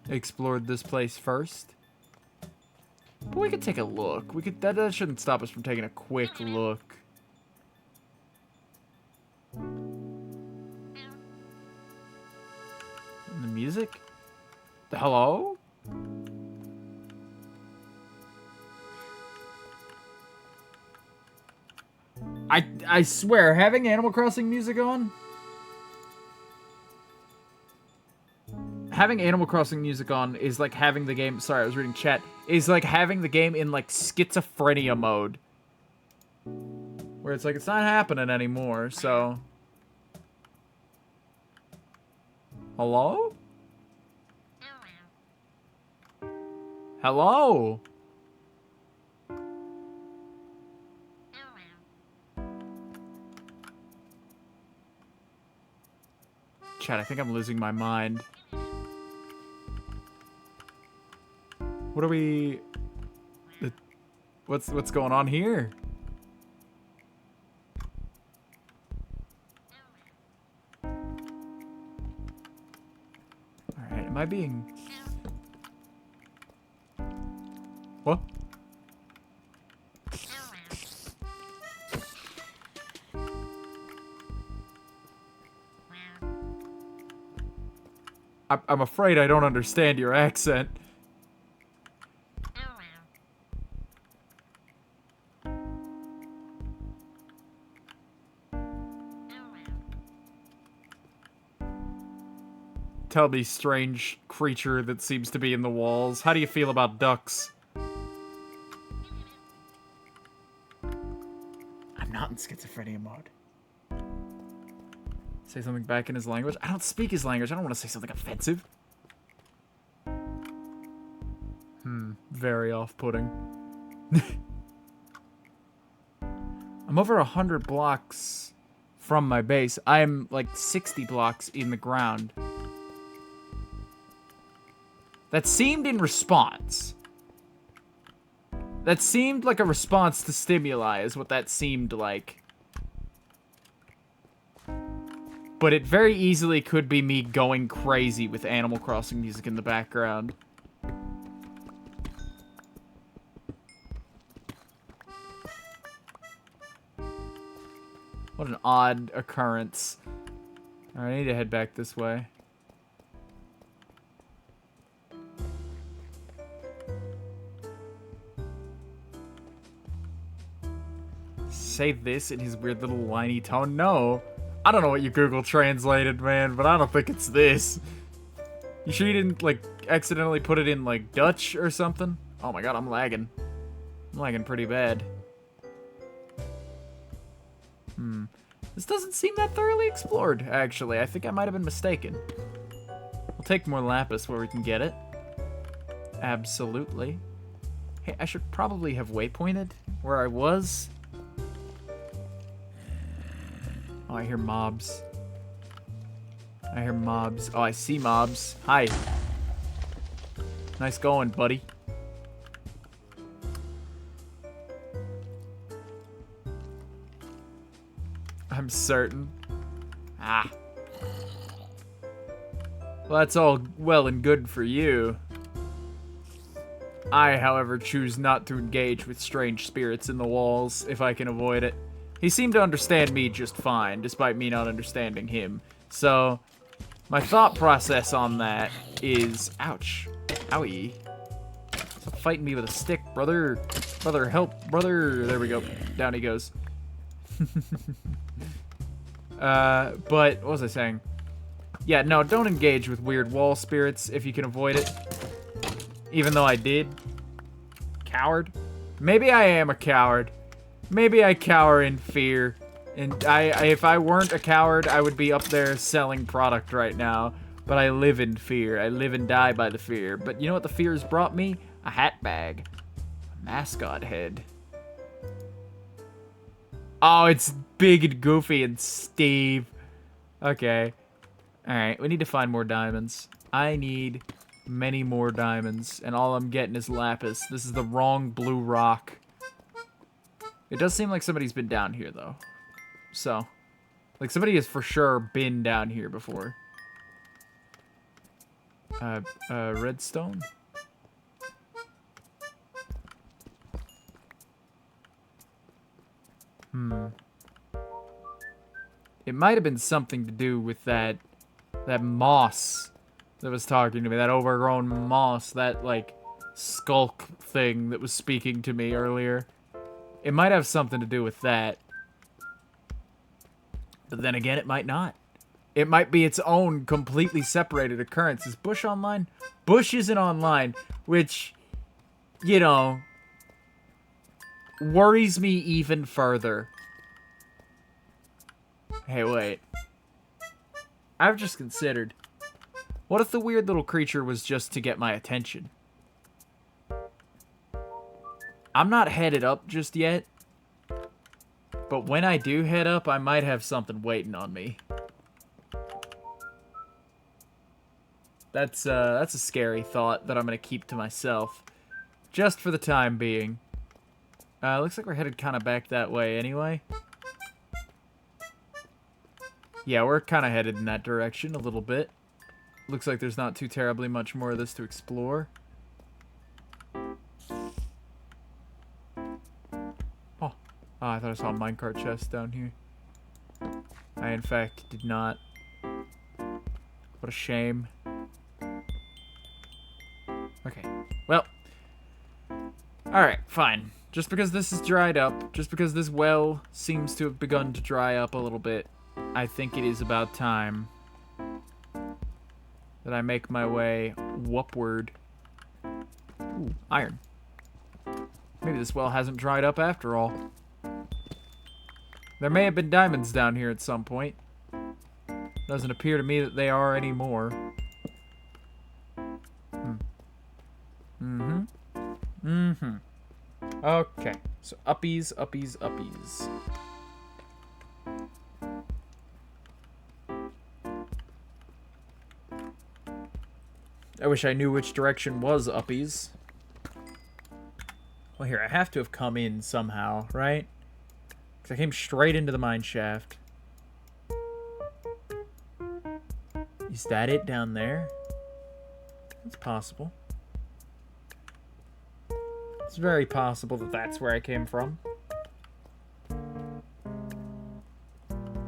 explored this place first. But we could take a look. We could. That shouldn't stop us from taking a quick look. And the music? The hello? I swear, having Animal Crossing music on? Having Animal Crossing music on is like having the game... Sorry, I was reading chat. Is like having the game in, like, schizophrenia mode. Where it's like, it's not happening anymore, so... Hello? Hello? Chat, I think I'm losing my mind. What are we... What's going on here? Alright, am I being... What? I'm afraid I don't understand your accent. Tell me, strange creature that seems to be in the walls. How do you feel about ducks? I'm not in schizophrenia mode. Say something back in his language? I don't speak his language. I don't want to say something offensive. Very off-putting. I'm over 100 blocks from my base. I'm like 60 blocks in the ground. That seemed in response. That seemed like a response to stimuli is what that seemed like. But it very easily could be me going crazy with Animal Crossing music in the background. What an odd occurrence. Alright, I need to head back this way. Say this in his weird little whiny tone? No. I don't know what you Google translated, man, but I don't think it's this. You sure you didn't, like, accidentally put it in, like, Dutch or something? Oh my god, I'm lagging. I'm lagging pretty bad. This doesn't seem that thoroughly explored, actually. I think I might have been mistaken. We'll take more lapis where we can get it. Absolutely. Hey, I should probably have waypointed where I was. Oh, I hear mobs. I hear mobs. Oh, I see mobs. Hi. Nice going, buddy. I'm certain. Ah. Well, that's all well and good for you. I, however, choose not to engage with strange spirits in the walls if I can avoid it. He seemed to understand me just fine, despite me not understanding him. So, my thought process on that is... Ouch. Owie. Stop fighting me with a stick, brother. Brother, help. Brother. There we go. Down he goes. But what was I saying? Yeah, no, don't engage with weird wall spirits if you can avoid it. Even though I did. Coward? Maybe I am a coward. Maybe I cower in fear. And if I weren't a coward, I would be up there selling product right now. But I live in fear. I live and die by the fear. But you know what the fear has brought me? A hat bag. A mascot head. Oh, it's big and goofy and Steve. Okay. Alright, we need to find more diamonds. I need many more diamonds. And all I'm getting is lapis. This is the wrong blue rock. It does seem like somebody's been down here, though. So, like, somebody has for sure been down here before. Redstone? It might have been something to do with that moss that was talking to me. That overgrown moss. That, like, skulk thing that was speaking to me earlier. It might have something to do with that. But then again, it might not. It might be its own completely separated occurrence. Is Bush online? Bush isn't online, which, you know, worries me even further. Hey, wait. I've just considered, what if the weird little creature was just to get my attention? I'm not headed up just yet, but when I do head up, I might have something waiting on me. That's a scary thought that I'm gonna keep to myself, just for the time being. Looks like we're headed kind of back that way anyway. Yeah, we're kind of headed in that direction a little bit. Looks like there's not too terribly much more of this to explore. Oh, I thought I saw a minecart chest down here. I, in fact, did not. What a shame. Okay, well. Alright, fine. Just because this is dried up, just because this well seems to have begun to dry up a little bit, I think it is about time that I make my way whoopward. Ooh, iron. Maybe this well hasn't dried up after all. There may have been diamonds down here at some point. Doesn't appear to me that they are anymore. Okay, so uppies, uppies, uppies. I wish I knew which direction was uppies. Well, here, I have to have come in somehow, right? Because I came straight into the mine shaft. Is that it down there? It's possible. It's very possible that that's where I came from.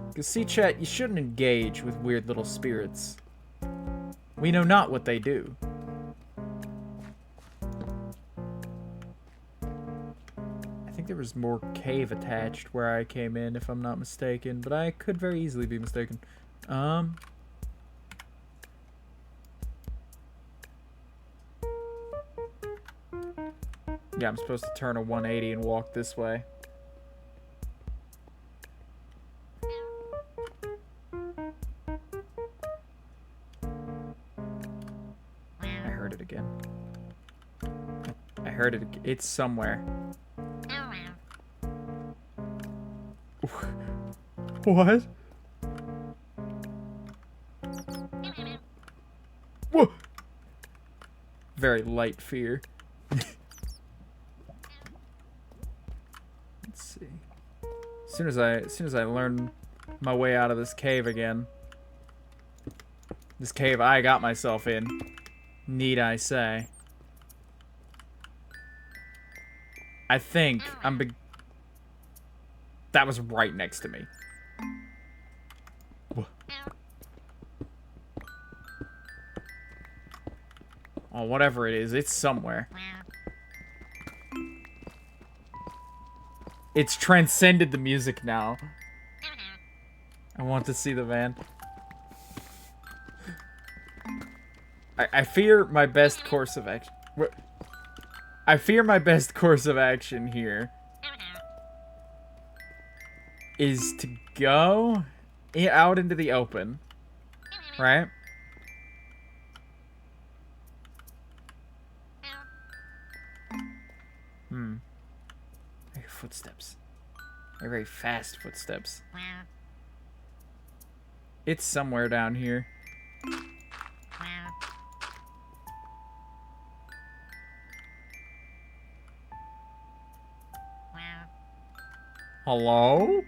Because, see, chat, you shouldn't engage with weird little spirits. We know not what they do. I think there was more cave attached where I came in, if I'm not mistaken, but I could very easily be mistaken. Yeah, I'm supposed to turn a 180 and walk this way. I heard it again. I heard it. It's somewhere. What? Whoa! Very light fear. Let's see. As soon as I learn my way out of this cave again. This cave I got myself in. Need I say. I think that was right next to me. Oh, whatever it is, it's somewhere. It's transcended the music now. I want to see the van. I fear my best course of action. I fear my best course of action here is to go out into the open, right? I hear footsteps. They're very fast footsteps. It's somewhere down here. Hello?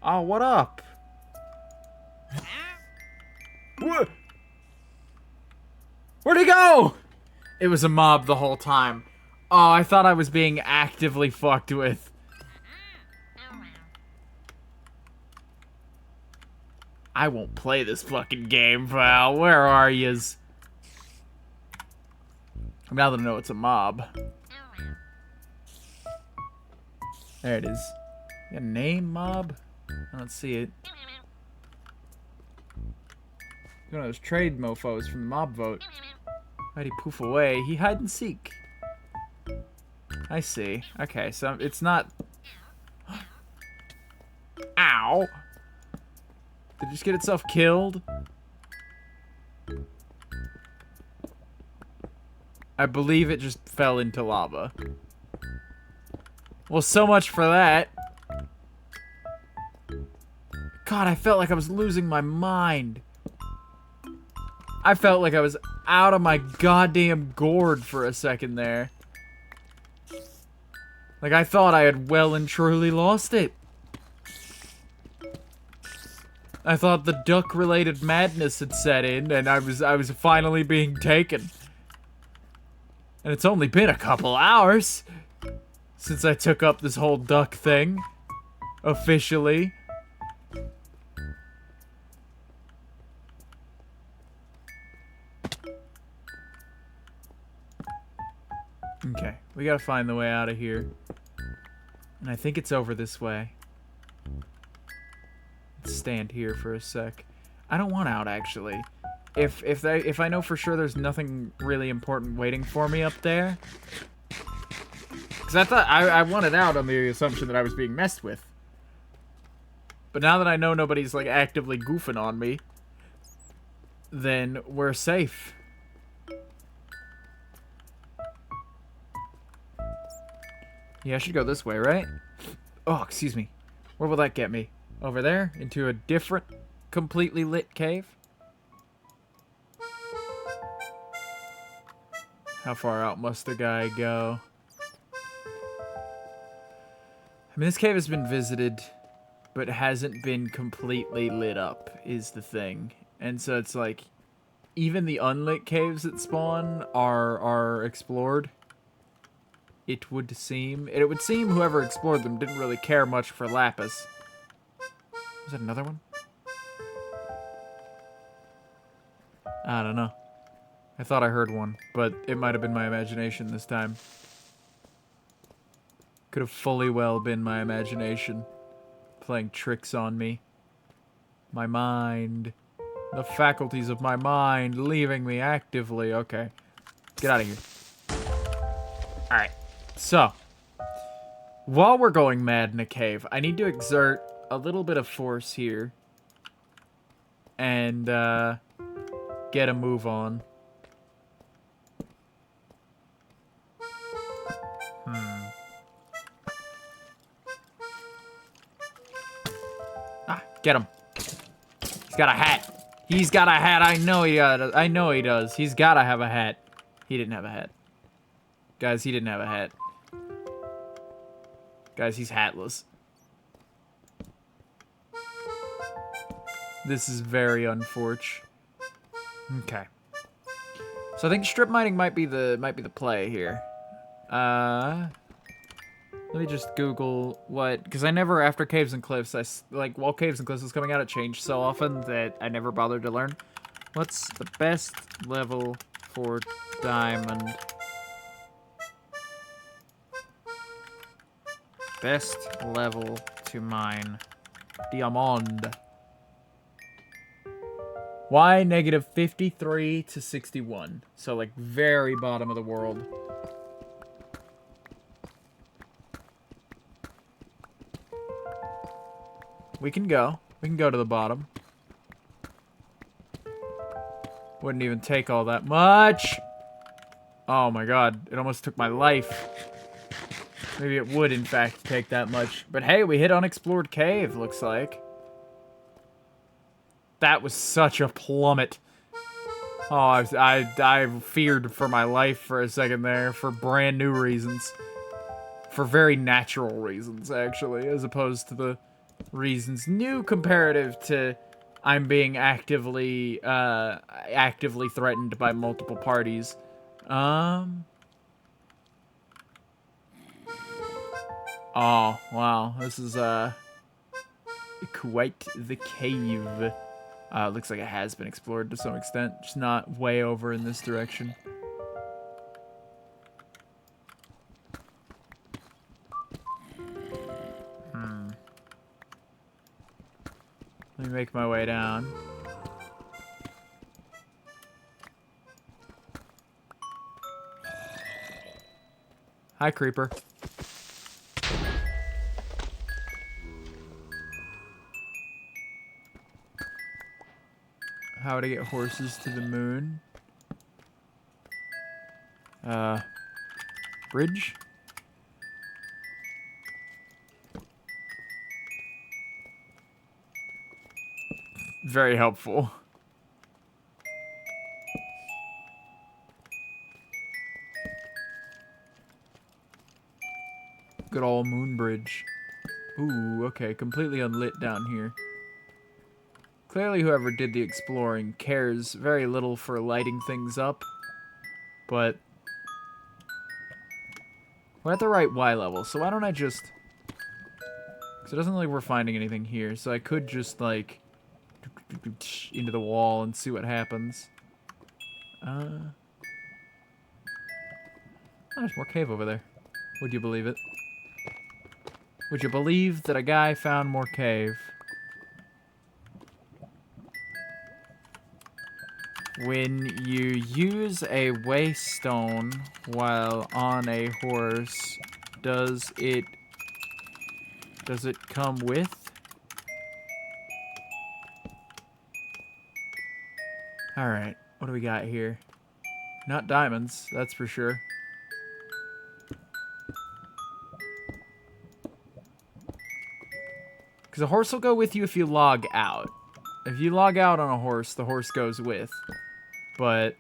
Oh, what up? What? Where'd he go? It was a mob the whole time. Oh, I thought I was being actively fucked with. I won't play this fucking game, pal. Where are yous? Now that I know it's a mob. There it is. You got a name, mob? I don't see it. One of those trade mofos from the mob vote. Why'd he poof away? He hide and seek. I see. Okay, so it's not... Ow! Did it just get itself killed? I believe it just fell into lava. Well, so much for that. God, I felt like I was losing my mind. I felt like I was out of my goddamn gourd for a second there. Like, I thought I had well and truly lost it. I thought the duck-related madness had set in, and I was finally being taken. And it's only been a couple hours since I took up this whole duck thing. Officially. Okay, we gotta find the way out of here. And I think it's over this way. Let's stand here for a sec. I don't want out, actually. If I know for sure there's nothing really important waiting for me up there. Because I thought I wanted out on the assumption that I was being messed with. But now that I know nobody's like actively goofing on me, then we're safe. Yeah, I should go this way, right? Oh, excuse me. Where will that get me? Over there? Into a different, completely lit cave? How far out must the guy go? I mean, this cave has been visited, but hasn't been completely lit up, is the thing. And so it's like, even the unlit caves that spawn are explored. It would seem. It would seem whoever explored them didn't really care much for lapis. Was that another one? I don't know. I thought I heard one, but it might have been my imagination this time. Could have fully well been my imagination playing tricks on me. My mind. The faculties of my mind leaving me actively. Okay. Get out of here. Alright. So, while we're going mad in a cave, I need to exert a little bit of force here. And, get a move on. Ah, get him. He's got a hat. He's got a hat. I know he does. I know he does. He's gotta have a hat. He didn't have a hat. Guys, he didn't have a hat. Guys, he's hatless. This is very unfortunate. Okay. So I think strip mining might be the play here. Let me just Google what, because I never, after Caves and Cliffs, while Caves and Cliffs was coming out, it changed so often that I never bothered to learn. What's the best level for diamond Best level to mine diamond. Why negative 53 to 61? So, like, very bottom of the world. We can go. We can go to the bottom. Wouldn't even take all that much. Oh my god, it almost took my life. Maybe it would, in fact, take that much. But hey, we hit Unexplored Cave, looks like. That was such a plummet. Oh, I feared for my life for a second there, for brand new reasons. For very natural reasons, actually, as opposed to the reasons new comparative to I'm being actively threatened by multiple parties. Oh, wow. This is, quite the cave. Looks like it has been explored to some extent. Just not way over in this direction. Let me make my way down. Hi, creeper. How to get horses to the moon. Bridge? Very helpful. Good old moon bridge. Ooh, okay, completely unlit down here. Clearly whoever did the exploring cares very little for lighting things up, but we're at the right Y level, so why don't I just... Because it doesn't look like we're finding anything here, so I could just, like, into the wall and see what happens. Oh, there's more cave over there. Would you believe it? Would you believe that a guy found more cave? When you use a waystone while on a horse, does it come with? Alright, what do we got here? Not diamonds, that's for sure. Because a horse will go with you if you log out. If you log out on a horse, the horse goes with. But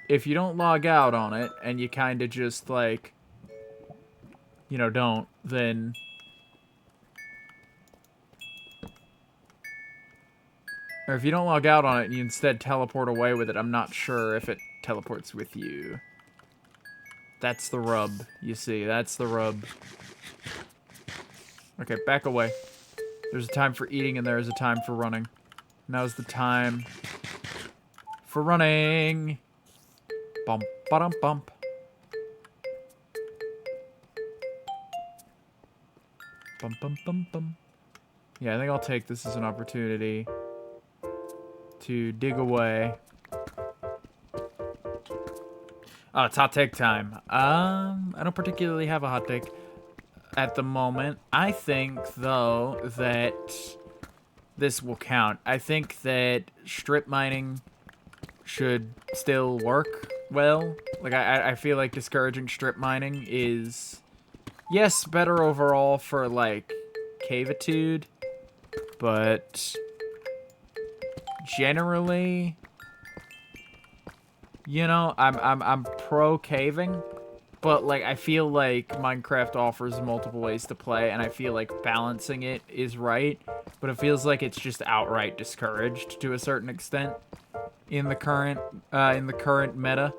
if you don't log out on it, and you kind of just, like, you know, don't, then... Or if you don't log out on it and you instead teleport away with it, I'm not sure if it teleports with you. That's the rub, you see. That's the rub. Okay, back away. There's a time for eating and there is a time for running. Now's the time for running. Bump, ba-dum, bump. Bum, bum, bum, bum. Yeah, I think I'll take this as an opportunity to dig away. Oh, it's hot take time. I don't particularly have a hot take at the moment. I think, though, that this will count. I think that strip mining should still work well. Like, I feel like discouraging strip mining is, yes, better overall for, like, cavitude, but generally, you know, I'm pro caving, but like I feel like Minecraft offers multiple ways to play, and I feel like balancing it is right, but it feels like it's just outright discouraged to a certain extent in the current meta.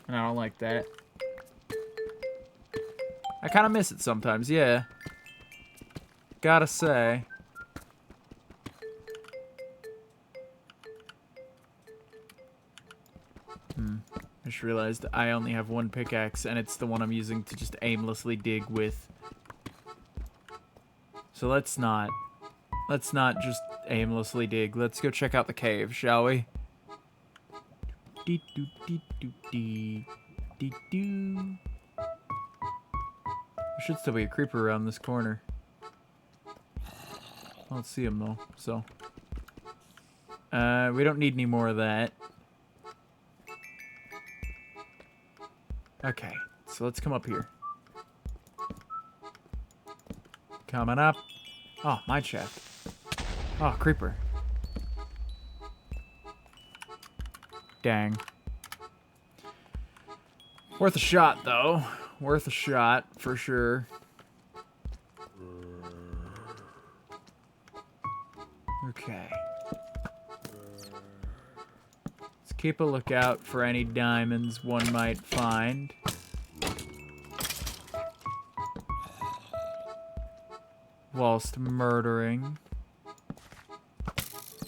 And I don't like that. I kind of miss it sometimes, yeah. Gotta say. I just realized I only have one pickaxe, and it's the one I'm using to just aimlessly dig with. So let's not just aimlessly dig. Let's go check out the cave, shall we? There should still be a creeper around this corner. I don't see him though, so. We don't need any more of that. Okay, so let's come up here. Coming up. Oh, mine shaft. Oh, creeper. Dang. Worth a shot, though. Worth a shot, for sure. Okay. Let's keep a lookout for any diamonds one might find. Whilst murdering.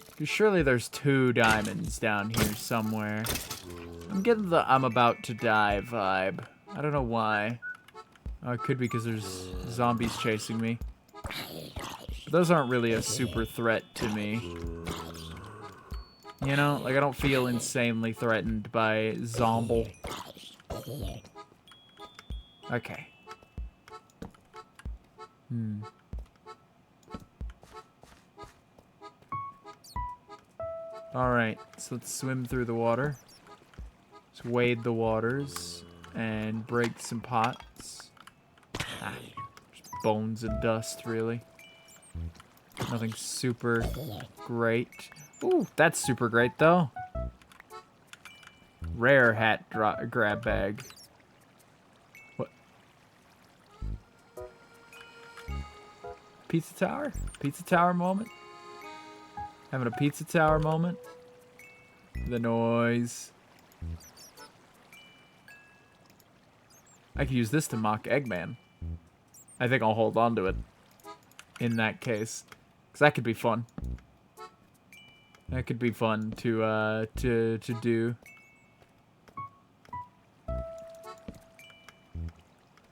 Because surely there's 2 diamonds down here somewhere. I'm getting the I'm about to die vibe. I don't know why. Oh, it could be because there's zombies chasing me. But those aren't really a super threat to me. You know, like I don't feel insanely threatened by zomble. Okay. Alright, so let's swim through the water. Let's wade the waters and break some pots. Ah, just bones and dust, really. Nothing super great. Ooh, that's super great, though. Rare hat grab bag. What? Pizza tower? Pizza tower moment? Having a pizza tower moment. The noise. I could use this to mock Eggman. I think I'll hold on to it. In that case. Because that could be fun. That could be fun to do.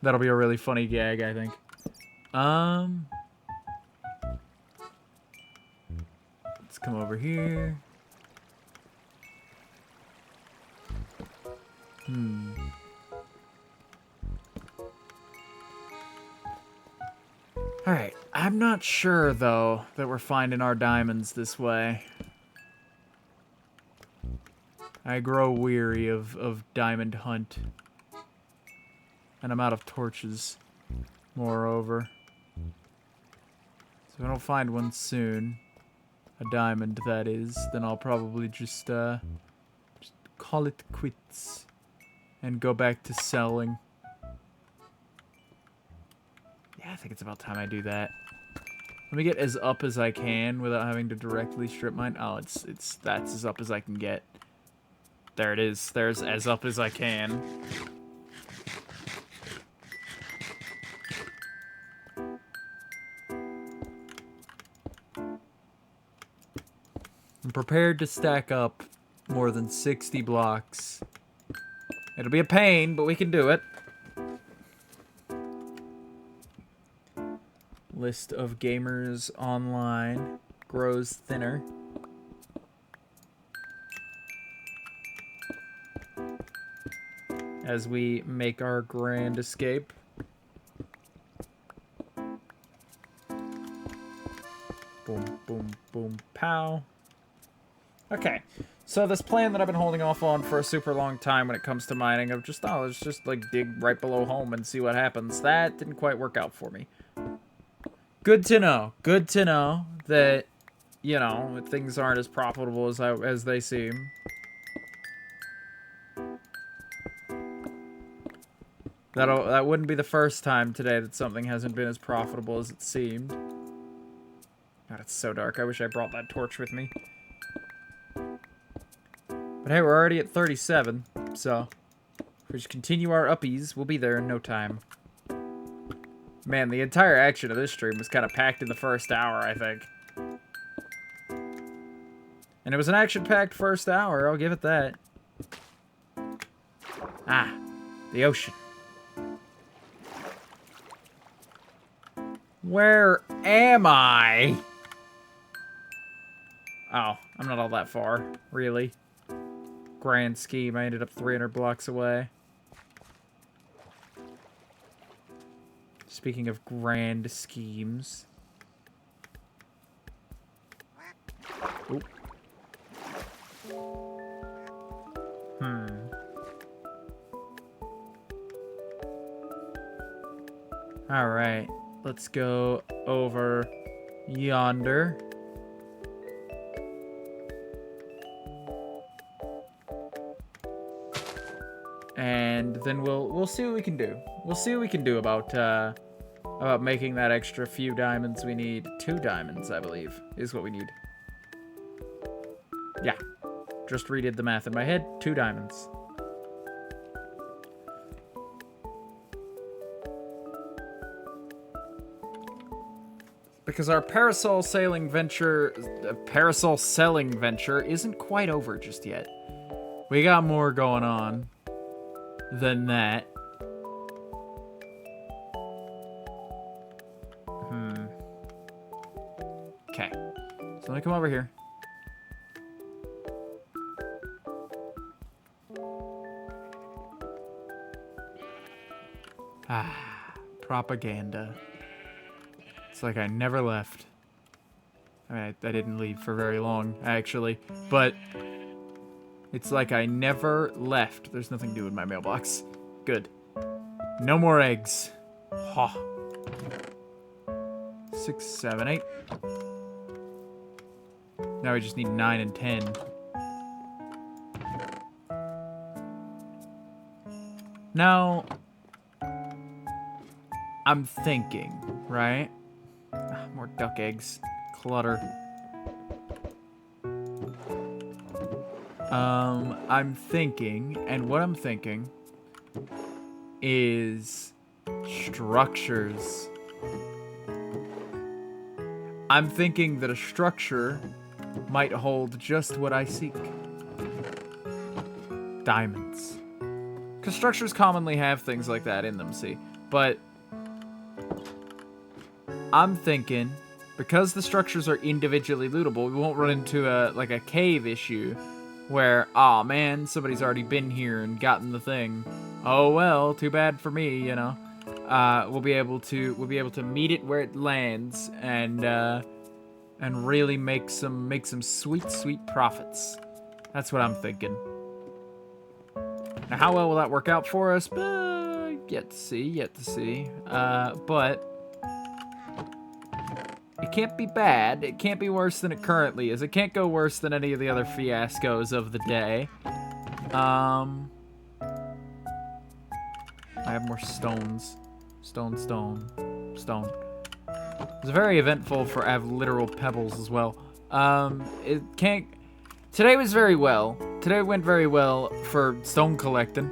That'll be a really funny gag, I think. Let's come over here. Alright, I'm not sure, though, that we're finding our diamonds this way. I grow weary of diamond hunt. And I'm out of torches, moreover. So if I don't find one soon, a diamond, that is, then I'll probably just call it quits. And go back to selling. Yeah, I think it's about time I do that. Let me get as up as I can without having to directly strip mine. Oh, that's as up as I can get. There it is. There's as up as I can. I'm prepared to stack up more than 60 blocks. It'll be a pain, but we can do it. List of gamers online grows thinner. As we make our grand escape. Boom, boom, boom, pow. Okay, so this plan that I've been holding off on for a super long time when it comes to mining of just, oh, let's just, like, dig right below home and see what happens. That didn't quite work out for me. Good to know. Good to know that, you know, things aren't as profitable as they seem. That wouldn't be the first time today that something hasn't been as profitable as it seemed. God, it's so dark. I wish I brought that torch with me. But hey, we're already at 37, so if we just continue our uppies, we'll be there in no time. Man, the entire action of this stream was kind of packed in the first hour, I think. And it was an action-packed first hour, I'll give it that. Ah, the ocean. Where am I? Oh, I'm not all that far, really. Grand scheme, I ended up 300 blocks away. Speaking of grand schemes. Oop. Alright, let's go over yonder. And then we'll see what we can do. We'll see what we can do about making that extra few diamonds we need. 2 diamonds, I believe, is what we need. Yeah. Just redid the math in my head. 2 diamonds. Because our parasol selling venture isn't quite over just yet. We got more going on than that. Okay. So let me come over here. Ah, propaganda. It's like I never left. I mean, I didn't leave for very long, actually. But it's like I never left. There's nothing new in my mailbox. Good. No more eggs. Ha. 6, 7, 8. Now we just need 9 and 10. Now, I'm thinking, right? More duck eggs. Clutter. I'm thinking, and what I'm thinking is structures. I'm thinking that a structure might hold just what I seek. Diamonds. Because structures commonly have things like that in them, see? But I'm thinking, because the structures are individually lootable, we won't run into a cave issue where, aw man, somebody's already been here and gotten the thing. Oh well, too bad for me, you know. We'll be able to meet it where it lands and really make some sweet profits. That's what I'm thinking. Now, how well will that work out for us? Yet to see. But it can't be bad. It can't be worse than it currently is. It can't go worse than any of the other fiascos of the day. I have more stones. Stone. It's very eventful for I have literal pebbles as well. It can't... Today was very well. Today went very well for stone collecting.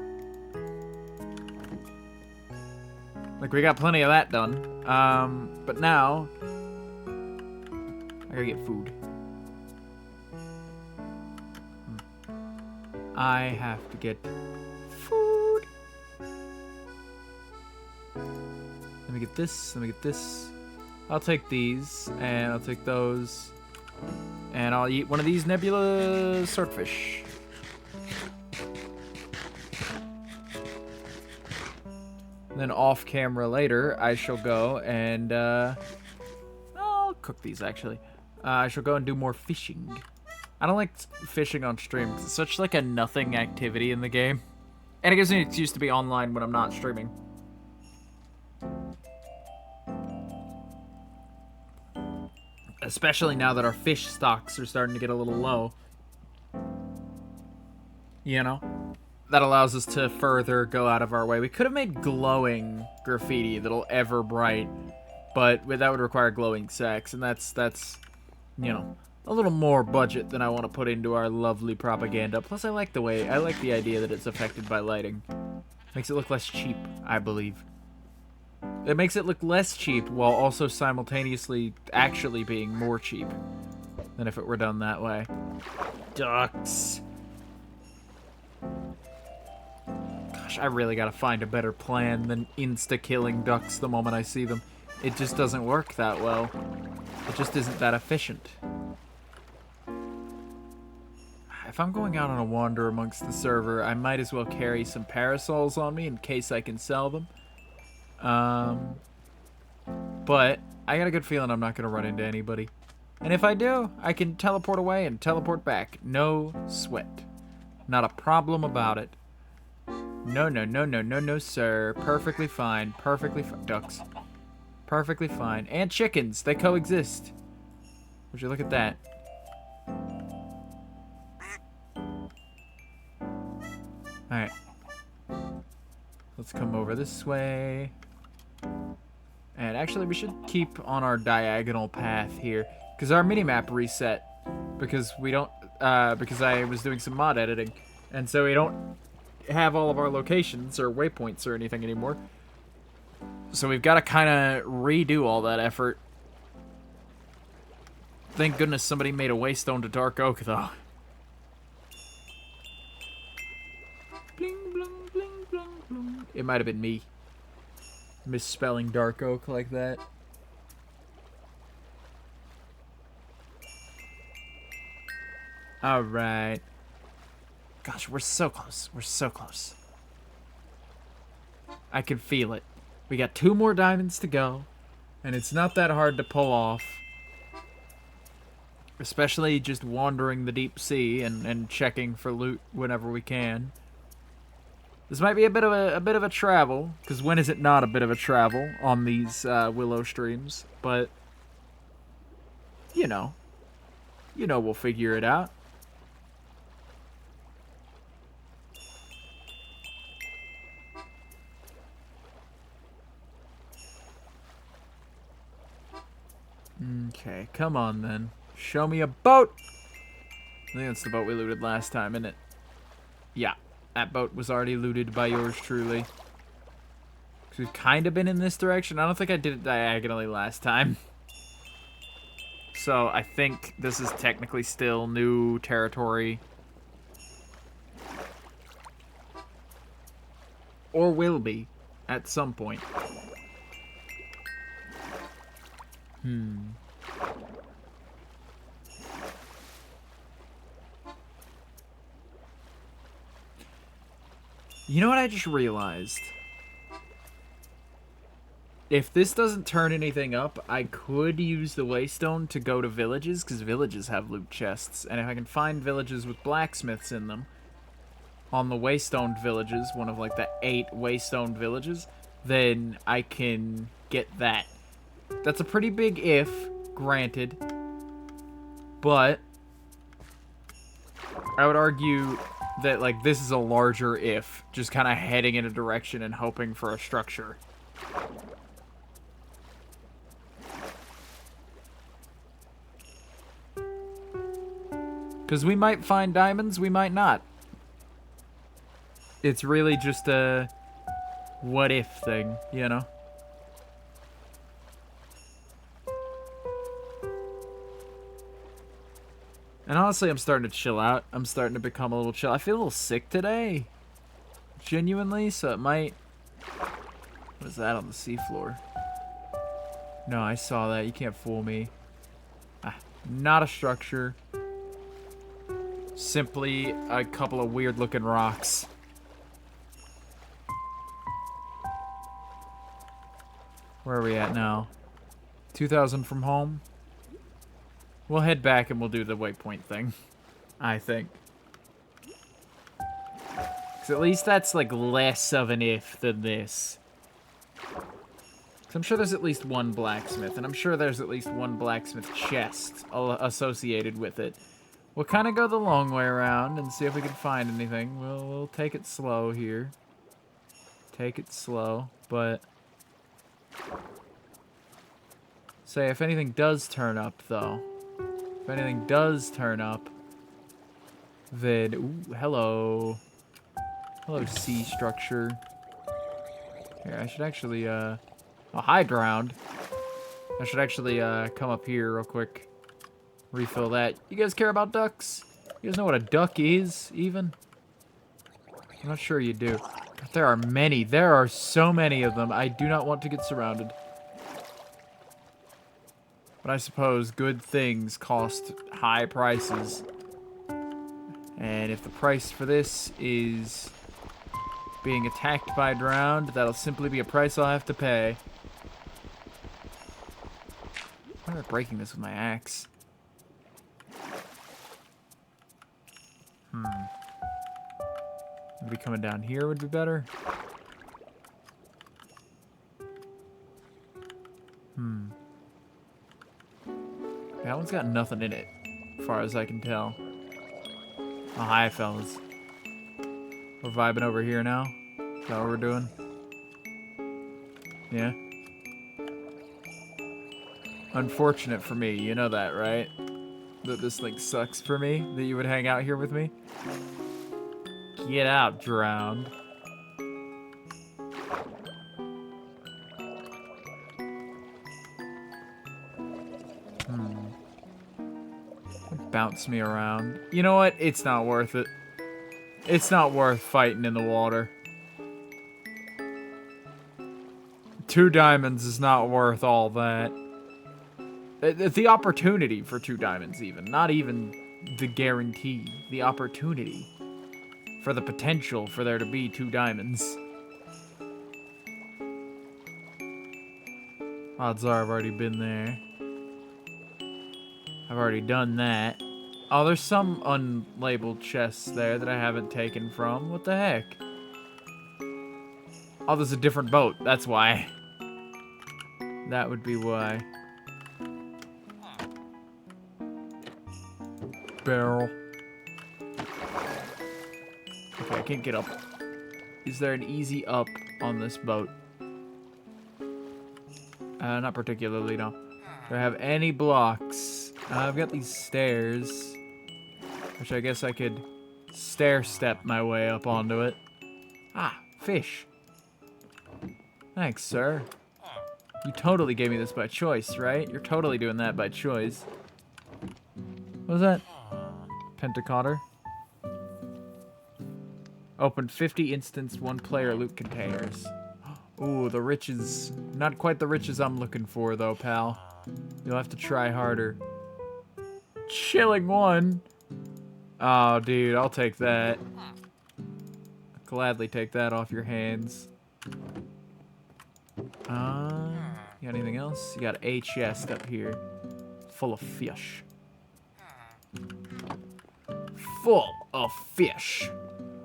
Like, we got plenty of that done. But now... I gotta get food. I have to get food. Let me get this. I'll take these, and I'll take those. And I'll eat one of these nebula swordfish. Then off camera later, I shall go and, I'll cook these actually. I shall go and do more fishing. I don't like fishing on stream because it's such like a nothing activity in the game. And it gives me an excuse to be online when I'm not streaming. Especially now that our fish stocks are starting to get a little low. You know? That allows us to further go out of our way. We could have made glowing graffiti that'll ever bright, but that would require glowing sex, and that's you know, a little more budget than I want to put into our lovely propaganda. Plus, I like the idea that it's affected by lighting. Makes it look less cheap, I believe. It makes it look less cheap while also simultaneously actually being more cheap than if it were done that way. Ducks. Gosh, I really gotta find a better plan than insta-killing ducks the moment I see them. It just doesn't work that well. It just isn't that efficient. If I'm going out on a wander amongst the server, I might as well carry some parasols on me in case I can sell them. But I got a good feeling I'm not going to run into anybody. And if I do, I can teleport away and teleport back. No sweat. Not a problem about it. No, no, no, no, no, no, sir. Perfectly fine. Perfectly fine. Ducks. Perfectly fine. And chickens. They coexist. Would you look at that? Alright. Let's come over this way. And actually, we should keep on our diagonal path here. Because our minimap reset. Because we don't... because I was doing some mod editing. And so we don't have all of our locations or waypoints or anything anymore. So we've got to kind of redo all that effort. Thank goodness somebody made a waystone to Dark Oak, though. Bling, bling, bling, bling, bling. It might have been me. Misspelling Dark Oak like that. Alright. Gosh, we're so close. We're so close. I can feel it. We got 2 more diamonds to go. And it's not that hard to pull off. Especially just wandering the deep sea and checking for loot whenever we can. This might be a bit of a travel, because when is it not a bit of a travel on these Willow streams? But you know we'll figure it out. Okay, come on then. Show me a boat! I think that's the boat we looted last time, isn't it? Yeah, that boat was already looted by yours truly. 'Cause we've kind of been in this direction. I don't think I did it diagonally last time. So I think this is technically still new territory. Or will be at some point. You know what I just realized? If this doesn't turn anything up, I could use the waystone to go to villages, because villages have loot chests. And if I can find villages with blacksmiths in them, on the waystone villages, one of like the 8 waystone villages, then I can get that. That's a pretty big if, granted. But I would argue that like this is a larger if, just kind of heading in a direction and hoping for a structure. Because we might find diamonds, we might not. It's really just a what if thing, you know? And honestly, I'm starting to chill out. I'm starting to become a little chill. I feel a little sick today. Genuinely, so it might... What is that on the seafloor? No, I saw that. You can't fool me. Not a structure. Simply a couple of weird-looking rocks. Where are we at now? 2,000 from home? We'll head back and we'll do the waypoint thing. I think. Because at least that's like less of an if than this. Because I'm sure there's at least one blacksmith. And I'm sure there's at least one blacksmith chest associated with it. We'll kind of go the long way around and see if we can find anything. We'll take it slow here. Take it slow. But... say, if anything does turn up, though... if anything does turn up, then... ooh, hello. Hello, sea structure. Here, I should actually, oh, high ground. I should actually, come up here real quick. Refill that. You guys care about ducks? You guys know what a duck is, even? I'm not sure you do. But there are many. There are so many of them. I do not want to get surrounded. But I suppose good things cost high prices. And if the price for this is being attacked by a drowned, that'll simply be a price I'll have to pay. Why am I breaking this with my axe? Maybe coming down here would be better. That one's got nothing in it, as far as I can tell. Oh, hi, fellas. We're vibing over here now. Is that what we're doing? Yeah? Unfortunate for me, you know that, right? That this thing sucks for me, that you would hang out here with me? Get out, drowned. Bounce me around. You know what? It's not worth it. It's not worth fighting in the water. 2 diamonds is not worth all that. The opportunity for 2 diamonds even. Not even the guarantee. The opportunity. For the potential for there to be 2 diamonds. Odds are I've already been there. I've already done that. Oh, there's some unlabeled chests there that I haven't taken from. What the heck? Oh, there's a different boat. That's why. That would be why. Barrel. Okay, I can't get up. Is there an easy up on this boat? Not particularly, no. Do I have any blocks? I've got these stairs, which I guess I could stair-step my way up onto it. Ah, fish. Thanks, sir. You totally gave me this by choice, right? You're totally doing that by choice. What was that? Pentacotter. Opened 50 instanced 1-player loot containers. Ooh, the riches. Not quite the riches I'm looking for, though, pal. You'll have to try harder. Chilling 1. Oh, dude, I'll take that. I'll gladly take that off your hands. You got anything else? You got a chest up here. Full of fish. Full of fish.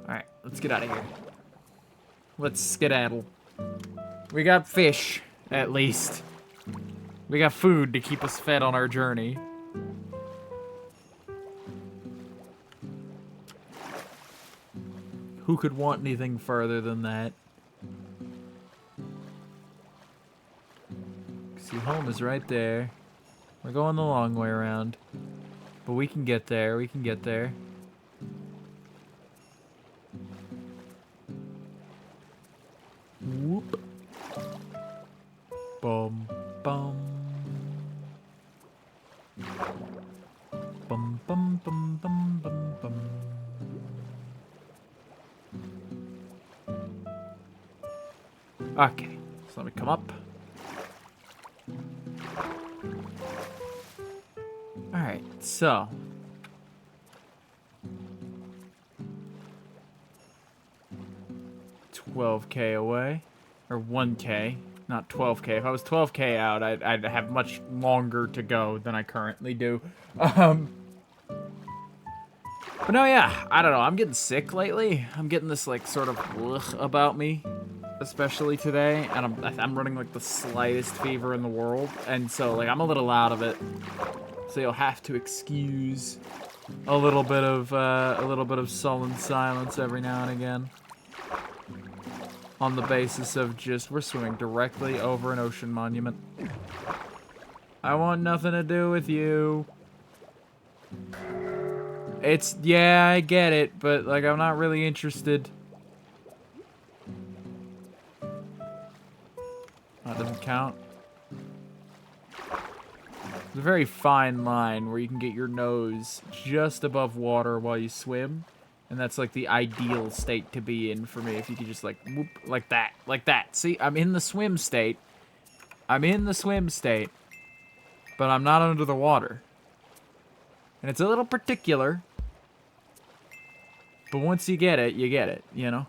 Alright, let's get out of here. Let's skedaddle. We got fish, at least. We got food to keep us fed on our journey. Who could want anything further than that? See, home is right there. We're going the long way around. But we can get there, we can get there. Whoop. Bum, bum. Bum, bum, bum, bum, bum, bum. Okay, so let me come up. Alright, so. $12K away. Or 1K, not 12K. If I was 12K out, I'd have much longer to go than I currently do. But no, yeah, I don't know. I'm getting sick lately. I'm getting this, like, sort of ugh about me. Especially today. And I'm running, like, the slightest fever in the world. And so, like, I'm a little out of it. So you'll have to excuse a little bit of sullen silence every now and again. On the basis of just, we're swimming directly over an ocean monument. I want nothing to do with you. It's, yeah, I get it, but, like, I'm not really interested. That doesn't count. There's a very fine line where you can get your nose just above water while you swim, And that's like the ideal state to be in for me, if you could just like whoop like that, like that. See, I'm in the swim state. I'm in the swim state, but I'm not under the water. And it's a little particular, but once you get it, you know?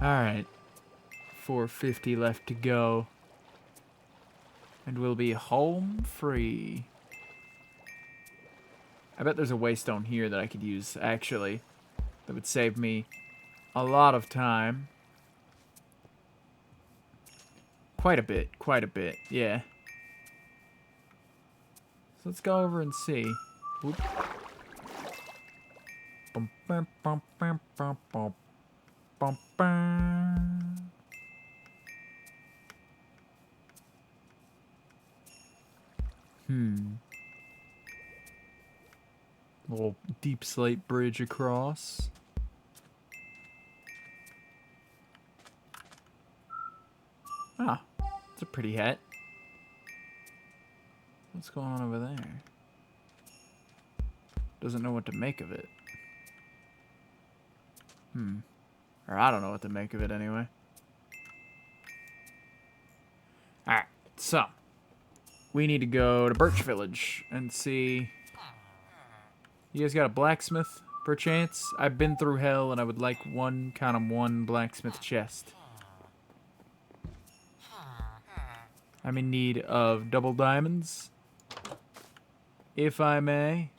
Alright. 450 left to go. And we'll be home free. I bet there's a waystone here that I could use, actually. That would save me a lot of time. Quite a bit, yeah. So let's go over and see. Whoop. Bum, bum, bum, bum, bum, bum, bum, bum. Little deep slate bridge across. Ah, it's a pretty hat. What's going on over there? Doesn't know what to make of it. Or I don't know what to make of it anyway. Alright, so. We need to go to Birch Village and see... You guys got a blacksmith, perchance? I've been through hell and I would like one blacksmith chest. I'm in need of double diamonds, if I may.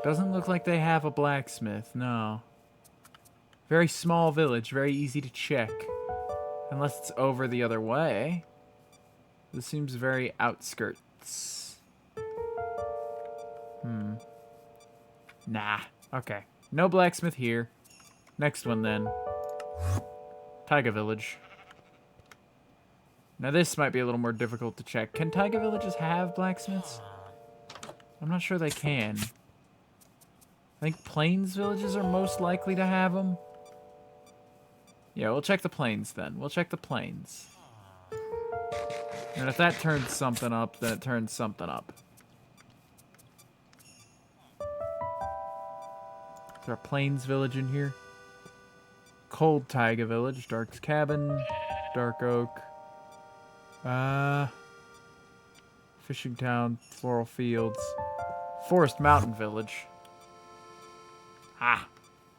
Doesn't look like they have a blacksmith, no. Very small village, very easy to check. Unless it's over the other way. This seems very outskirts. Nah, okay. No blacksmith here. Next one then. Taiga Village. Now this might be a little more difficult to check. Can Taiga Villages have blacksmiths? I'm not sure they can. I think Plains Villages are most likely to have them. Yeah, we'll check the Plains then. We'll check the Plains. And if that turns something up, then it turns something up. Is there a Plains Village in here? Cold Taiga Village, Dark's Cabin, Dark Oak. Fishing Town, Floral Fields. Forest Mountain Village. Ah,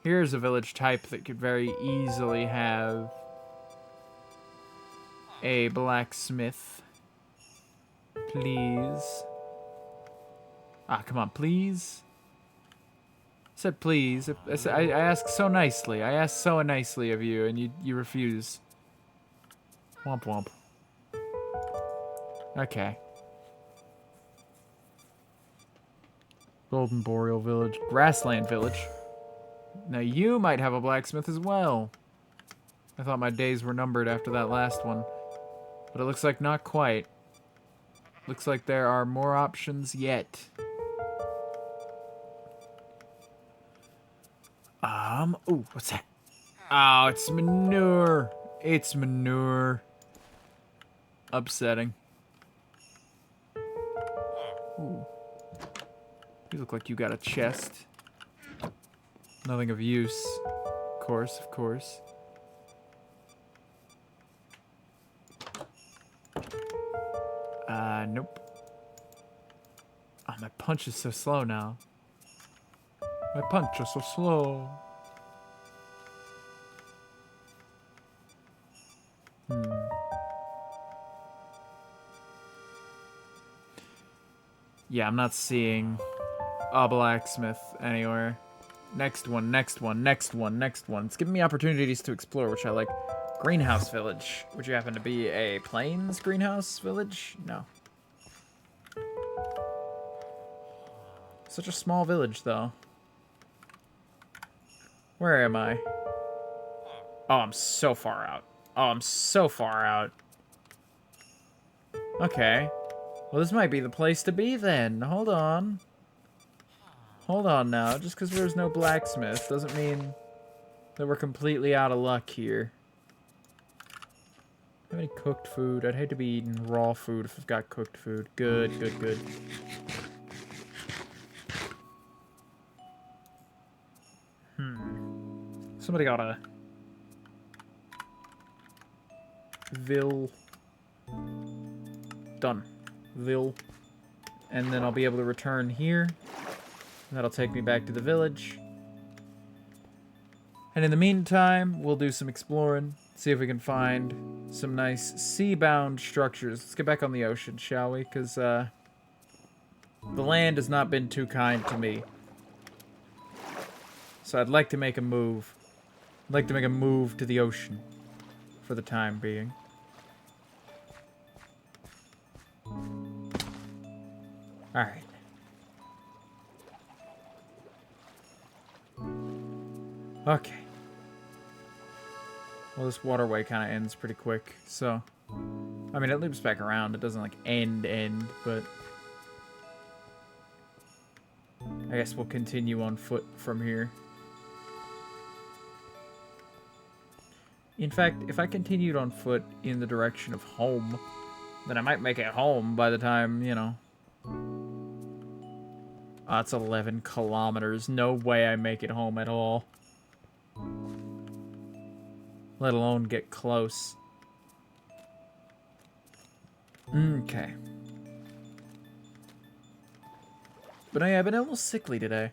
here's a village type that could very easily have a blacksmith. Please. Ah, come on, please. I said please. I asked so nicely. I asked so nicely of you, and you refuse. Womp womp. Okay. Golden Boreal Village. Grassland Village. Now you might have a blacksmith as well. I thought my days were numbered after that last one. But it looks like not quite. Looks like there are more options yet. Ooh, what's that? Oh, it's manure. It's manure. Upsetting. Ooh. You look like you got a chest. Nothing of use. Of course, of course. Nope. Oh, my punch is so slow now. My punch is so slow. Yeah, I'm not seeing a blacksmith anywhere. Next one, next one, next one, next one. It's giving me opportunities to explore, which I like. Greenhouse Village. Would you happen to be a Plains Greenhouse Village? No. Such a small village, though. Where am I? Oh, I'm so far out. Oh, I'm so far out. Okay. Well, this might be the place to be then. Hold on. Hold on now. Just because there's no blacksmith doesn't mean that we're completely out of luck here. Have any cooked food? I'd hate to be eating raw food if I've got cooked food. Good, good, good. Somebody got a done. And then I'll be able to return here. That'll take me back to the village. And in the meantime, we'll do some exploring. See if we can find some nice sea-bound structures. Let's get back on the ocean, shall we? Because, the land has not been too kind to me. So I'd like to make a move. I'd like to make a move to the ocean. For the time being. Alright. Okay. Well, this waterway kind of ends pretty quick, so... I mean, it loops back around. It doesn't, like, end, but... I guess we'll continue on foot from here. In fact, if I continued on foot in the direction of home, then I might make it home by the time, you know... Oh, it's 11 kilometers. No way I make it home at all. Let alone get close. Okay. But yeah, I've been almost sickly today.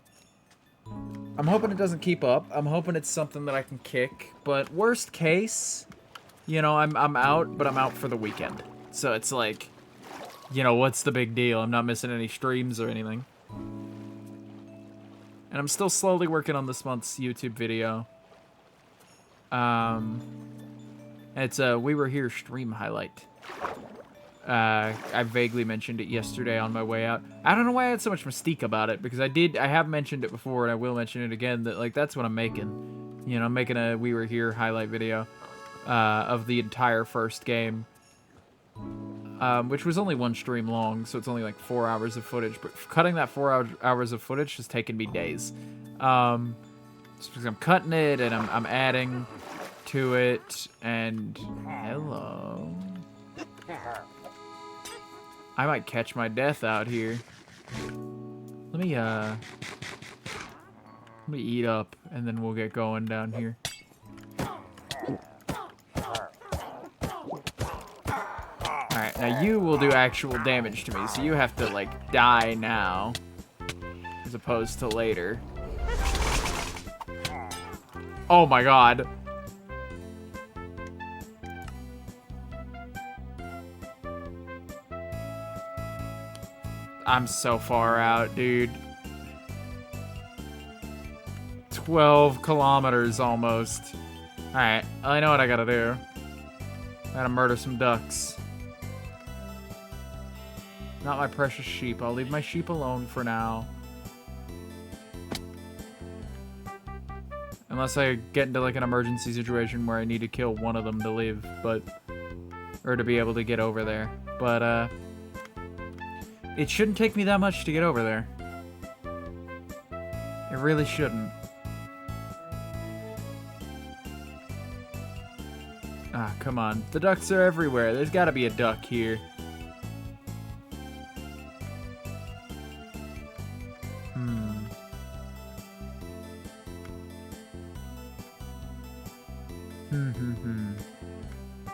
I'm hoping it doesn't keep up. I'm hoping it's something that I can kick. But worst case, you know, I'm out, but I'm out for the weekend. So it's like, you know, what's the big deal? I'm not missing any streams or anything. And I'm still slowly working on this month's YouTube video. It's a We Were Here stream highlight. I vaguely mentioned it yesterday on my way out. I don't know why I had so much mystique about it, because I have mentioned it before, and I will mention it again, that, like, that's what I'm making. You know, I'm making a We Were Here highlight video, of the entire first game. Which was only one stream long, so it's only like 4 hours of footage. But cutting that 4 hours of footage has taken me days. Just because I'm cutting it and I'm adding to it. And hello, I might catch my death out here. Let me eat up, and then we'll get going down here. Alright, now you will do actual damage to me, so you have to, like, die now. As opposed to later. Oh my god. I'm so far out, dude. 12 kilometers almost. Alright, I know what I gotta do. I gotta murder some ducks. Not my precious sheep. I'll leave my sheep alone for now. Unless I get into, like, an emergency situation where I need to kill one of them to live, but... Or to be able to get over there. But, it shouldn't take me that much to get over there. It really shouldn't. Ah, come on. The ducks are everywhere. There's gotta be a duck here.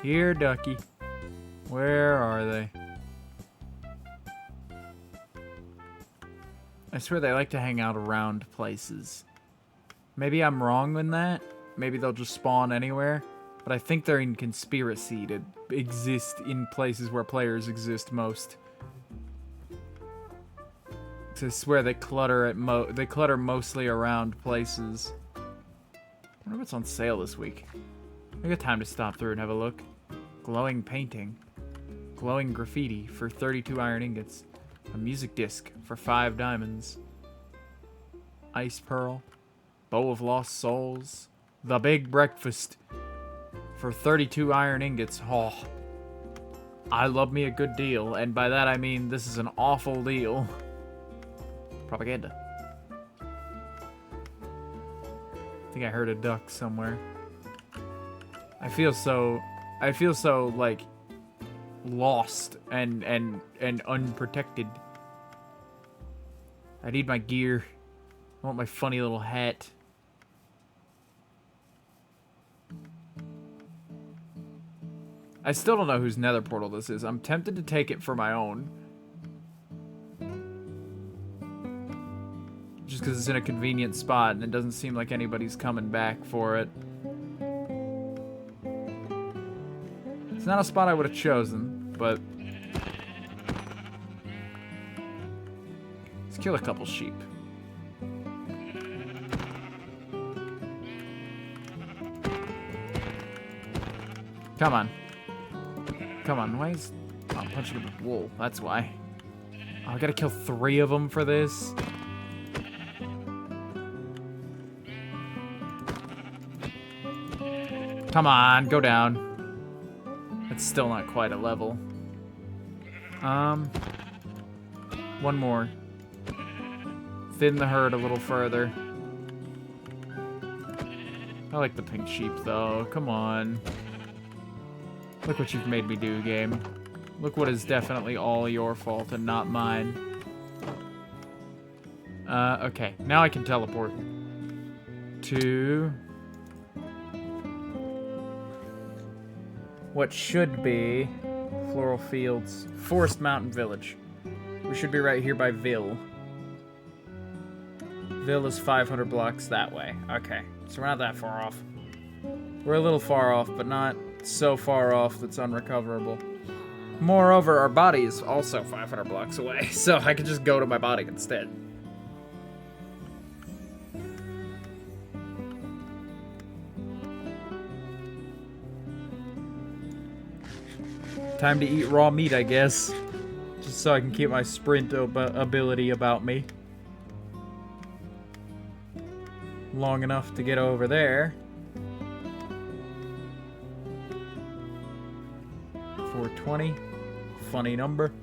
Here, ducky. Where are they? I swear they like to hang out around places. Maybe I'm wrong in that. Maybe they'll just spawn anywhere. But I think they're in conspiracy to exist in places where players exist most. I swear they clutter they clutter mostly around places. I wonder what's on sale this week. I got time to stop through and have a look. Glowing painting. Glowing graffiti for 32 iron ingots. A music disc for 5 diamonds. Ice pearl. Bow of lost souls. The big breakfast for 32 iron ingots. Oh, I love me a good deal, and by that I mean this is an awful deal. Propaganda. think I heard a duck somewhere. I feel so like lost and unprotected. I need my gear. I want my funny little hat. I still don't know whose nether portal this is. I'm tempted to take it for my own. Just because it's in a convenient spot and it doesn't seem like anybody's coming back for it. It's not a spot I would have chosen, but... let's kill a couple sheep. Come on. Come on, why is... oh, I'm punching him with wool, that's why. Oh, I gotta kill 3 of them for this? Come on, go down. It's still not quite a level. One more. Thin the herd a little further. I like the pink sheep, though. Come on. Look what you've made me do, game. Look what is definitely all your fault and not mine. Okay. Now I can teleport to... what should be Floral Fields, Forest Mountain Village. We should be right here by Ville. Ville is 500 blocks that way. Okay, so we're not that far off. We're a little far off, but not so far off that's unrecoverable. Moreover, our body is also 500 blocks away, so I could just go to my body instead. Time to eat raw meat, I guess. Just so I can keep my sprint ability about me. Long enough to get over there. 420. Funny number.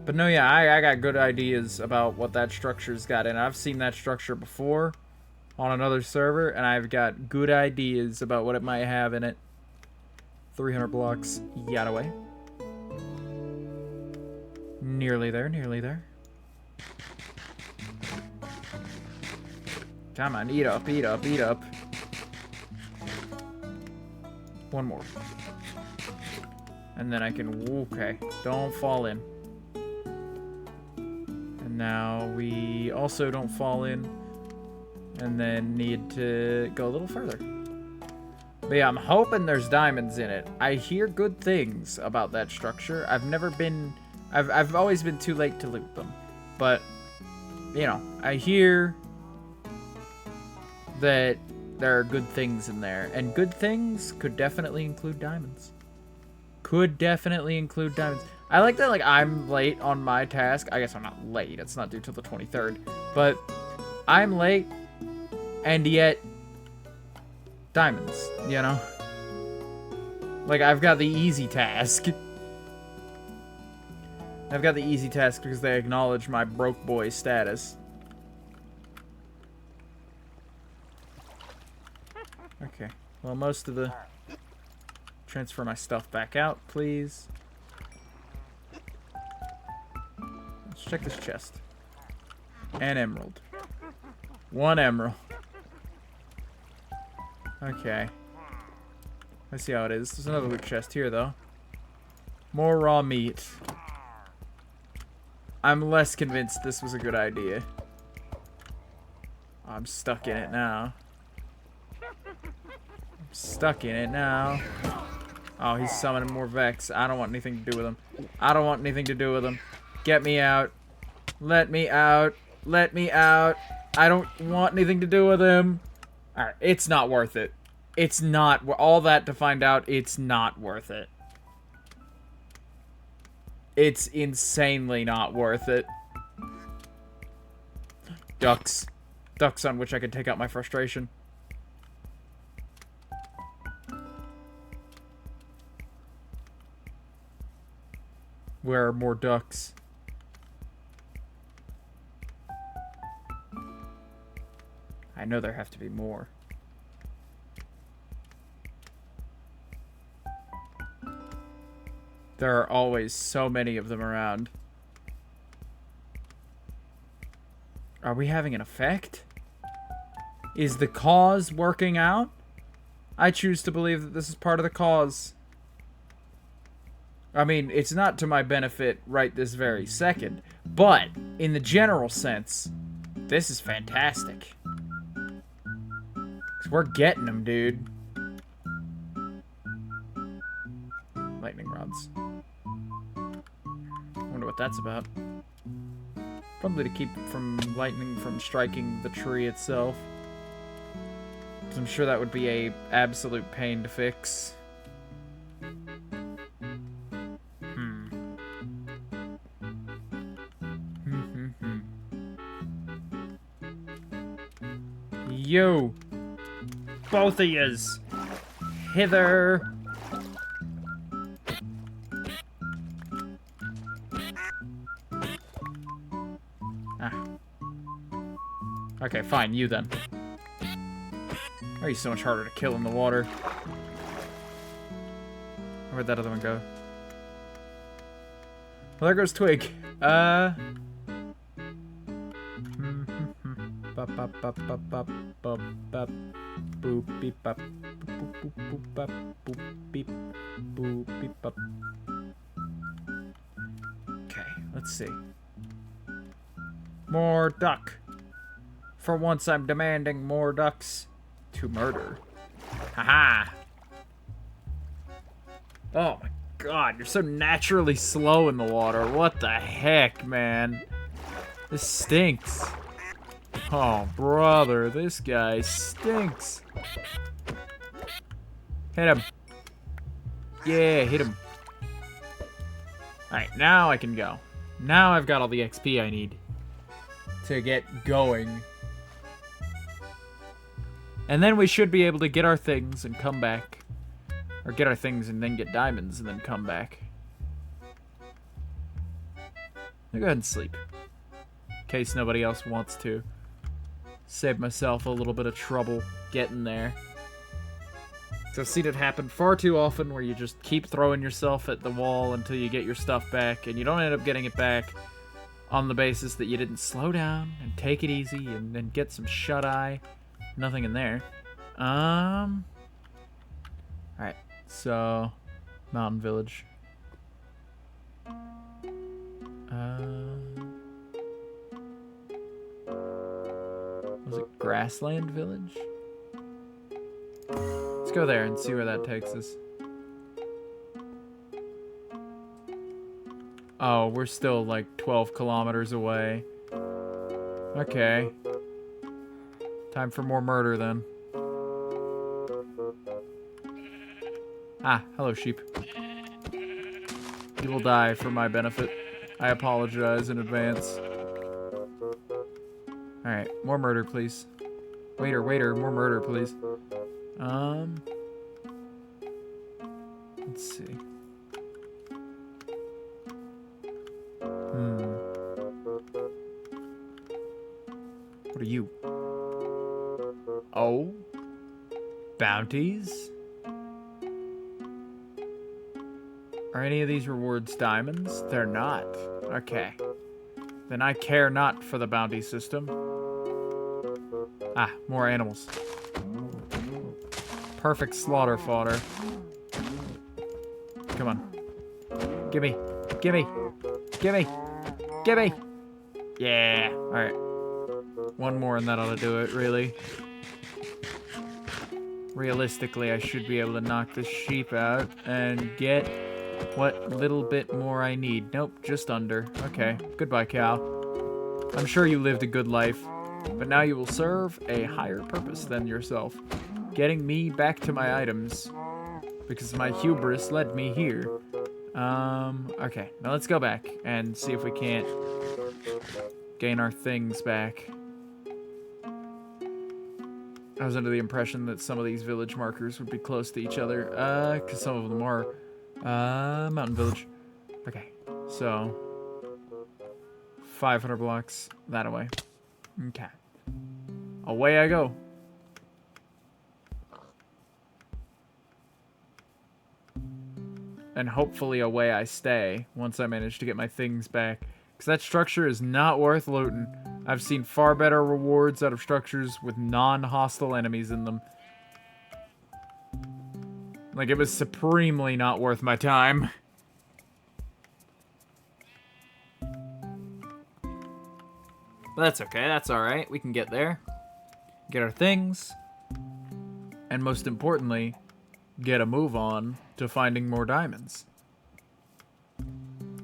But no, yeah, I got good ideas about what that structure's got in it. I've seen that structure before on another server, and I've got good ideas about what it might have in it. 300 blocks yet away. Nearly there, nearly there. Come on, eat up, eat up, eat up. One more. And then I can, okay, don't fall in. And now we also don't fall in. And then need to go a little further. But yeah, I'm hoping there's diamonds in it. I hear good things about that structure. I've never been... I've always been too late to loot them. But, you know, I hear that there are good things in there. And good things could definitely include diamonds. Could definitely include diamonds. I like that, like, I'm late on my task. I guess I'm not late. It's not due till the 23rd. But I'm late, and yet... diamonds, you know? Like, I've got the easy task. I've got the easy task because they acknowledge my broke boy status. Okay. Well, most of the... transfer my stuff back out, please. Let's check this chest. An emerald. 1 emerald. Okay. Let's see how it is. There's another loot chest here, though. More raw meat. I'm less convinced this was a good idea. I'm stuck in it now. I'm stuck in it now. Oh, he's summoning more Vex. I don't want anything to do with him. I don't want anything to do with him. Get me out. Let me out. Let me out. I don't want anything to do with him. Alright, it's not worth it. It's not. All that to find out, it's not worth it. It's insanely not worth it. Ducks. Ducks on which I can take out my frustration. Where are more ducks? I know there have to be more. There are always so many of them around. Are we having an effect? Is the cause working out? I choose to believe that this is part of the cause. I mean, it's not to my benefit right this very second, but in the general sense, this is fantastic. 'Cause we're getting them, dude. Lightning rods. Wonder what that's about. Probably to keep from lightning from striking the tree itself. 'Cause I'm sure that would be a absolute pain to fix. Yo! Both of yous! Hither! Ah. Okay, fine, you then. Why are you so much harder to kill in the water? Where'd that other one go? Well, there goes Twig. Okay, let's see. More duck. For once, I'm demanding more ducks to murder. Haha. Oh my god, you're so naturally slow in the water. What the heck, man? This stinks. Oh, brother, this guy stinks. Hit him. Yeah, hit him. Alright, now I can go. Now I've got all the XP I need to get going. And then we should be able to get our things and come back. Or get our things and then get diamonds and then come back. I'll go ahead and sleep. In case nobody else wants to. Save myself a little bit of trouble getting there. So I've seen it happen far too often where you just keep throwing yourself at the wall until you get your stuff back, and you don't end up getting it back on the basis that you didn't slow down and take it easy and then get some shut-eye. Nothing in there. Alright, so Mountain Village. Was it Grassland Village? Let's go there and see where that takes us. Oh, we're still like 12 kilometers away. Okay. Time for more murder then. Ah, hello sheep. You will die for my benefit. I apologize in advance. Alright, more murder, please. Waiter, more murder, please. Let's see. What are you? Oh? Bounties? Are any of these rewards diamonds? They're not. Okay. Then I care not for the bounty system. Ah, more animals. Perfect slaughter fodder. Come on. Gimme. Gimme. Gimme. Gimme. Yeah. Alright. One more and that ought to do it, really. Realistically, I should be able to knock this sheep out and get what little bit more I need. Nope, just under. Okay. Goodbye, cow. I'm sure you lived a good life, but now you will serve a higher purpose than yourself. Getting me back to my items, because my hubris led me here. Okay. Now let's go back and see if we can't gain our things back. I was under the impression that some of these village markers would be close to each other, because some of them are. Mountain Village. Okay, so 500 blocks that away. Okay. away I go. And hopefully away I stay once I manage to get my things back. Because that structure is not worth looting. I've seen far better rewards out of structures with non-hostile enemies in them. Like, it was supremely not worth my time. But that's okay, that's alright. We can get there. Get our things. And most importantly, get a move on to finding more diamonds.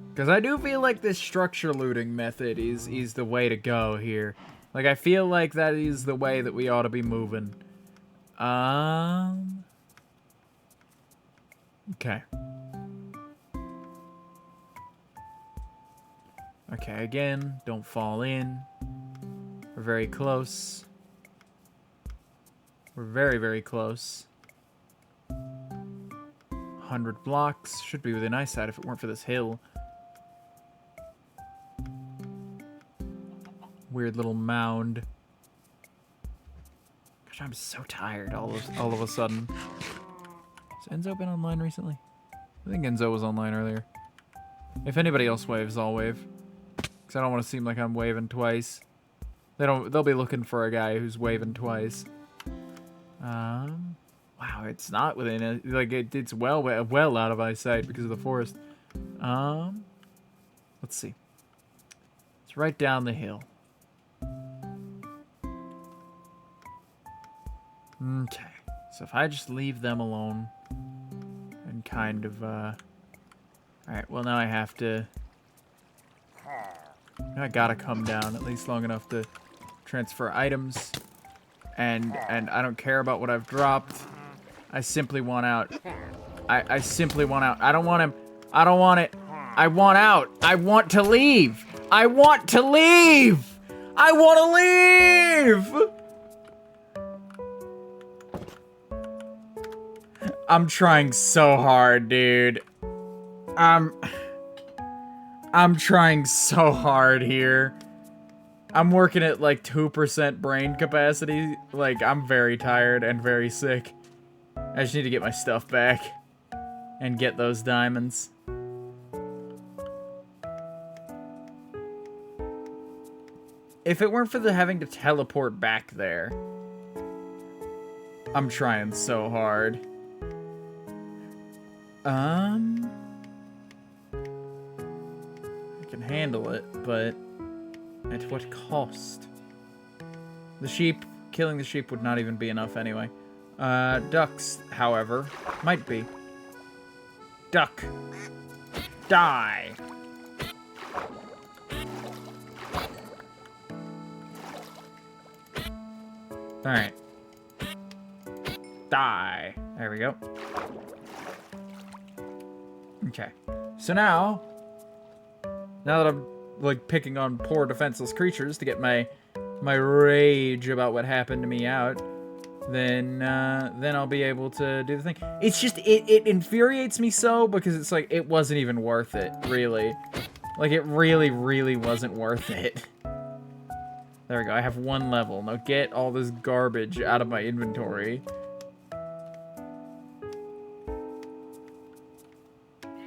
Because I do feel like this structure looting method is the way to go here. Like, I feel like that is the way that we ought to be moving. Okay. Okay, again, don't fall in. We're very close. We're very, very close. 100 blocks. Should be within eyesight if it weren't for this hill. Weird little mound. Gosh, I'm so tired all of a sudden. Has Enzo been online recently? I think Enzo was online earlier. If anybody else waves, I'll wave. Because I don't want to seem like I'm waving twice. They'll be looking for a guy who's waving twice. Wow, it's not within it. Like, it's well out of eyesight because of the forest. Let's see. It's right down the hill. Okay. So if I just leave them alone and kind of, Alright, well now I have to... I gotta come down at least long enough to transfer items. And I don't care about what I've dropped. I simply want out. I simply want out. I don't want him. I don't want it. I want out. I want to leave. I want to leave. I want to leave. I'm trying so hard, dude. I'm trying so hard here. I'm working at like 2% brain capacity. Like, I'm very tired and very sick. I just need to get my stuff back and get those diamonds. If it weren't for the having to teleport back there, I'm trying so hard. I can handle it, but at what cost? The sheep, killing the sheep would not even be enough anyway. Ducks, however, might be. Duck. Die. Alright. Die. There we go. Okay. So now that I'm, like, picking on poor defenseless creatures to get my rage about what happened to me out, then I'll be able to do the thing. It's just, it infuriates me so, because it's like, it wasn't even worth it, really. Like, it really, really wasn't worth it. There we go, I have 1 level. Now get all this garbage out of my inventory.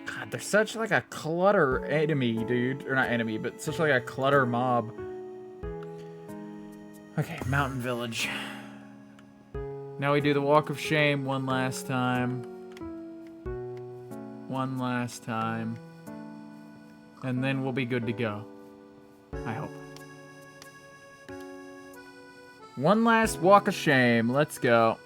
God, they're such, like, a clutter enemy, dude. Or not enemy, but such, like, a clutter mob. Okay, Mountain Village. Now we do the Walk of Shame one last time. One last time. And then we'll be good to go. I hope. One last Walk of Shame. Let's go.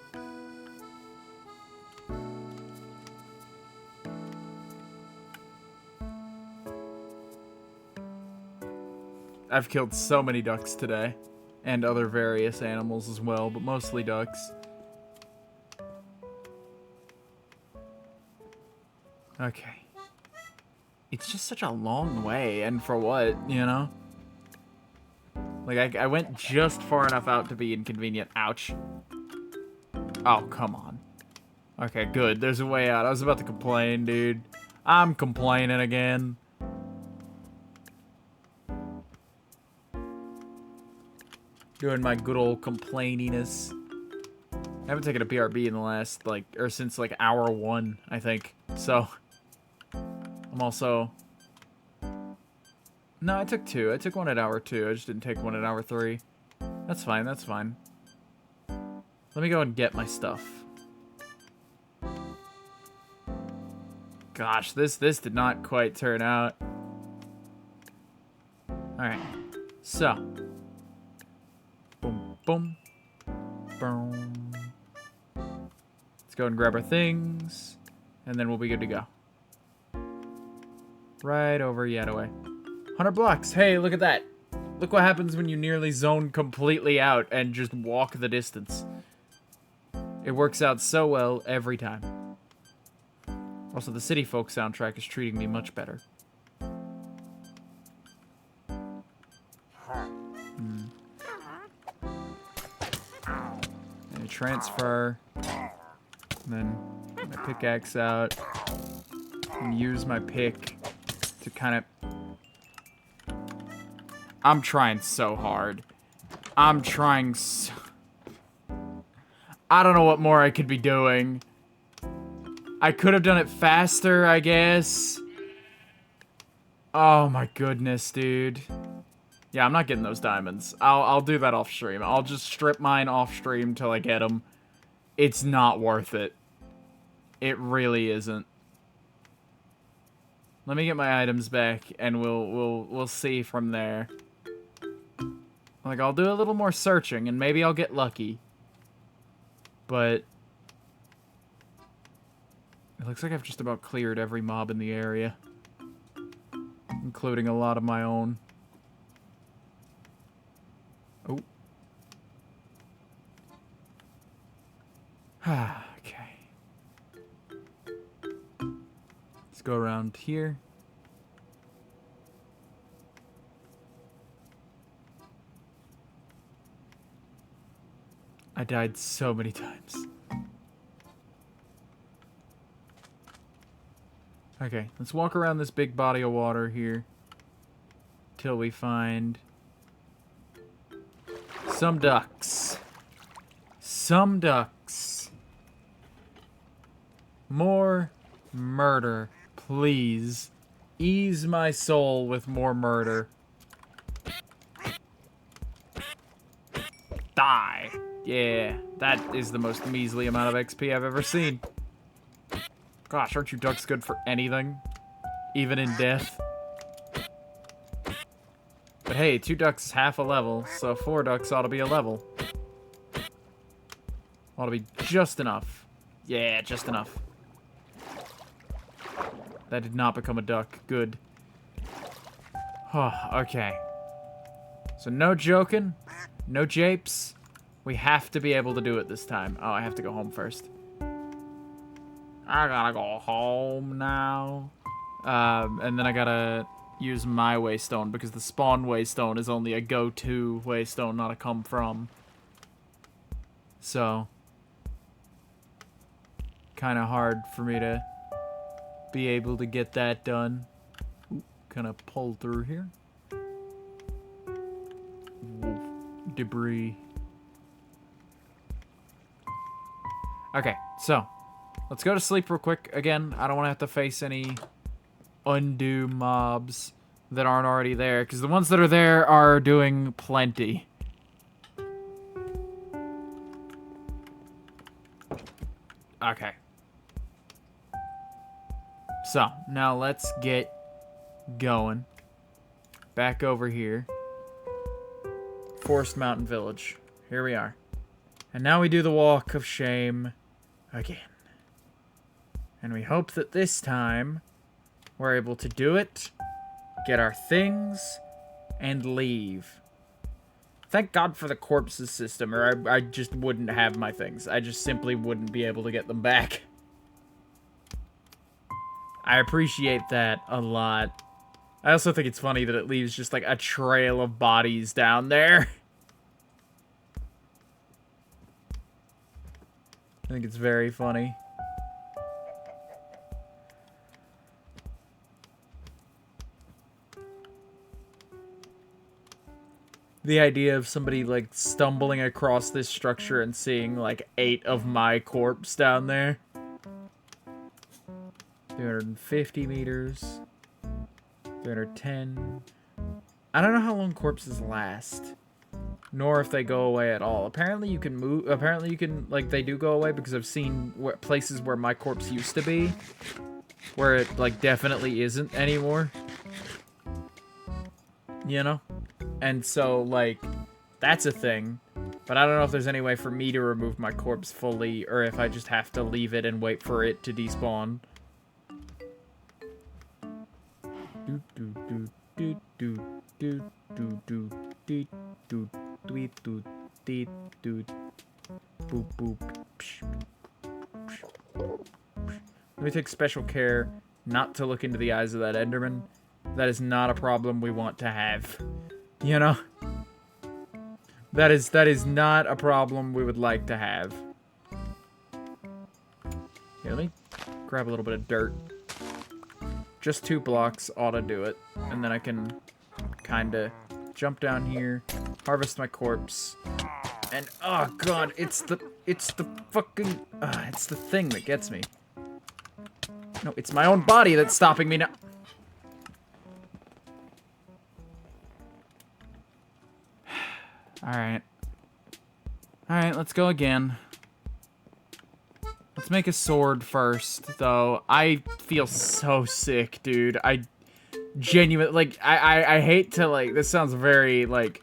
I've killed so many ducks today. And other various animals as well, but mostly ducks. Okay. It's just such a long way, and for what, you know? Like, I went just far enough out to be inconvenient. Ouch. Oh, come on. Okay, good. There's a way out. I was about to complain, dude. I'm complaining again. Doing my good old complaininess. I haven't taken a BRB in the last, like, or since, like, hour 1, I think. So, I'm also... No, I took 2. I took 1 at hour 2. I just didn't take 1 at hour 3. That's fine, that's fine. Let me go and get my stuff. Gosh, this did not quite turn out. Alright. So. Boom, boom. Boom. Let's go and grab our things. And then we'll be good to go. Right over Yadaway. 100 blocks. Hey, look at that. Look what happens when you nearly zone completely out and just walk the distance. It works out so well every time. Also, the City Folk soundtrack is treating me much better. And I transfer. And then get my pickaxe out. And use my pick to kind of... I'm trying so hard. I'm trying so... I don't know what more I could be doing. I could have done it faster, I guess. Oh my goodness, dude. Yeah, I'm not getting those diamonds. I'll do that off stream. I'll just strip mine off stream till I get them. It's not worth it. It really isn't. Let me get my items back and we'll see from there. Like, I'll do a little more searching and maybe I'll get lucky. But it looks like I've just about cleared every mob in the area, including a lot of my own. Oh. Okay. Let's go around here. I died so many times. Okay, let's walk around this big body of water here till we find some ducks. Some ducks. More murder, please. Ease my soul with more murder. Die. Yeah, that is the most measly amount of XP I've ever seen. Gosh, aren't you ducks good for anything? Even in death? But hey, 2 ducks is half a level, so 4 ducks ought to be a level. Ought to be just enough. Yeah, just enough. That did not become a duck. Good. Oh, okay. So no joking. No japes. We have to be able to do it this time. Oh, I have to go home first. I gotta go home now. And then I gotta use my waystone because the spawn waystone is only a go-to waystone, not a come from. So, kind of hard for me to be able to get that done. Kind of pull through here. Wolf debris. Okay, so let's go to sleep real quick. Again, I don't want to have to face any undue mobs that aren't already there, because the ones that are there are doing plenty. Okay. So, now let's get going. Back over here. Forest Mountain Village. Here we are. And now we do the Walk of Shame again. And we hope that this time we're able to do it, get our things, and leave. Thank God for the corpses system, or I just wouldn't have my things. I just simply wouldn't be able to get them back. I appreciate that a lot. I also think it's funny that it leaves just like a trail of bodies down there. I think it's very funny. The idea of somebody, like, stumbling across this structure and seeing, like, 8 of my corpse down there. 350 meters. 310. I don't know how long corpses last. Nor if they go away at all. Apparently you can move... Apparently you can... Like, they do go away because I've seen places where my corpse used to be. Where it, like, definitely isn't anymore. You know? And so, like... That's a thing, but I don't know if there's any way for me to remove my corpse fully, or if I just have to leave it and wait for it to despawn. Let me take special care not to look into the eyes of that Enderman. That is not a problem we want to have. You know? That is not a problem we would like to have. Here, let me grab a little bit of dirt. Just 2 blocks ought to do it. And then I can kind of jump down here, harvest my corpse. And, oh god, it's the fucking, it's the thing that gets me. No, it's my own body that's stopping me now. Alright. Alright, let's go again. Let's make a sword first, though. I feel so sick, dude. I genuinely, like, I hate to, like, this sounds very, like,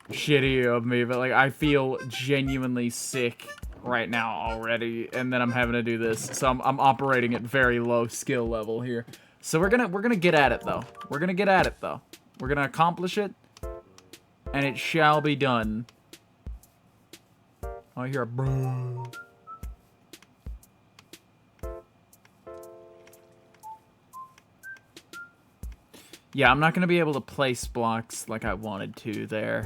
shitty of me, but, like, I feel genuinely sick right now already, and then I'm having to do this. So I'm operating at very low skill level here. So we're gonna get at it, though. We're gonna get at it, though. We're gonna accomplish it. And it shall be done. I hear a boom. Yeah, I'm not going to be able to place blocks like I wanted to there.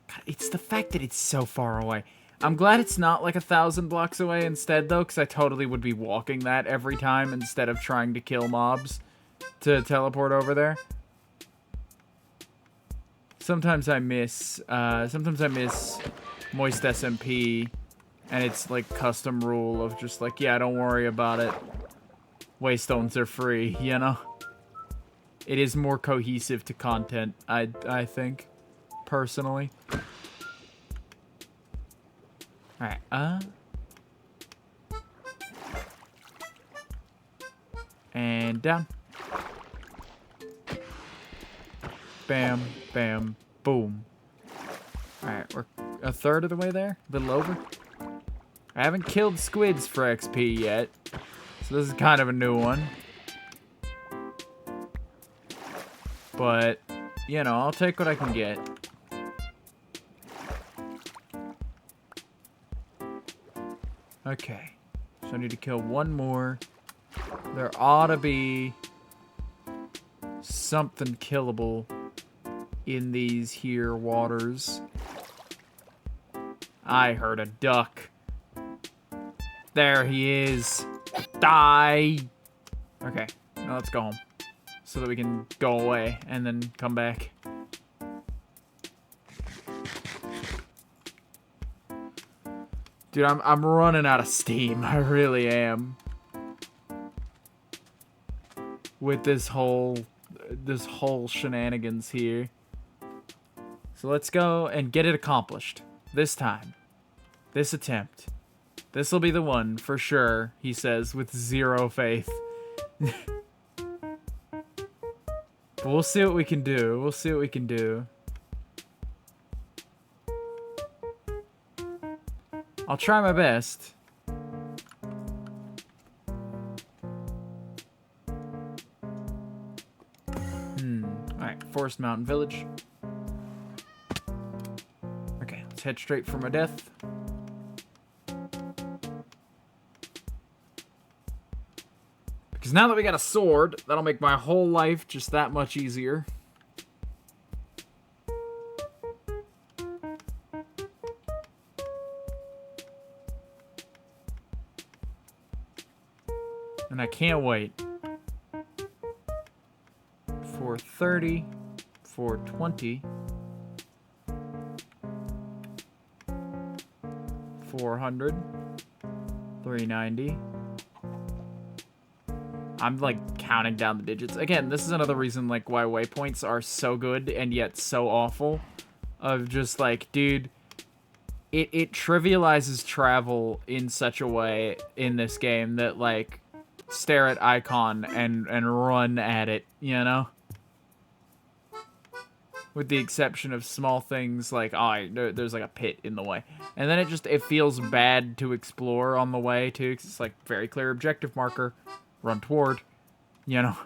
God, it's the fact that it's so far away. I'm glad it's not like 1,000 blocks away instead, though, because I totally would be walking that every time instead of trying to kill mobs to teleport over there. Sometimes I miss WillowSMP, and it's like custom rule of just like, yeah, don't worry about it. Waystones are free, you know? It is more cohesive to content, I think, personally. Alright, and down. Bam, bam, boom. Alright, we're a third of the way there? A little over? I haven't killed squids for XP yet, so this is kind of a new one. But, you know, I'll take what I can get. Okay, so I need to kill one more. There ought to be something killable in these here waters. I heard a duck. There he is. Die! Okay, now let's go home. So that we can go away and then come back. Dude, I'm running out of steam. I really am. With this whole shenanigans here. So let's go and get it accomplished. This time. This attempt. This will be the one, for sure, he says, with zero faith. But we'll see what we can do. We'll see what we can do. I'll try my best. Alright, Forest Mountain Village. Okay, let's head straight for my death. Because now that we got a sword, that'll make my whole life just that much easier. And I can't wait. 430, 420, 400, 390. I'm like counting down the digits. Again, this is another reason like why waypoints are so good and yet so awful. Of just like, dude, it trivializes travel in such a way in this game that like stare at icon and run at it, you know? With the exception of small things like, oh, there's like a pit in the way. And then it feels bad to explore on the way, too, 'cause it's like very clear objective marker, run toward, you know?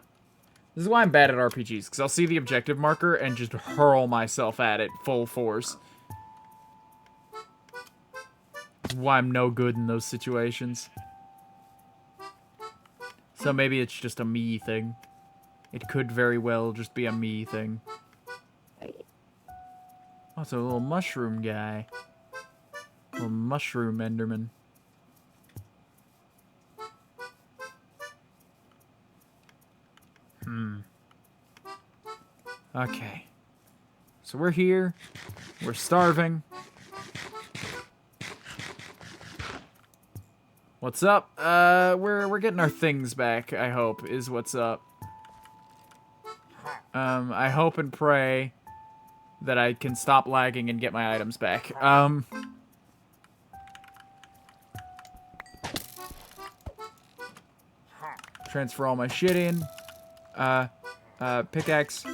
This is why I'm bad at RPGs, because I'll see the objective marker and just hurl myself at it full force. This is why I'm no good in those situations. So maybe it's just a me thing. It could very well just be a me thing. Oh, it's a little mushroom guy. Little mushroom enderman. Okay. So we're here. We're starving. What's up? We're getting our things back, I hope, is what's up. I hope and pray that I can stop lagging and get my items back. Transfer all my shit in. Pickaxe,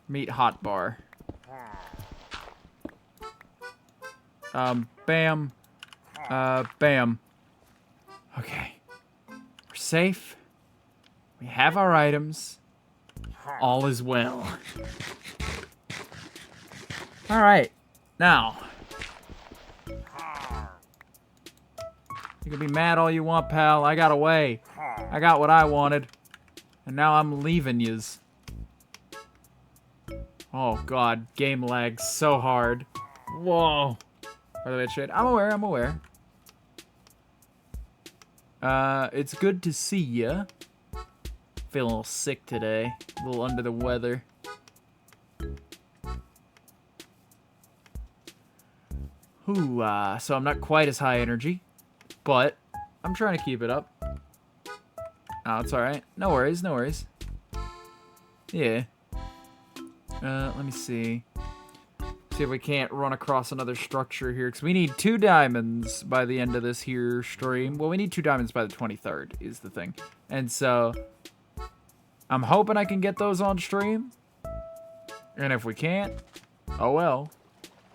meat hotbar. Bam. Bam. Okay. We're safe. We have our items. All is well. Alright. Now. You can be mad all you want, pal. I got away. I got what I wanted. And now I'm leaving yous. Oh, God. Game lags so hard. Whoa. By the way, shit. I'm aware. It's good to see ya. Feeling a little sick today. A little under the weather. Ooh, so I'm not quite as high energy. But I'm trying to keep it up. Oh, it's alright. No worries, no worries. Yeah. Let me see. See if we can't run across another structure here, because we need 2 diamonds by the end of this here stream. Well, we need 2 diamonds by the 23rd, is the thing. And so, I'm hoping I can get those on stream. And if we can't, oh well.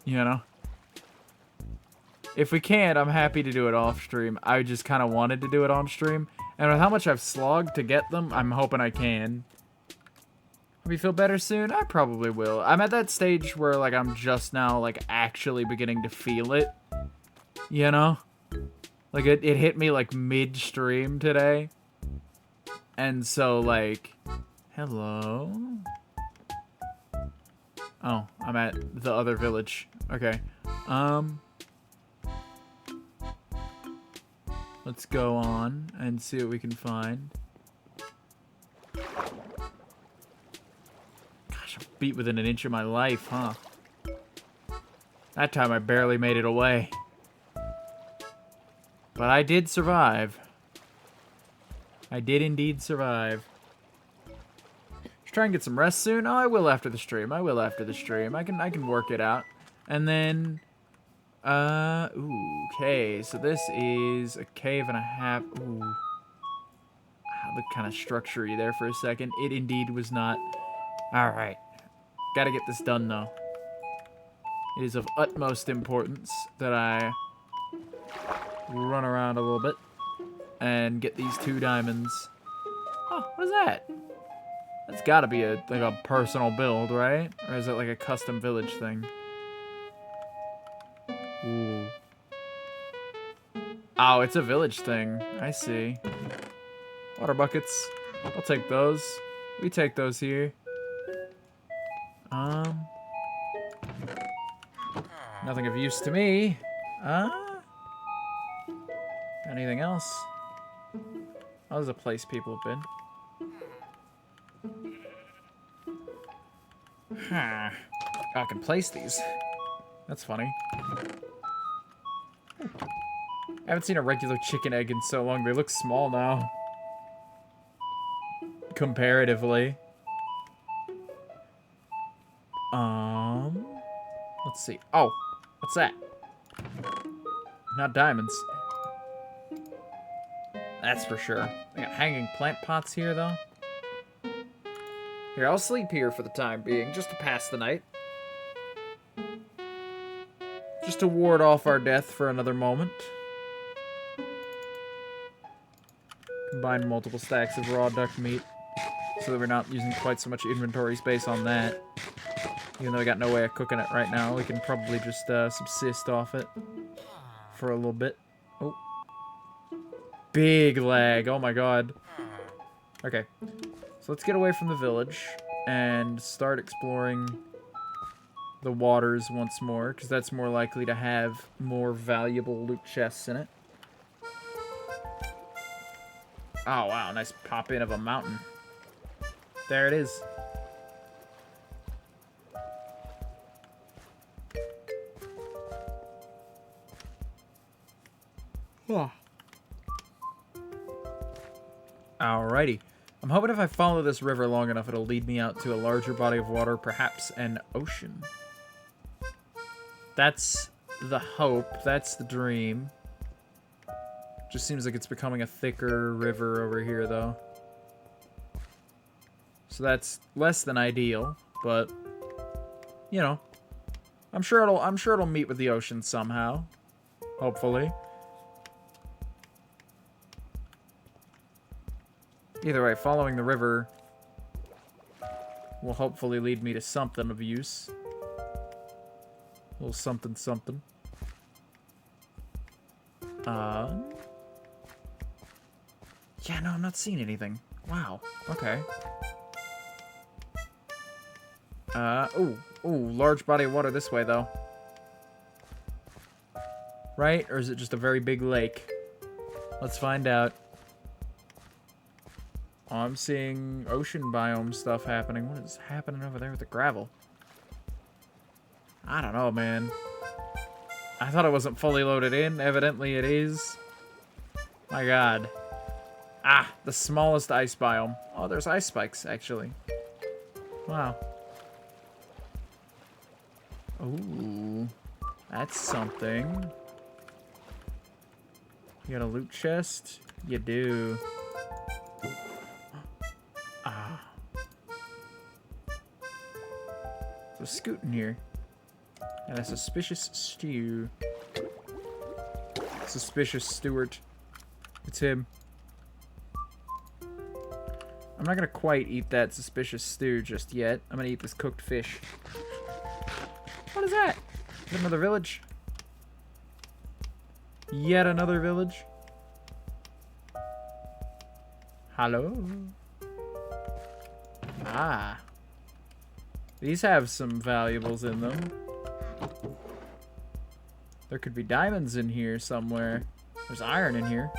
You know. If we can't, I'm happy to do it off stream. I just kind of wanted to do it on stream. And with how much I've slogged to get them, I'm hoping I can. Will we feel better soon? I probably will. I'm at that stage where, like, I'm just now, like, actually beginning to feel it. You know? Like, it hit me, like, mid-stream today. And so, like... Hello? Oh, I'm at the other village. Okay. Let's go on and see what we can find. Gosh, I'm beat within an inch of my life, huh? That time I barely made it away. But I did survive. I did indeed survive. Just try and get some rest soon. Oh, I will after the stream. I can work it out. And then... ooh, okay, so this is a cave and a half. Ooh. Looked kind of structure-y there for a second. It indeed was not. Alright. Gotta get this done, though. It is of utmost importance that I run around a little bit and get these 2 diamonds. Oh, what is that? That's gotta be like a personal build, right? Or is it like a custom village thing? Ooh. Oh, it's a village thing. I see. Water buckets. I'll take those. We take those here. Nothing of use to me. Anything else? Oh, there's a place people have been. Huh. Oh, I can place these. That's funny. I haven't seen a regular chicken egg in so long. They look small now. Comparatively. Let's see. Oh, what's that? Not diamonds. That's for sure. I got hanging plant pots here, though. Here, I'll sleep here for the time being, just to pass the night. Just to ward off our death for another moment. Combine multiple stacks of raw duck meat, so that we're not using quite so much inventory space on that. Even though I got no way of cooking it right now, we can probably just subsist off it for a little bit. Oh. Big lag. Oh my god. Okay. So let's get away from the village and start exploring the waters once more, because that's more likely to have more valuable loot chests in it. Oh wow, nice pop in of a mountain. There it is. Oh. Alrighty. I'm hoping if I follow this river long enough, it'll lead me out to a larger body of water, perhaps an ocean. That's the hope. That's the dream. Just seems like it's becoming a thicker river over here, though. So that's less than ideal, but you know, I'm sure it'll meet with the ocean somehow. Hopefully. Either way, following the river will hopefully lead me to something of use. A little something something. Yeah, no, I'm not seeing anything. Wow. Okay. Ooh, large body of water this way, though. Right? Or is it just a very big lake? Let's find out. Oh, I'm seeing ocean biome stuff happening. What is happening over there with the gravel? I don't know, man. I thought it wasn't fully loaded in. Evidently it is. My god. Ah, the smallest ice biome. Oh, there's ice spikes, actually. Wow. Ooh. That's something. You got a loot chest? You do. Ah. There's a scoot in here. And a suspicious stew. Suspicious Stewart. It's him. I'm not gonna quite eat that suspicious stew just yet. I'm gonna eat this cooked fish. What is that? Is that another village? Yet another village? Hello? Ah. These have some valuables in them. There could be diamonds in here somewhere. There's iron in here.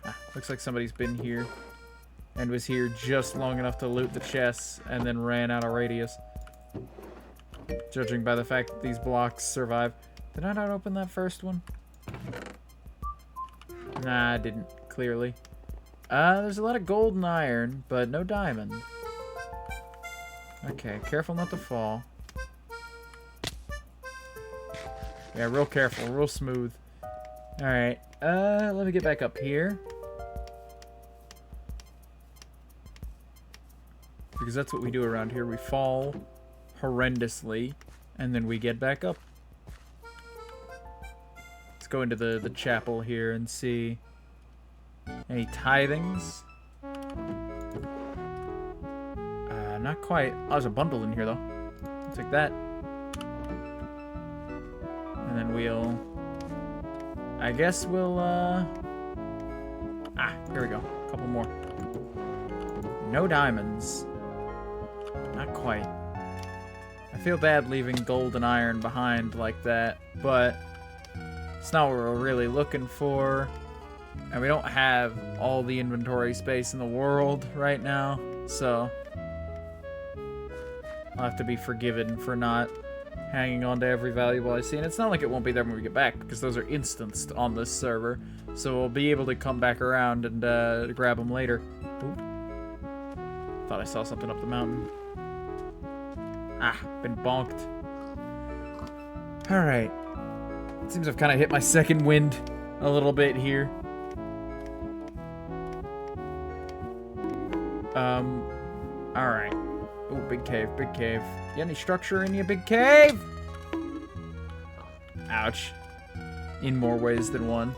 Ah, looks like somebody's been here and was here just long enough to loot the chests and then ran out of radius. Judging by the fact that these blocks survive. Did I not open that first one? Nah, I didn't, clearly. There's a lot of gold and iron, but no diamond. Okay, careful not to fall. Yeah, real careful, real smooth. Alright, let me get back up here. Because that's what we do around here. We fall horrendously, and then we get back up. Let's go into the chapel here and see any tithings. Not quite. Oh, there's a bundle in here, though. I'll take that. And then we'll... I guess we'll, Ah, here we go. A couple more. No diamonds. Not quite. I feel bad leaving gold and iron behind like that, but it's not what we're really looking for. And we don't have all the inventory space in the world right now, so... I'll have to be forgiven for not hanging on to every valuable I see. And it's not like it won't be there when we get back, because those are instanced on this server. So we'll be able to come back around and grab them later. Oop. Thought I saw something up the mountain. Ah, been bonked. Alright. It seems I've kind of hit my second wind a little bit here. Alright. Oh, big cave, big cave. You got any structure in your big cave? Ouch. In more ways than one.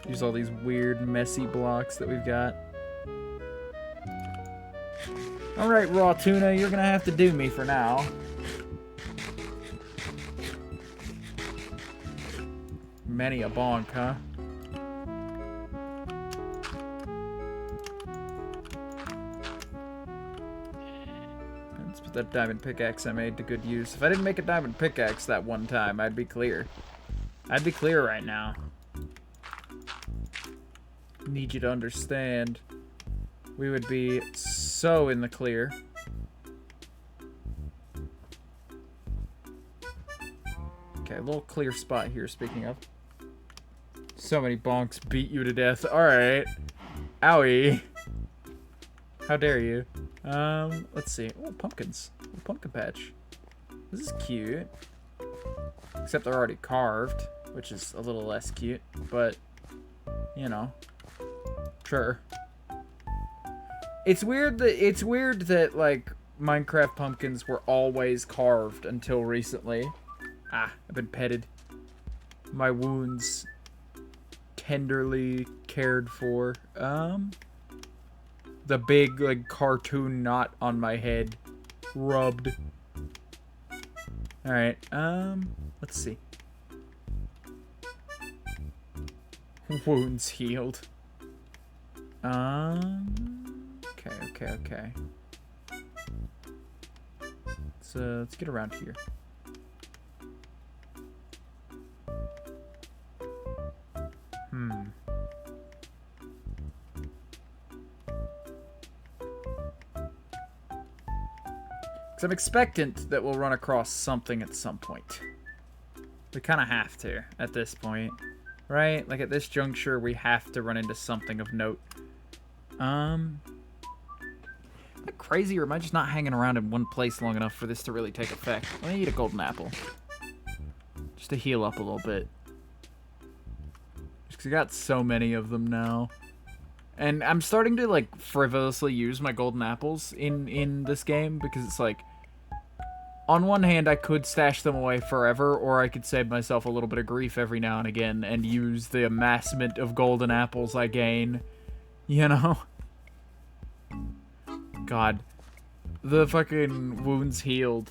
Use all these weird, messy blocks that we've got. Alright, raw tuna, you're gonna have to do me for now. Many a bonk, huh? Let's put that diamond pickaxe I made to good use. If I didn't make a diamond pickaxe that one time, I'd be clear. I'd be clear right now. Need you to understand. We would be so in the clear. Okay, a little clear spot here, speaking of. So many bonks beat you to death. Alright. Owie. How dare you? Let's see. Oh, pumpkins. Oh, pumpkin patch. This is cute. Except they're already carved, which is a little less cute, but, you know. Sure. It's weird that like Minecraft pumpkins were always carved until recently. Ah, I've been petted. My wounds tenderly cared for. The big like cartoon knot on my head rubbed. All right. Let's see. Wounds healed. Okay. Let's get around here. Because I'm expectant that we'll run across something at some point. We kind of have to at this point, right? Like at this juncture, we have to run into something of note. Am I crazy, or am I just not hanging around in one place long enough for this to really take effect? Let me eat a golden apple. Just to heal up a little bit. Just 'cause I got so many of them now. And I'm starting to, like, frivolously use my golden apples in this game, because it's like, on one hand, I could stash them away forever, or I could save myself a little bit of grief every now and again and use the amassment of golden apples I gain. You know? God. The fucking wounds healed,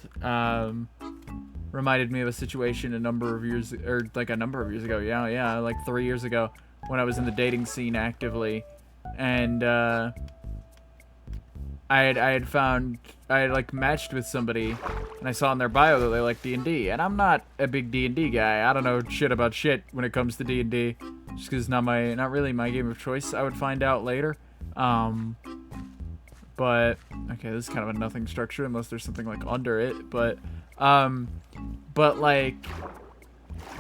reminded me of a situation a number of years ago. Yeah, like 3 years ago, when I was in the dating scene actively. And, I had like matched with somebody, and I saw in their bio that they like D&D, and I'm not a big D&D guy. I don't know shit about shit when it comes to D&D, just because it's not really my game of choice. I would find out later. But okay, this is kind of a nothing structure unless there's something like under it. But like,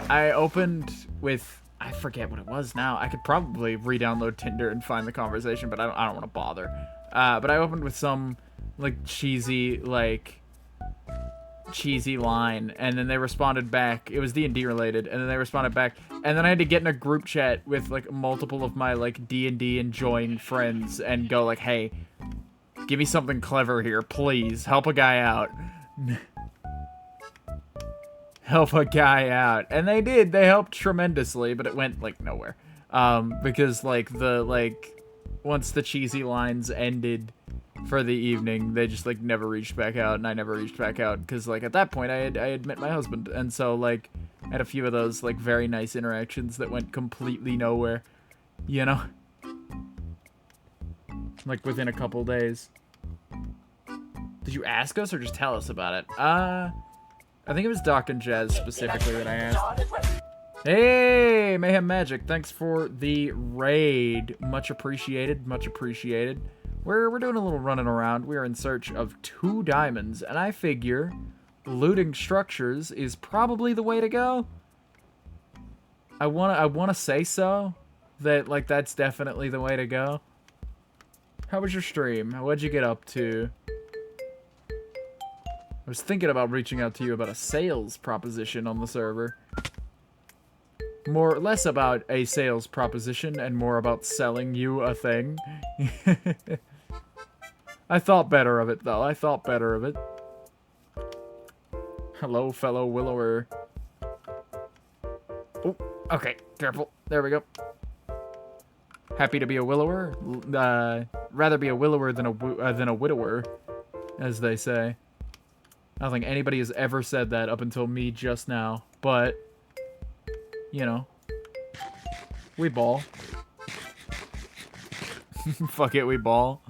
I opened with, I forget what it was now. I could probably re-download Tinder and find the conversation, but I don't want to bother. But I opened with some like cheesy line, and then they responded back. It was D&D related, and then they responded back, and then I had to get in a group chat with like multiple of my like D&D enjoying friends and go like, hey, give me something clever here, please. Help a guy out. Help a guy out. And they did. They helped tremendously, but it went like nowhere. Because like once the cheesy lines ended for the evening, they just like never reached back out, and I never reached back out because like at that point I had met my husband, and so like I had a few of those like very nice interactions that went completely nowhere, you know, like within a couple days. Did you ask us or just tell us about it? I think it was Doc and Jazz specifically that I asked. Hey, Mayhem Magic, thanks for the raid. Much appreciated, much appreciated. We're doing a little running around. We're in search of 2 diamonds, and I figure looting structures is probably the way to go. I wanna say so. That, like, that's definitely the way to go. How was your stream? What'd you get up to? I was thinking about reaching out to you about a sales proposition on the server. Less about a sales proposition and more about selling you a thing. I thought better of it, though. I thought better of it. Hello, fellow willower. Oh, okay. Careful. There we go. Happy to be a willower. Rather be a willower than a widower, as they say. I don't think anybody has ever said that up until me just now, but, you know, we ball. Fuck it, we ball.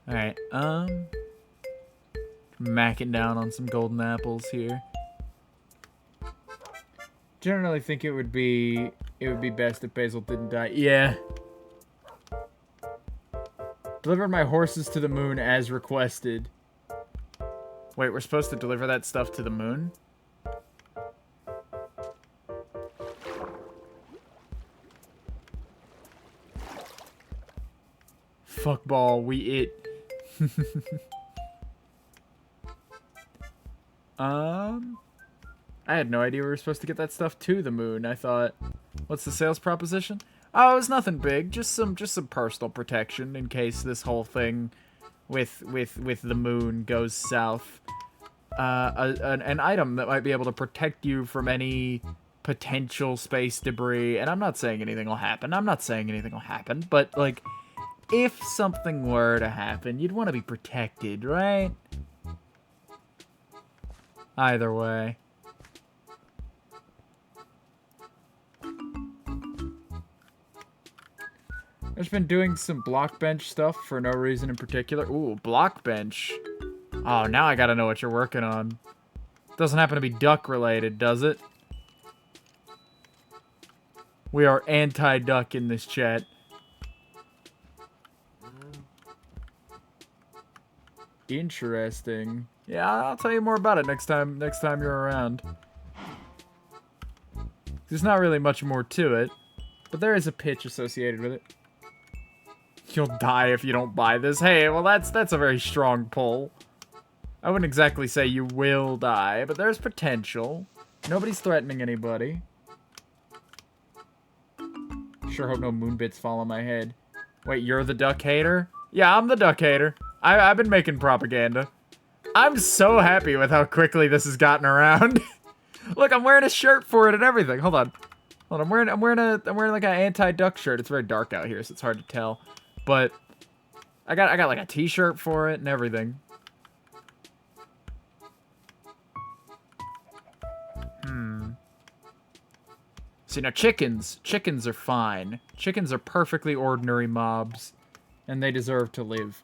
Alright, macking down on some golden apples here. Generally think it would be best if Basil didn't die. Yeah. Delivered my horses to the moon as requested. Wait, we're supposed to deliver that stuff to the moon? Fuckball, we it. I had no idea we were supposed to get that stuff to the moon. I thought, what's the sales proposition? Oh, it was nothing big, just some personal protection in case this whole thing with the moon goes south. An item that might be able to protect you from any potential space debris. And I'm not saying anything will happen. But, like, if something were to happen, you'd want to be protected, right? Either way. I've just been doing some block bench stuff for no reason in particular. Ooh, block bench. Oh, now I gotta know what you're working on. Doesn't happen to be duck related, does it? We are anti-duck in this chat. Interesting. Yeah, I'll tell you more about it next time you're around. There's not really much more to it, but there is a pitch associated with it. You'll die if you don't buy this. Hey, well that's a very strong pull. I wouldn't exactly say you will die, but there's potential. Nobody's threatening anybody. Sure hope no moonbits fall on my head. Wait, you're the duck hater? Yeah, I'm the duck hater. I've been making propaganda. I'm so happy with how quickly this has gotten around. Look, I'm wearing a shirt for it and everything. Hold on. I'm wearing like an anti-duck shirt. It's very dark out here, so it's hard to tell. But I got like a t-shirt for it and everything. See, now chickens are fine. Chickens are perfectly ordinary mobs, and they deserve to live.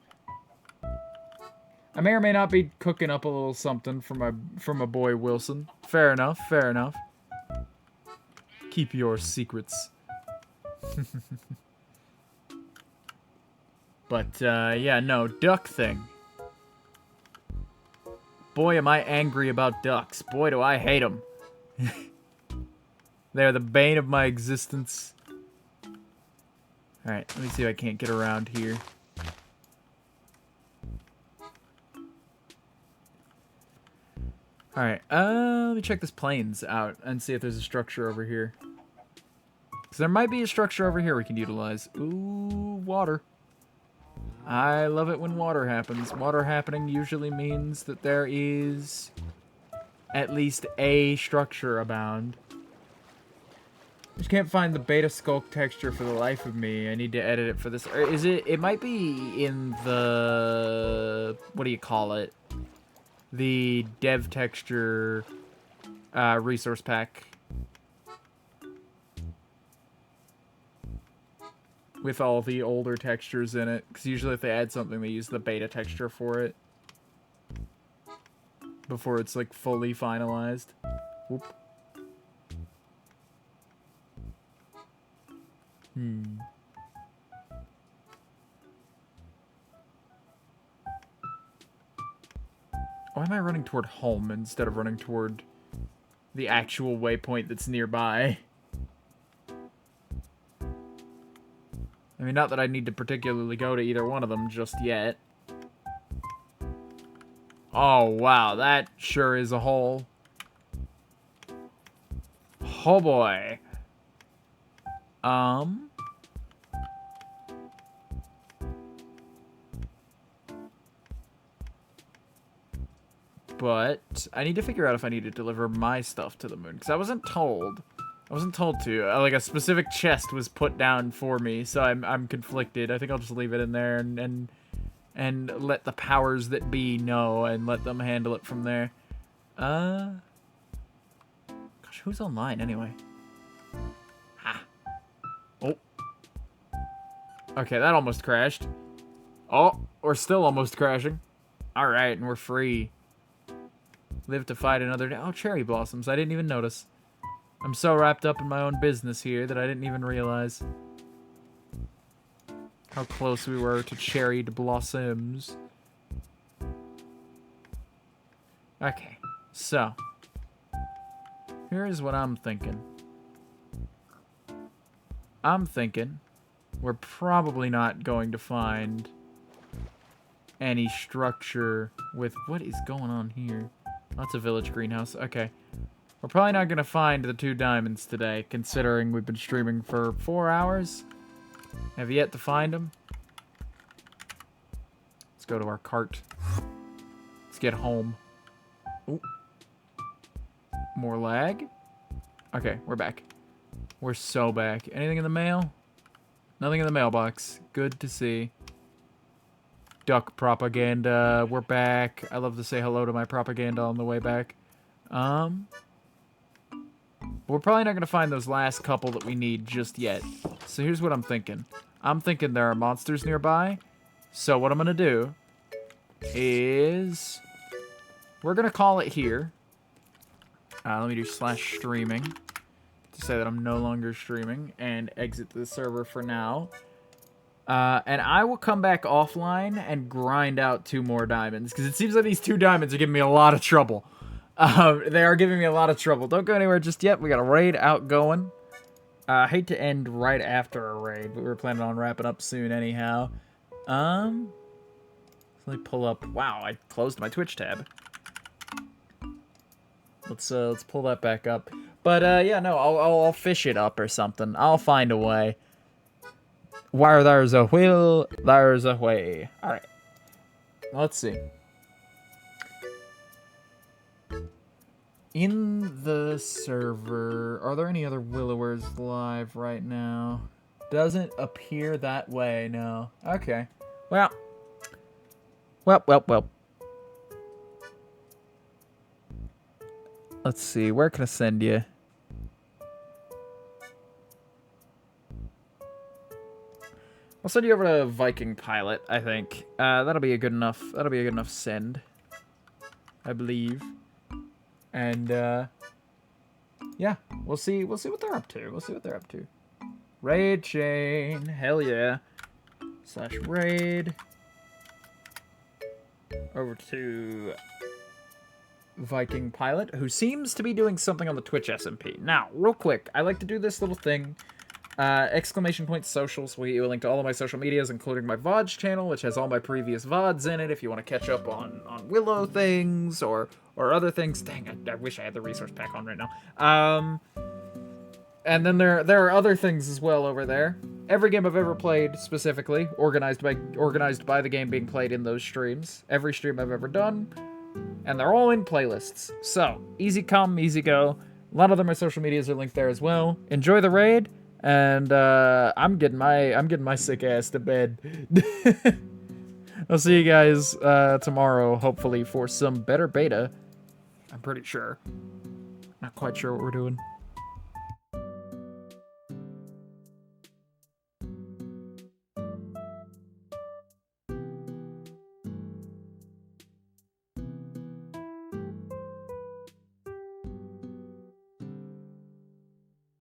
I may or may not be cooking up a little something for my boy Wilson. Fair enough, fair enough. Keep your secrets. But, yeah, no, duck thing. Boy, am I angry about ducks. Boy, do I hate them. They're the bane of my existence. Alright, let me see if I can't get around here. Alright, let me check this plains out and see if there's a structure over here. Because there might be a structure over here we can utilize. Ooh, water. I love it when water happens. Water happening usually means that there is at least a structure abound. Just can't find the beta sculpt texture for the life of me. I need to edit it for this. Or is it? It might be in the... What do you call it? The dev texture resource pack. With all the older textures in it. Because usually if they add something, they use the beta texture for it. Before it's, like, fully finalized. Whoop. Why am I running toward home instead of running toward the actual waypoint that's nearby? I mean, not that I need to particularly go to either one of them just yet. Oh, wow, that sure is a hole. Oh, boy. But I need to figure out if I need to deliver my stuff to the moon, because I wasn't told. I wasn't told to. Like, a specific chest was put down for me, so I'm conflicted. I think I'll just leave it in there and let the powers that be know and let them handle it from there. Gosh, who's online anyway? Ah. Oh. Okay, that almost crashed. Oh, we're still almost crashing. Alright, and we're free. Live to fight another day. Oh, cherry blossoms. I didn't even notice. I'm so wrapped up in my own business here that I didn't even realize how close we were to cherried blossoms. Okay, so here's what I'm thinking. I'm thinking we're probably not going to find any structure with... What is going on here? That's a village greenhouse. Okay. We're probably not going to find the 2 diamonds today, considering we've been streaming for 4 hours. Have yet to find them. Let's go to our cart. Let's get home. Ooh. More lag. Okay, we're back. We're so back. Anything in the mail? Nothing in the mailbox. Good to see. Duck propaganda. We're back. I love to say hello to my propaganda on the way back. We're probably not going to find those last couple that we need just yet. So here's what I'm thinking. I'm thinking there are monsters nearby. So what I'm going to do is... We're going to call it here. Let me do /streaming to say that I'm no longer streaming and exit the server for now. And I will come back offline and grind out 2 more diamonds, because it seems like these 2 diamonds are giving me a lot of trouble. They are giving me a lot of trouble. Don't go anywhere just yet. We got a raid outgoing. I hate to end right after a raid, but we were planning on wrapping up soon anyhow. Let me pull up. Wow, I closed my Twitch tab. Let's pull that back up. But yeah, no, I'll fish it up or something. I'll find a way. Where there's a will, there's a way. All right. Let's see. In the server, are there any other Willowers live right now? Doesn't appear that way, no. Okay. Well. Let's see, where can I send you? I'll send you over to Viking Pilot, I think. That'll be a good enough send, I believe. And yeah, we'll see what they're up to. Raid chain, hell yeah. /raid over to Viking Pilot, who seems to be doing something on the Twitch SMP. Now, real quick, I like to do this little thing. !socials will get you a link to all of my social medias, including my VODs channel, which has all my previous VODs in it, if you want to catch up on Willow things, or other things. Dang, I wish I had the resource pack on right now. And then there are other things as well over there. Every game I've ever played, specifically, organized by the game being played in those streams. Every stream I've ever done. And they're all in playlists. So, easy come, easy go. A lot of them, my social medias are linked there as well. Enjoy the raid. And I'm getting my sick ass to bed. I'll see you guys tomorrow, hopefully, for some better beta. I'm pretty sure. Not quite sure what we're doing.